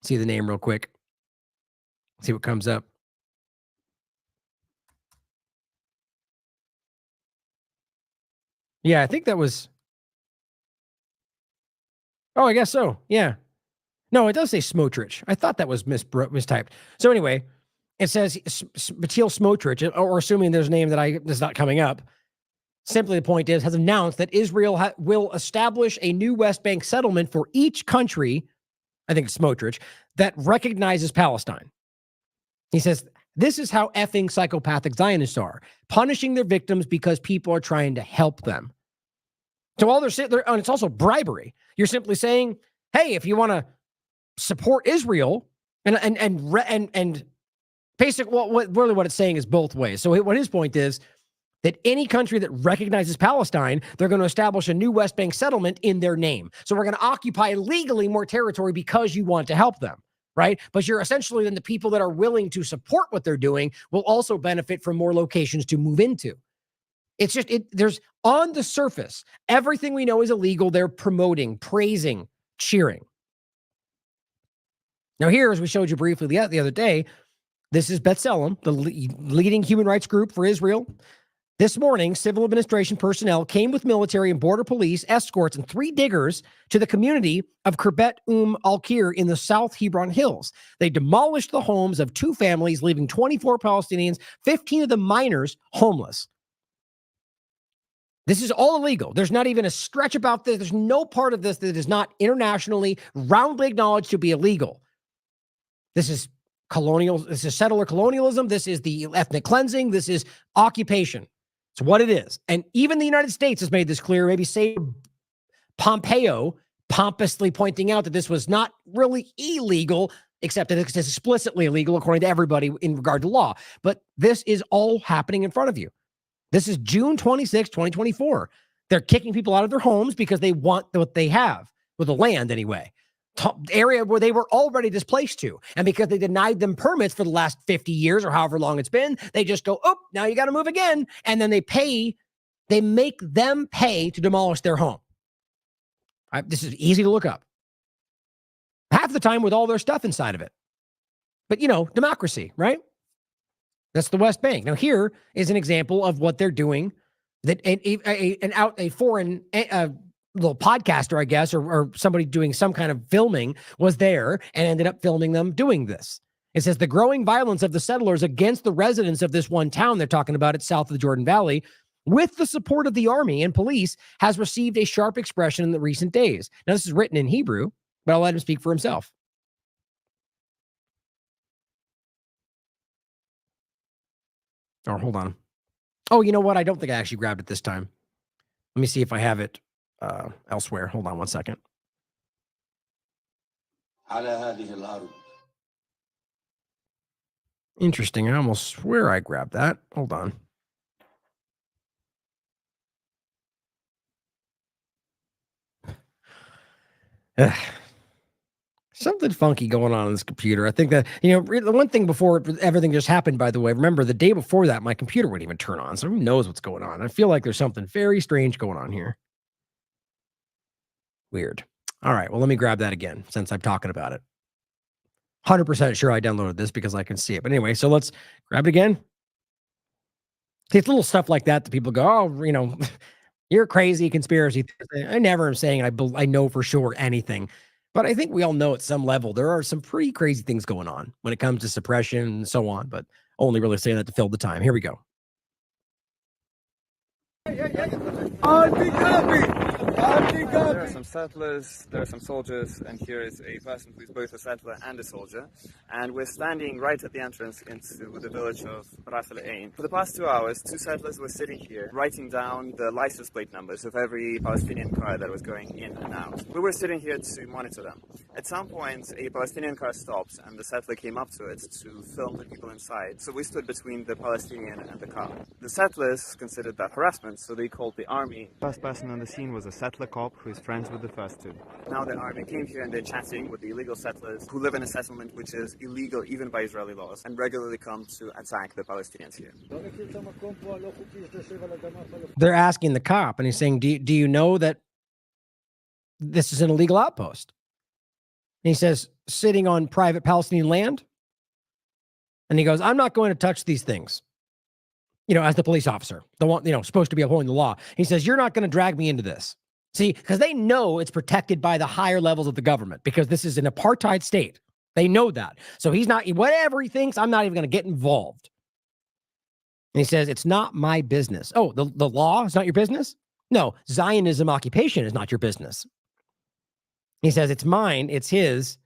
See the name real quick. See what comes up. Yeah, I think that was. Oh, I guess so. Yeah. No, it does say Smotrich. I thought that was mistyped. So anyway, it says Batil Smotrich, or assuming there's a name that's not coming up. Simply the point is, has announced that Israel will establish a new West Bank settlement for each country, I think it's Smotrich, that recognizes Palestine. He says, this is how effing psychopathic Zionists are, punishing their victims because people are trying to help them. So all they're saying, and it's also bribery. You're simply saying, hey, if you want to support Israel, and basically, what it's saying is both ways. So what his point is that any country that recognizes Palestine, they're going to establish a new West Bank settlement in their name. So we're going to occupy legally more territory because you want to help them, right? But you're essentially then the people that are willing to support what they're doing will also benefit from more locations to move into. It's just, there's on the surface, everything we know is illegal. They're promoting, praising, cheering. Now here, as we showed you briefly the other day, this is B'Tselem, the leading human rights group for Israel. This morning, civil administration personnel came with military and border police, escorts, and 3 diggers to the community of Kirbet Al-Kir in the South Hebron Hills. They demolished the homes of 2 families, leaving 24 Palestinians, 15 of them minors, homeless. This is all illegal. There's not even a stretch about this. There's no part of this that is not internationally roundly acknowledged to be illegal. This is colonial. This is settler colonialism. This is the ethnic cleansing. This is occupation. It's what it is. And even the United States has made this clear. Maybe say Pompeo pompously pointing out that this was not really illegal, except that it's explicitly illegal according to everybody in regard to law. But this is all happening in front of you. This is June 26, 2024. They're kicking people out of their homes because they want what they have, with the land anyway. area where they were already displaced to. And because they denied them permits for the last 50 years or however long it's been, they just go, oh, now you got to move again. And then they make them pay to demolish their home. This is easy to look up. Half the time with all their stuff inside of it. But, democracy, right? That's the West Bank. Now, here is an example of what they're doing that a foreign little podcaster, I guess, or somebody doing some kind of filming was there and ended up filming them doing this. It says the growing violence of the settlers against the residents of this one town they're talking about, it's south of the Jordan Valley, with the support of the army and police, has received a sharp expression in the recent days. Now, this is written in Hebrew, but I'll let him speak for himself. Or hold on. Oh, you know what? I don't think I actually grabbed it this time. Let me see if I have it elsewhere. Hold on one second. Interesting. I almost swear I grabbed that. Hold on. Something funky going on this computer. I think that, the one thing before everything just happened, by the way, remember the day before that, my computer wouldn't even turn on. So who knows what's going on? I feel like there's something very strange going on here. Weird. All right. Well, let me grab that again since I'm talking about it. 100% sure I downloaded this because I can see it. But anyway, so let's grab it again. It's little stuff like that people go, oh, you're crazy conspiracy. I never am saying I know for sure anything. But I think we all know at some level there are some pretty crazy things going on when it comes to suppression and so on, but only really saying that to fill the time. Here we go. There are some settlers, there are some soldiers, and here is a person who is both a settler and a soldier. And we're standing right at the entrance into the village of Ras Al Ain. For the past 2 hours, 2 settlers were sitting here writing down the license plate numbers of every Palestinian car that was going in and out. We were sitting here to monitor them. At some point, a Palestinian car stopped and the settler came up to it to film the people inside. So we stood between the Palestinian and the car. The settlers considered that harassment, so they called the army. First person on the scene was a settler cop who is friends with the first two. Now the army came here and they're chatting with the illegal settlers who live in a settlement which is illegal even by Israeli laws and regularly come to attack the Palestinians here. They're asking the cop and he's saying, do you know that this is an illegal outpost? And he says, sitting on private Palestinian land? And he goes, I'm not going to touch these things. As the police officer, the one, supposed to be upholding the law. He says, you're not going to drag me into this. See, because they know it's protected by the higher levels of the government because this is an apartheid state. They know that. So he's not, whatever he thinks, I'm not even going to get involved. And he says, it's not my business. Oh, the law is not your business? No, Zionism occupation is not your business. He says, it's mine, it's his.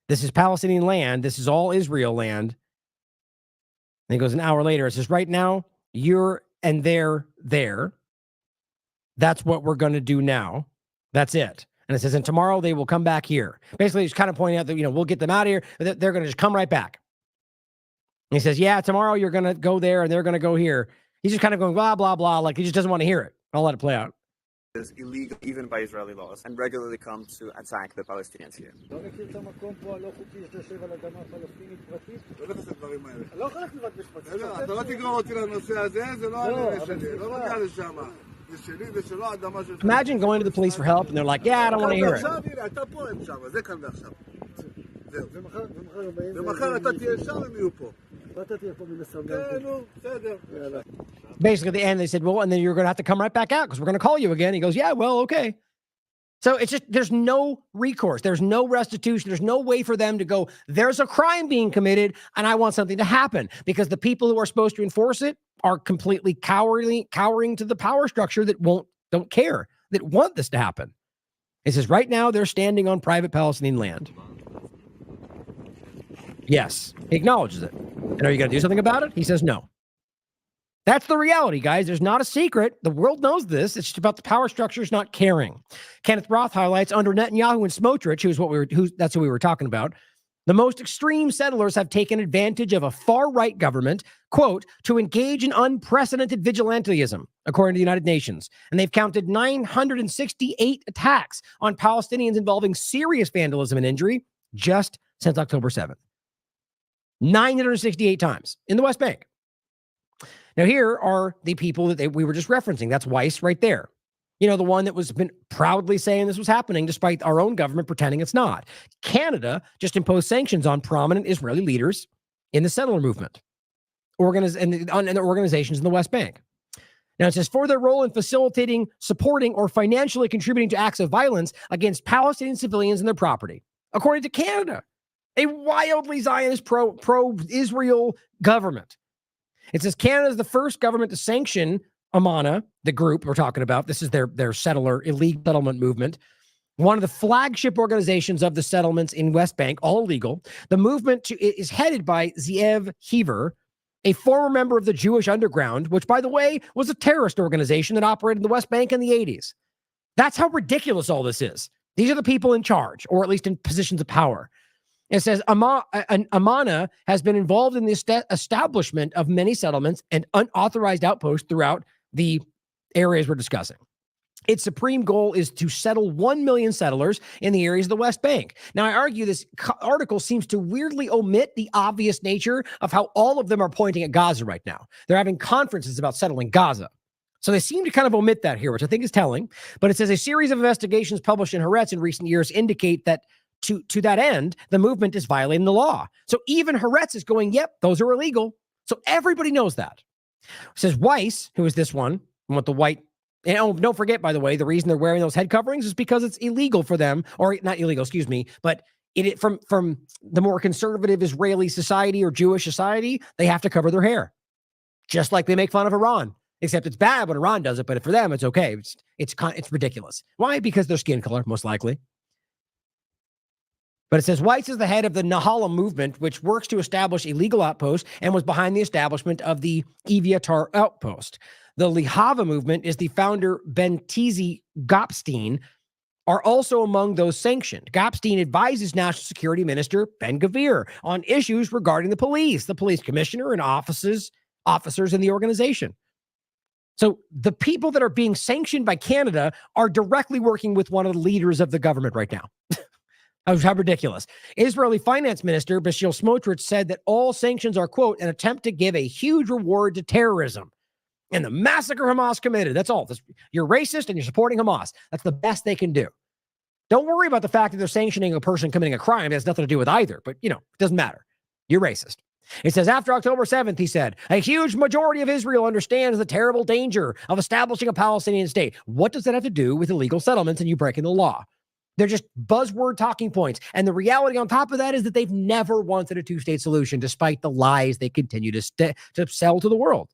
This is Palestinian land. This is all Israel land. And he goes an hour later, it says, right now, you're and they're there. That's what we're going to do now. That's it. And it says, and tomorrow they will come back here. Basically, he's kind of pointing out that, we'll get them out of here. They're going to just come right back. And he says, yeah, tomorrow you're going to go there and they're going to go here. He's just kind of going, blah, blah, blah. Like he just doesn't want to hear it. I'll let it play out. Is illegal even by Israeli laws and regularly come to attack the Palestinians here. Imagine going to the police for help and they're like, yeah, I don't want to hear it. Basically, at the end, they said, well, and then you're going to have to come right back out because we're going to call you again. He goes, yeah, well, okay. So it's just, there's no recourse. There's no restitution. There's no way for them to go, there's a crime being committed and I want something to happen because the people who are supposed to enforce it are completely cowering to the power structure that don't care, that want this to happen. It says right now they're standing on private Palestinian land. Yes, he acknowledges it. And are you going to do something about it? He says no. That's the reality, guys. There's not a secret. The world knows this. It's just about the power structures not caring. Kenneth Roth highlights under Netanyahu and Smotrich, that's who we were talking about. The most extreme settlers have taken advantage of a far-right government, quote, to engage in unprecedented vigilantism, according to the United Nations. And they've counted 968 attacks on Palestinians involving serious vandalism and injury just since October 7th. 968 times in the West Bank. Now, here are the people that we were just referencing. That's Weiss right there. You know, the one that was been proudly saying this was happening despite our own government pretending it's not. Canada just imposed sanctions on prominent Israeli leaders in the settler movement and the organizations in the West Bank. Now, it says, for their role in facilitating, supporting, or financially contributing to acts of violence against Palestinian civilians and their property, according to Canada, a wildly Zionist pro-Israel government. It says Canada is the first government to sanction Amana, the group we're talking about. This is their settler, illegal settlement movement. One of the flagship organizations of the settlements in West Bank, all illegal. The movement is headed by Zeev Heaver, a former member of the Jewish Underground, which, by the way, was a terrorist organization that operated in the West Bank in the 80s. That's how ridiculous all this is. These are the people in charge, or at least in positions of power. It says Amana has been involved in the establishment of many settlements and unauthorized outposts throughout the areas we're discussing. Its supreme goal is to settle 1 million settlers in the areas of the West Bank. Now, I argue this article seems to weirdly omit the obvious nature of how all of them are pointing at Gaza right now. They're having conferences about settling Gaza. So they seem to kind of omit that here, which I think is telling. But it says a series of investigations published in Haaretz in recent years indicate that to that end, the movement is violating the law. So even Haaretz is going, yep, those are illegal. So everybody knows that. It says Weiss, who is this one with the white, and oh, don't forget, by the way, the reason they're wearing those head coverings is because it's illegal for them, or not illegal, excuse me, but from the more conservative Israeli society or Jewish society, they have to cover their hair. Just like they make fun of Iran, except it's bad when Iran does it, but for them, it's okay. It's ridiculous. Why? Because their skin color, most likely. But it says Weiss is the head of the Nahala movement, which works to establish illegal outposts and was behind the establishment of the Eviatar outpost. The Lihava movement is the founder Bentizi Gopstein are also among those sanctioned. Gopstein advises National Security Minister Ben-Gvir on issues regarding the police commissioner, and officers in the organization. So the people that are being sanctioned by Canada are directly working with one of the leaders of the government right now. How ridiculous. Israeli Finance Minister Bezalel Smotrich said that all sanctions are, quote, an attempt to give a huge reward to terrorism and the massacre Hamas committed. That's all. You're racist and you're supporting Hamas. That's the best they can do. Don't worry about the fact that they're sanctioning a person committing a crime. It has nothing to do with either, but, it doesn't matter. You're racist. It says, after October 7th, he said, a huge majority of Israel understands the terrible danger of establishing a Palestinian state. What does that have to do with illegal settlements and you breaking the law? They're just buzzword talking points. And the reality on top of that is that they've never wanted a two-state solution, despite the lies they continue to sell to the world.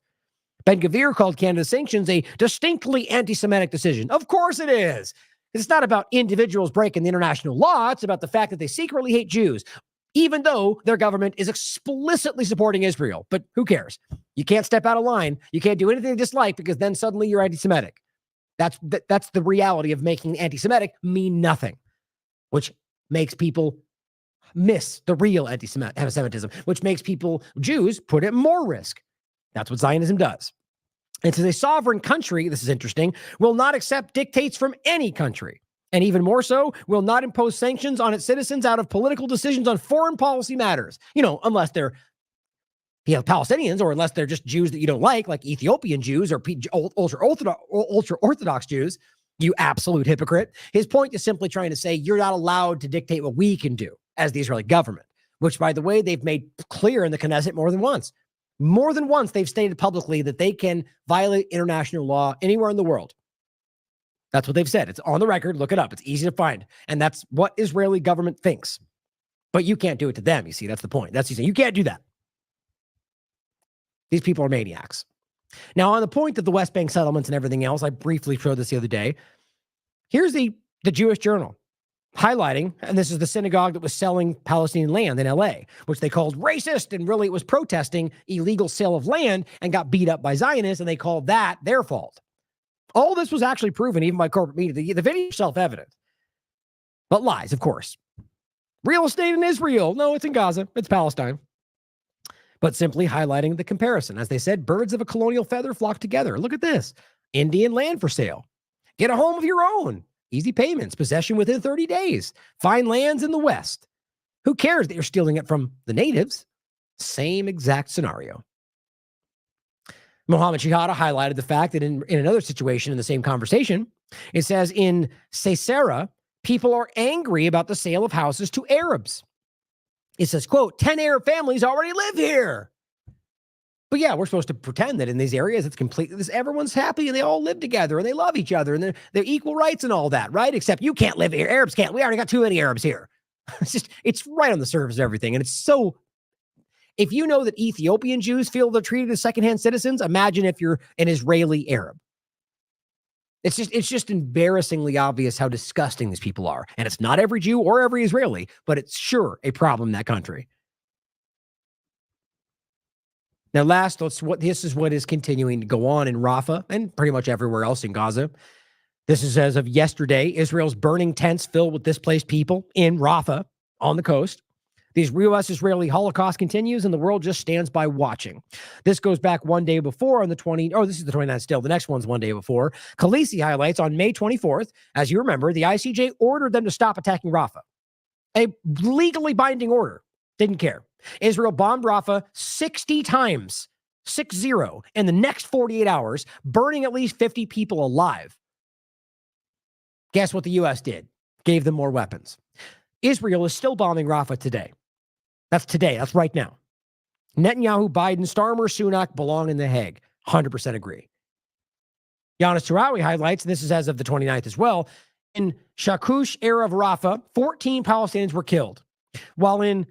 Ben-Gvir called Canada's sanctions a distinctly anti-Semitic decision. Of course it is. It's not about individuals breaking the international law. It's about the fact that they secretly hate Jews, even though their government is explicitly supporting Israel. But who cares? You can't step out of line. You can't do anything you dislike because then suddenly you're anti-Semitic. That's the reality of making anti-Semitic mean nothing, which makes people miss the real anti-Semitism, which makes Jews, put at more risk. That's what Zionism does. It says a sovereign country, this is interesting, will not accept dictates from any country, and even more so, will not impose sanctions on its citizens out of political decisions on foreign policy matters, unless they're Palestinians, or unless they're just Jews that you don't like Ethiopian Jews or ultra-Orthodox Jews, you absolute hypocrite. His point is simply trying to say you're not allowed to dictate what we can do as the Israeli government, which, by the way, they've made clear in the Knesset more than once. More than once, they've stated publicly that they can violate international law anywhere in the world. That's what they've said. It's on the record. Look it up. It's easy to find. And that's what Israeli government thinks. But you can't do it to them, you see. That's the point. That's the thing. You can't do that. These people are maniacs. Now, on the point of the West Bank settlements and everything else, I briefly showed this the other day. Here's the Jewish Journal highlighting, and this is the synagogue that was selling Palestinian land in LA, which they called racist, and really it was protesting illegal sale of land and got beat up by Zionists, and they called that their fault. All this was actually proven even by corporate media. The video is self-evident, but lies, of course. Real estate in Israel. No, it's in Gaza. It's Palestine. But simply highlighting the comparison. As they said, birds of a colonial feather flock together. Look at this. Indian land for sale. Get a home of your own. Easy payments. Possession within 30 days. Find lands in the West. Who cares that you're stealing it from the natives? Same exact scenario. Mohammed Shihada highlighted the fact that in another situation in the same conversation, it says in Caesarea, people are angry about the sale of houses to Arabs. It says, quote, 10 Arab families already live here. But yeah, we're supposed to pretend that in these areas, it's completely, everyone's happy and they all live together and they love each other and they're equal rights and all that, right? Except you can't live here. Arabs can't. We already got too many Arabs here. It's right on the surface of everything. And it's so, if you know that Ethiopian Jews feel they're treated as secondhand citizens, imagine if you're an Israeli Arab. It's just embarrassingly obvious how disgusting these people are. And it's not every Jew or every Israeli, but it's sure a problem in that country. Now, this is what is continuing to go on in Rafah and pretty much everywhere else in Gaza. This is as of yesterday, Israel's burning tents filled with displaced people in Rafah on the coast. The U.S.-Israeli Holocaust continues, and the world just stands by watching. This goes back one day before on the 20th. This is the 29th still. The next one's one day before. Khaleesi highlights on May 24th, as you remember, the ICJ ordered them to stop attacking Rafah. A legally binding order. Didn't care. Israel bombed Rafah 60 times, 6-0, in the next 48 hours, burning at least 50 people alive. Guess what the U.S. did? Gave them more weapons. Israel is still bombing Rafah today. That's today. That's right now. Netanyahu, Biden, Starmer, Sunak belong in The Hague. 100% agree. Yanis Tarawi highlights, and this is as of the 29th as well, in Shakush area of Rafah, 14 Palestinians were killed. While in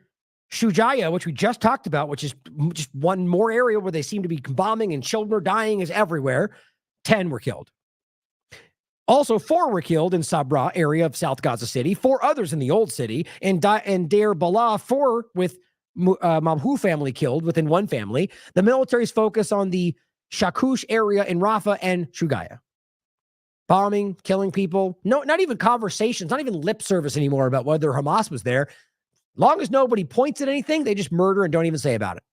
Shujaya, which we just talked about, which is just one more area where they seem to be bombing and children are dying is everywhere, 10 were killed. Also, 4 were killed in Sabra area of South Gaza City, 4 others in the old city, and Deir Balah, 4 with Mabhu family killed within one family. The military's focus on the Shakush area in Rafah and Shugaya. Bombing, killing people. No, not even conversations, not even lip service anymore about whether Hamas was there. Long as nobody points at anything, they just murder and don't even say about it.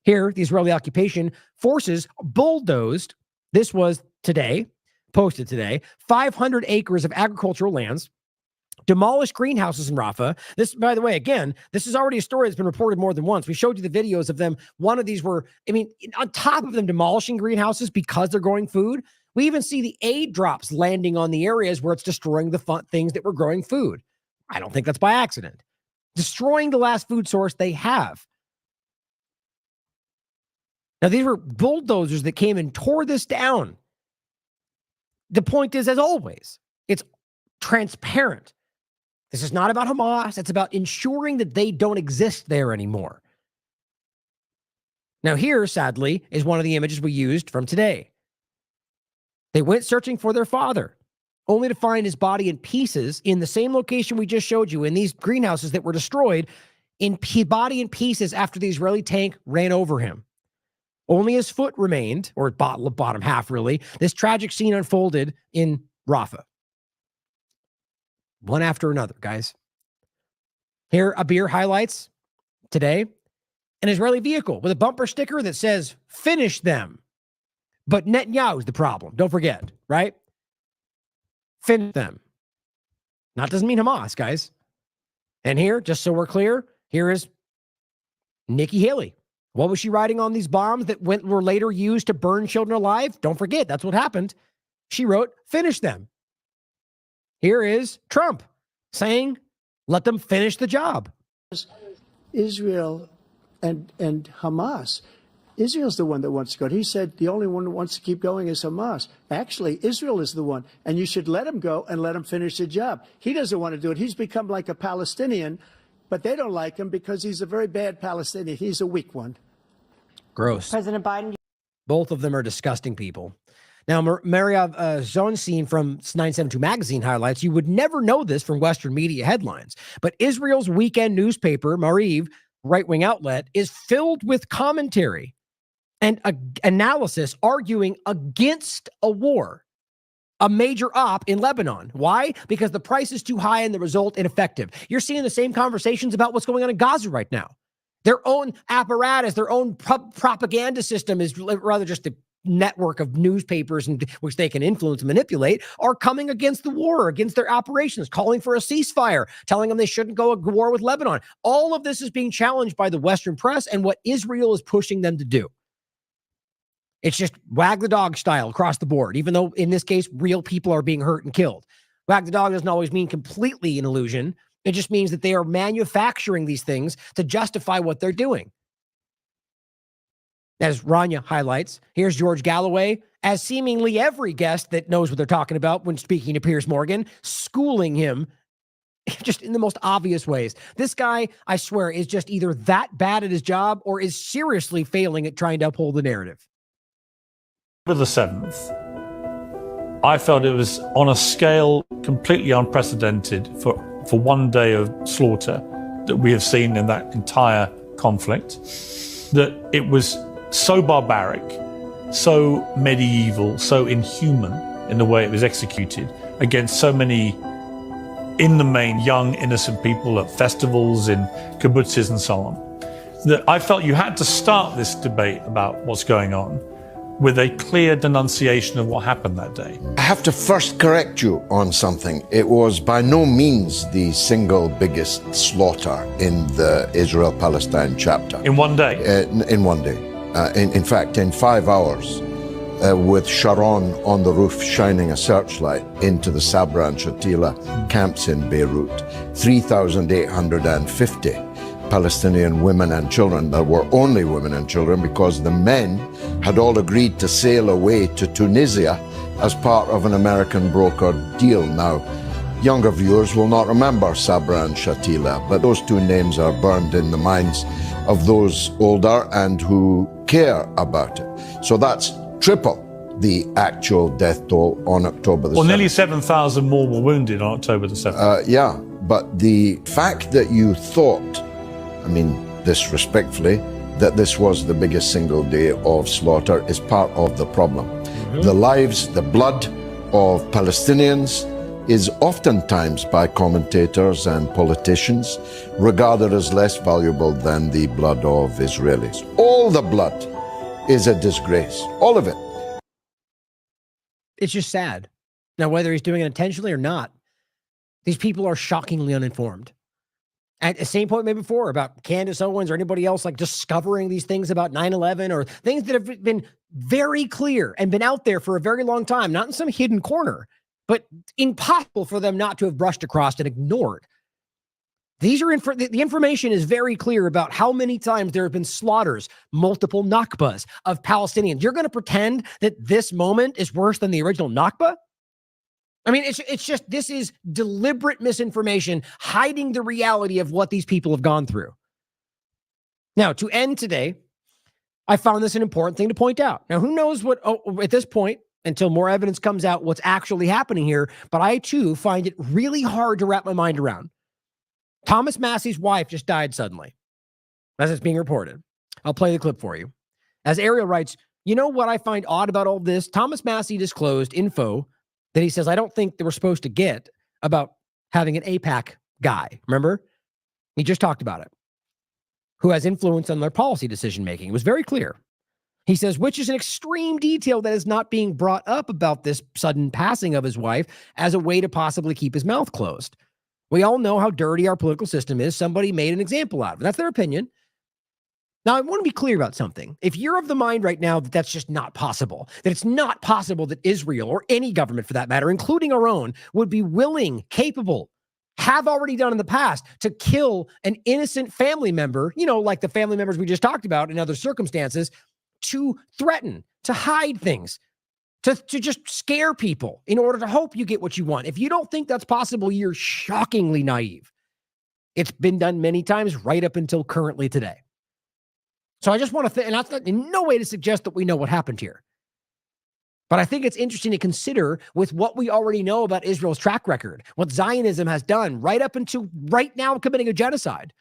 Here, the Israeli occupation forces bulldozed, this was today, posted today, 500 acres of agricultural lands, demolished greenhouses in Rafah. This, by the way, again, this is already a story that's been reported more than once. We showed you the videos of them. One of these were, on top of them demolishing greenhouses because they're growing food, we even see the aid drops landing on the areas where it's destroying the things that were growing food. I don't think that's by accident. Destroying the last food source they have. Now, these were bulldozers that came and tore this down. The point is, as always, it's transparent. This is not about Hamas. It's about ensuring that they don't exist there anymore. Now, here, sadly, is one of the images we used from today. They went searching for their father, only to find his body in pieces in the same location we just showed you, in these greenhouses that were destroyed, body in pieces after the Israeli tank ran over him. Only his foot remained, or bottom half, really. This tragic scene unfolded in Rafah. One after another, guys. Here, Abir highlights today an Israeli vehicle with a bumper sticker that says, "Finish them." But Netanyahu's the problem. Don't forget, right? Finish them. That doesn't mean Hamas, guys. And here, just so we're clear, here is Nikki Haley. What was she writing on these bombs that were later used to burn children alive? Don't forget, that's what happened. She wrote, "Finish them." Here is Trump saying, "Let them finish the job." Israel and Hamas. Israel's the one that wants to go. He said the only one who wants to keep going is Hamas. Actually, Israel is the one, and you should let him go and let him finish the job. He doesn't want to do it. He's become like a Palestinian, but they don't like him because he's a very bad Palestinian. He's a weak one. Gross. President Biden. Both of them are disgusting people. Now, Mariav Zonstein from 972 Magazine highlights, you would never know this from Western media headlines, but Israel's weekend newspaper, Mariv, right-wing outlet, is filled with commentary and analysis arguing against a war. a major op in Lebanon. Why? Because the price is too high and the result ineffective. You're seeing the same conversations about what's going on in Gaza right now. Their own apparatus, their own propaganda system is rather just a network of newspapers and which they can influence and manipulate, are coming against the war, against their operations, calling for a ceasefire, telling them they shouldn't go to war with Lebanon. All of this is being challenged by the Western press and what Israel is pushing them to do. It's just wag the dog style across the board, even though in this case, real people are being hurt and killed. Wag the dog doesn't always mean completely an illusion. It just means that they are manufacturing these things to justify what they're doing. As Rania highlights, here's George Galloway, as seemingly every guest that knows what they're talking about when speaking to Piers Morgan, schooling him just in the most obvious ways. This guy, I swear, is just either that bad at his job or is seriously failing at trying to uphold the narrative. For the 7th, I felt it was on a scale completely unprecedented for one day of slaughter that we have seen in that entire conflict, that it was so barbaric, so medieval, so inhuman in the way it was executed against so many, in the main, young, innocent people at festivals, in kibbutzes and so on, that I felt you had to start this debate about what's going on with a clear denunciation of what happened that day. I have to first correct you on something. It was by no means the single biggest slaughter in the Israel-Palestine chapter. In one day? In one day. In fact, in 5 hours, with Sharon on the roof shining a searchlight into the Sabra and Shatila camps in Beirut, 3,850 Palestinian women and children. There were only women and children because the men had all agreed to sail away to Tunisia as part of an American brokered deal. Now, younger viewers will not remember Sabra and Shatila, but those two names are burned in the minds of those older and who care about it. So that's triple the actual death toll on October the 7th. Well, nearly 7,000 more were wounded on October the 7th. Yeah, but the fact that you thought, I mean, disrespectfully, that this was the biggest single day of slaughter is part of the problem. The lives, the blood of Palestinians is oftentimes by commentators and politicians regarded as less valuable than the blood of Israelis. All the blood is a disgrace, all of it. It's just sad. Now, whether he's doing it intentionally or not, these people are shockingly uninformed. At the same point made before about Candace Owens or anybody else like discovering these things about 9/11 or things that have been very clear and been out there for a very long time, not in some hidden corner, but impossible for them not to have brushed across and ignored. These are the information is very clear about how many times there have been slaughters, multiple Nakbas of Palestinians. You're going to pretend that this moment is worse than the original Nakba? I mean, it's just, this is deliberate misinformation hiding the reality of what these people have gone through. Now, to end today, I found this an important thing to point out. Now, who knows what, at this point, until more evidence comes out, what's actually happening here, but I, too, find it really hard to wrap my mind around. Thomas Massey's wife just died suddenly, as it's being reported. I'll play the clip for you. As Ariel writes, you know what I find odd about all this? Thomas Massey disclosed info that he says, I don't think they were supposed to get about having an AIPAC guy. Remember? He just talked about it. Who has influence on their policy decision-making. It was very clear. He says, which is an extreme detail that is not being brought up about this sudden passing of his wife as a way to possibly keep his mouth closed. We all know how dirty our political system is. Somebody made an example out of it. That's their opinion. Now, I want to be clear about something. If you're of the mind right now that that's just not possible, that it's not possible that Israel or any government for that matter, including our own, would be willing, capable, have already done in the past to kill an innocent family member, you know, like the family members we just talked about in other circumstances, to threaten, to hide things, to just scare people in order to hope you get what you want. If you don't think that's possible, you're shockingly naive. It's been done many times right up until currently today. So I just want to, and that's not in no way to suggest that we know what happened here. But I think it's interesting to consider with what we already know about Israel's track record, what Zionism has done right up until right now committing a genocide.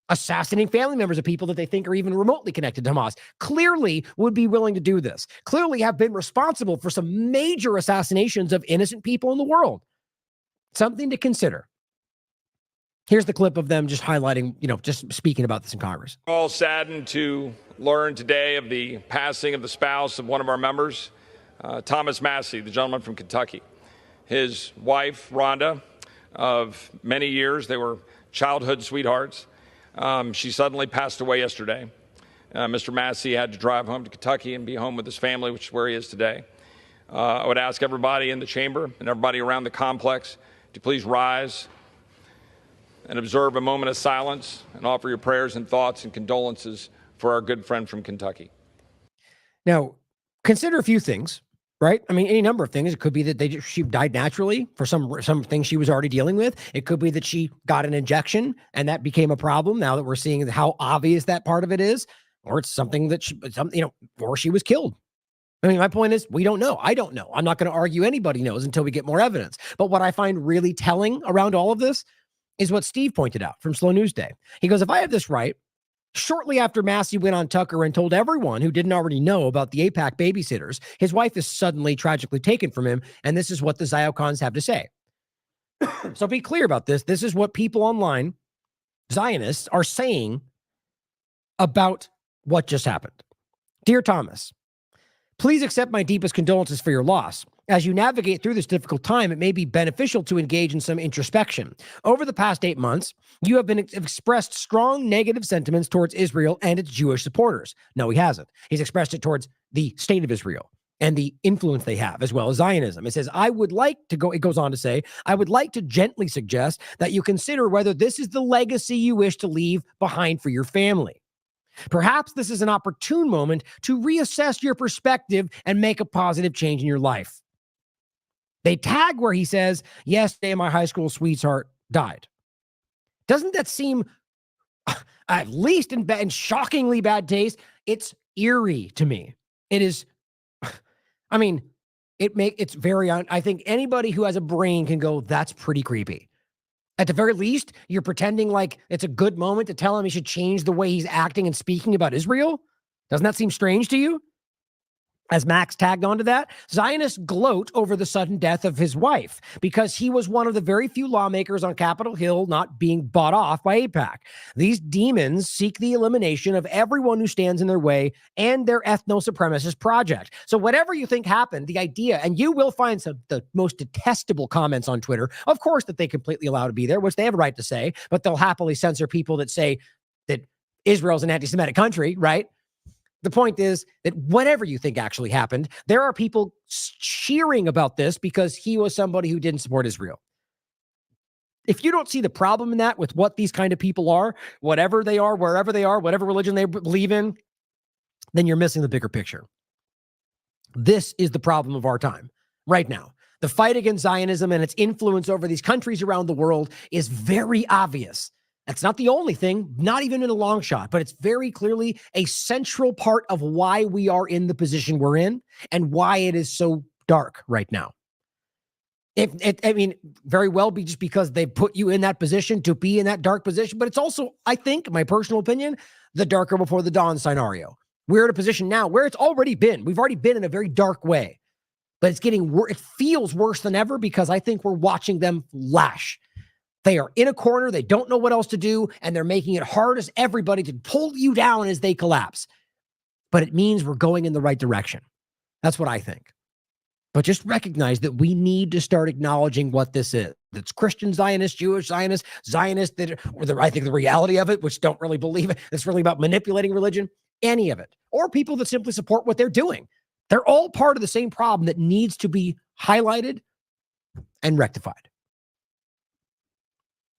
assassinating family members of people that they think are even remotely connected to Hamas, clearly would be willing to do this, clearly have been responsible for some major assassinations of innocent people in the world. Something to consider. Here's the clip of them just highlighting, just speaking about this in Congress. We're all saddened to learn today of the passing of the spouse of one of our members, Thomas Massey, the gentleman from Kentucky. His wife, Rhonda, of many years, they were childhood sweethearts. She suddenly passed away yesterday. Mr. Massey had to drive home to Kentucky and be home with his family, which is where he is today. I would ask everybody in the chamber and everybody around the complex to please rise and observe a moment of silence and offer your prayers and thoughts and condolences for our good friend from Kentucky. Now, consider a few things, right? I mean, any number of things. It could be that she died naturally for some things she was already dealing with. It could be that she got an injection and that became a problem now that we're seeing how obvious that part of it is, or it's something that or she was killed. I mean, my point is, we don't know. I don't know. I'm not going to argue anybody knows until we get more evidence. But what I find really telling around all of this is what Steve pointed out from Slow News Day. He goes, if I have this right, shortly after Massey went on Tucker and told everyone who didn't already know about the AIPAC babysitters, his wife is suddenly tragically taken from him, and this is what the Ziocons have to say. So be clear about this. This is what people online, Zionists, are saying about what just happened. Dear Thomas, please accept my deepest condolences for your loss. As you navigate through this difficult time, it may be beneficial to engage in some introspection. Over the past 8 months, you have expressed strong negative sentiments towards Israel and its Jewish supporters. No, he hasn't. He's expressed it towards the state of Israel and the influence they have, as well as Zionism. It says, it goes on to say, I would like to gently suggest that you consider whether this is the legacy you wish to leave behind for your family. Perhaps this is an opportune moment to reassess your perspective and make a positive change in your life. They tag where he says, yesterday my high school sweetheart died. Doesn't that seem, at least in shockingly bad taste? It's eerie to me. It is, I mean, it's very, I think anybody who has a brain can go, that's pretty creepy. At the very least, you're pretending like it's a good moment to tell him he should change the way he's acting and speaking about Israel? Doesn't that seem strange to you? As Max tagged onto that, Zionists gloat over the sudden death of his wife because he was one of the very few lawmakers on Capitol Hill not being bought off by AIPAC. These demons seek the elimination of everyone who stands in their way and their ethno-supremacist project. So whatever you think happened, the idea, and you will find the most detestable comments on Twitter, of course, that they completely allow to be there, which they have a right to say, but they'll happily censor people that say that Israel's an anti-Semitic country, right? The point is that whatever you think actually happened, there are people cheering about this because he was somebody who didn't support Israel. If you don't see the problem in that with what these kind of people are, whatever they are, wherever they are, whatever religion they believe in, then you're missing the bigger picture. This is the problem of our time right now. The fight against Zionism and its influence over these countries around the world is very obvious. That's not the only thing, not even in a long shot, but it's very clearly a central part of why we are in the position we're in and why it is so dark right now. Very well be just because they put you in that position to be in that dark position, but it's also, I think, my personal opinion, the darker before the dawn scenario. We're in a position now where it's already been. We've already been in a very dark way, but it's getting worse. It feels worse than ever because I think we're watching them lash. They are in a corner. They don't know what else to do, and they're making it hard as everybody to pull you down as they collapse. But it means we're going in the right direction. That's what I think. But just recognize that we need to start acknowledging what this is. It's Christian Zionists, Jewish Zionists, Zionists that, I think the reality of it, which don't really believe it. It's really about manipulating religion, any of it. Or people that simply support what they're doing. They're all part of the same problem that needs to be highlighted and rectified.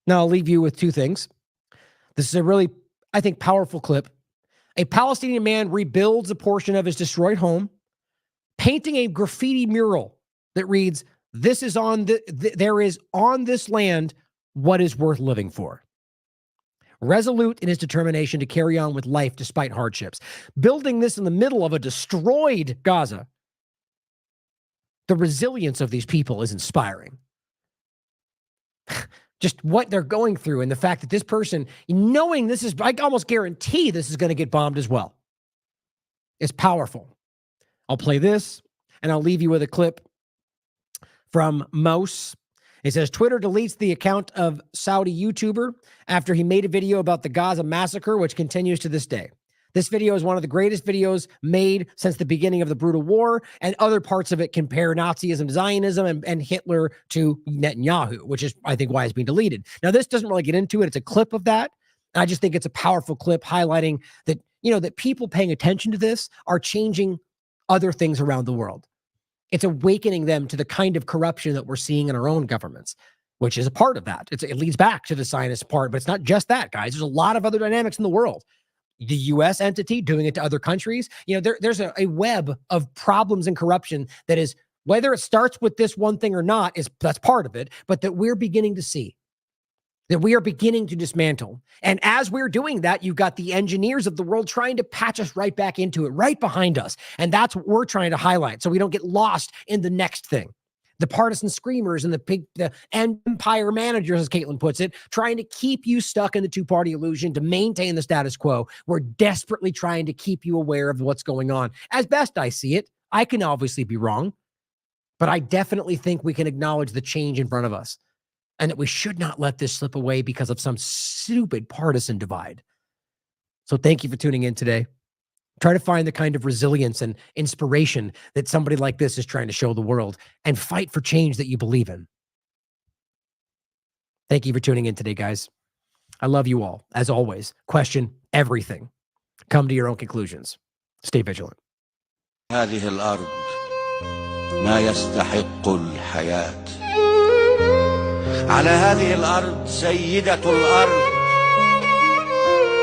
Now, I'll leave you with two things. This is a really, I think, powerful clip. A Palestinian man rebuilds a portion of his destroyed home, painting a graffiti mural that reads, there is on this land what is worth living for. Resolute in his determination to carry on with life despite hardships. Building this in the middle of a destroyed Gaza. The resilience of these people is inspiring. just what they're going through and the fact that this person, knowing this is, I almost guarantee this is going to get bombed as well. It's powerful. I'll play this and I'll leave you with a clip from Mouse. It says, Twitter deletes the account of Saudi YouTuber after he made a video about the Gaza massacre, which continues to this day. This video is one of the greatest videos made since the beginning of the brutal war, and other parts of it compare Nazism, Zionism, and Hitler to Netanyahu, which is, I think, why it's being deleted. Now, this doesn't really get into it. It's a clip of that. I just think it's a powerful clip highlighting that, that people paying attention to this are changing other things around the world. It's awakening them to the kind of corruption that we're seeing in our own governments, which is a part of that. It leads back to the Zionist part, but it's not just that, guys. There's a lot of other dynamics in the world. The U.S. entity doing it to other countries. There's a web of problems and corruption that is, whether it starts with this one thing or not, that's part of it, but that we're beginning to see, that we are beginning to dismantle. And as we're doing that, you've got the engineers of the world trying to patch us right back into it, right behind us. And that's what we're trying to highlight so we don't get lost in the next thing. The partisan screamers and the empire managers, as Caitlin puts it, trying to keep you stuck in the two-party illusion to maintain the status quo. We're desperately trying to keep you aware of what's going on. As best I see it, I can obviously be wrong, but I definitely think we can acknowledge the change in front of us and that we should not let this slip away because of some stupid partisan divide. So thank you for tuning in today. Try to find the kind of resilience and inspiration that somebody like this is trying to show the world and fight for change that you believe in. Thank you for tuning in today, guys. I love you all. As always, question everything. Come to your own conclusions. Stay vigilant. هذه الأرض ما يستحق الحياة. على هذه الأرض سيدة الأرض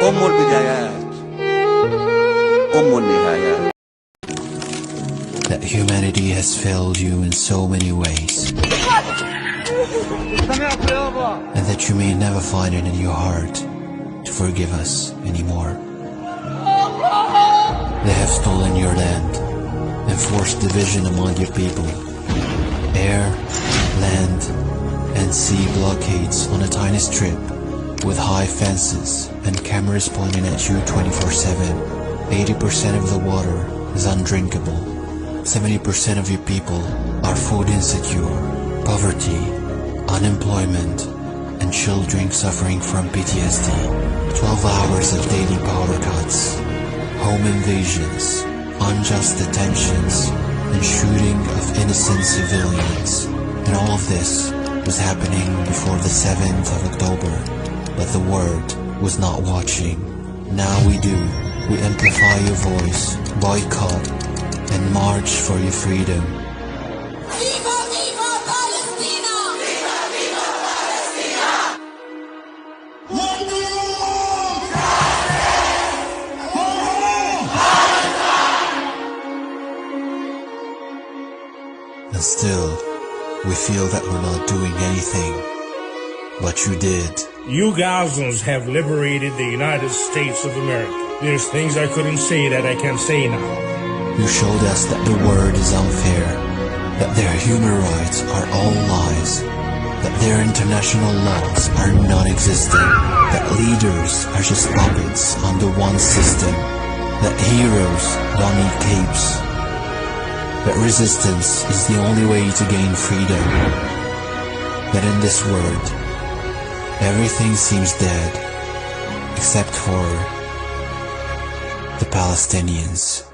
أم البدايات. That humanity has failed you in so many ways, and that you may never find it in your heart to forgive us anymore. They have stolen your land and forced division among your people. Air, land, and sea blockades on a tiny strip with high fences and cameras pointing at you 24/7. 80% of the water is undrinkable. 70% of your people are food insecure. Poverty, unemployment, and children suffering from PTSD. 12 hours of daily power cuts. Home invasions, unjust detentions, and shooting of innocent civilians. And all of this was happening before the 7th of October. But the world was not watching. Now we do. We amplify your voice, boycott, and march for your freedom. Viva, viva Palestina! Viva, viva Palestina! And still, we feel that we're not doing anything. But you did. You Gazans have liberated the United States of America. There's things I couldn't say that I can say now. You showed us that the world is unfair, that their human rights are all lies, that their international laws are non-existent, that leaders are just puppets under one system, that heroes don't need capes, that resistance is the only way to gain freedom, that in this world, everything seems dead, except for the Palestinians.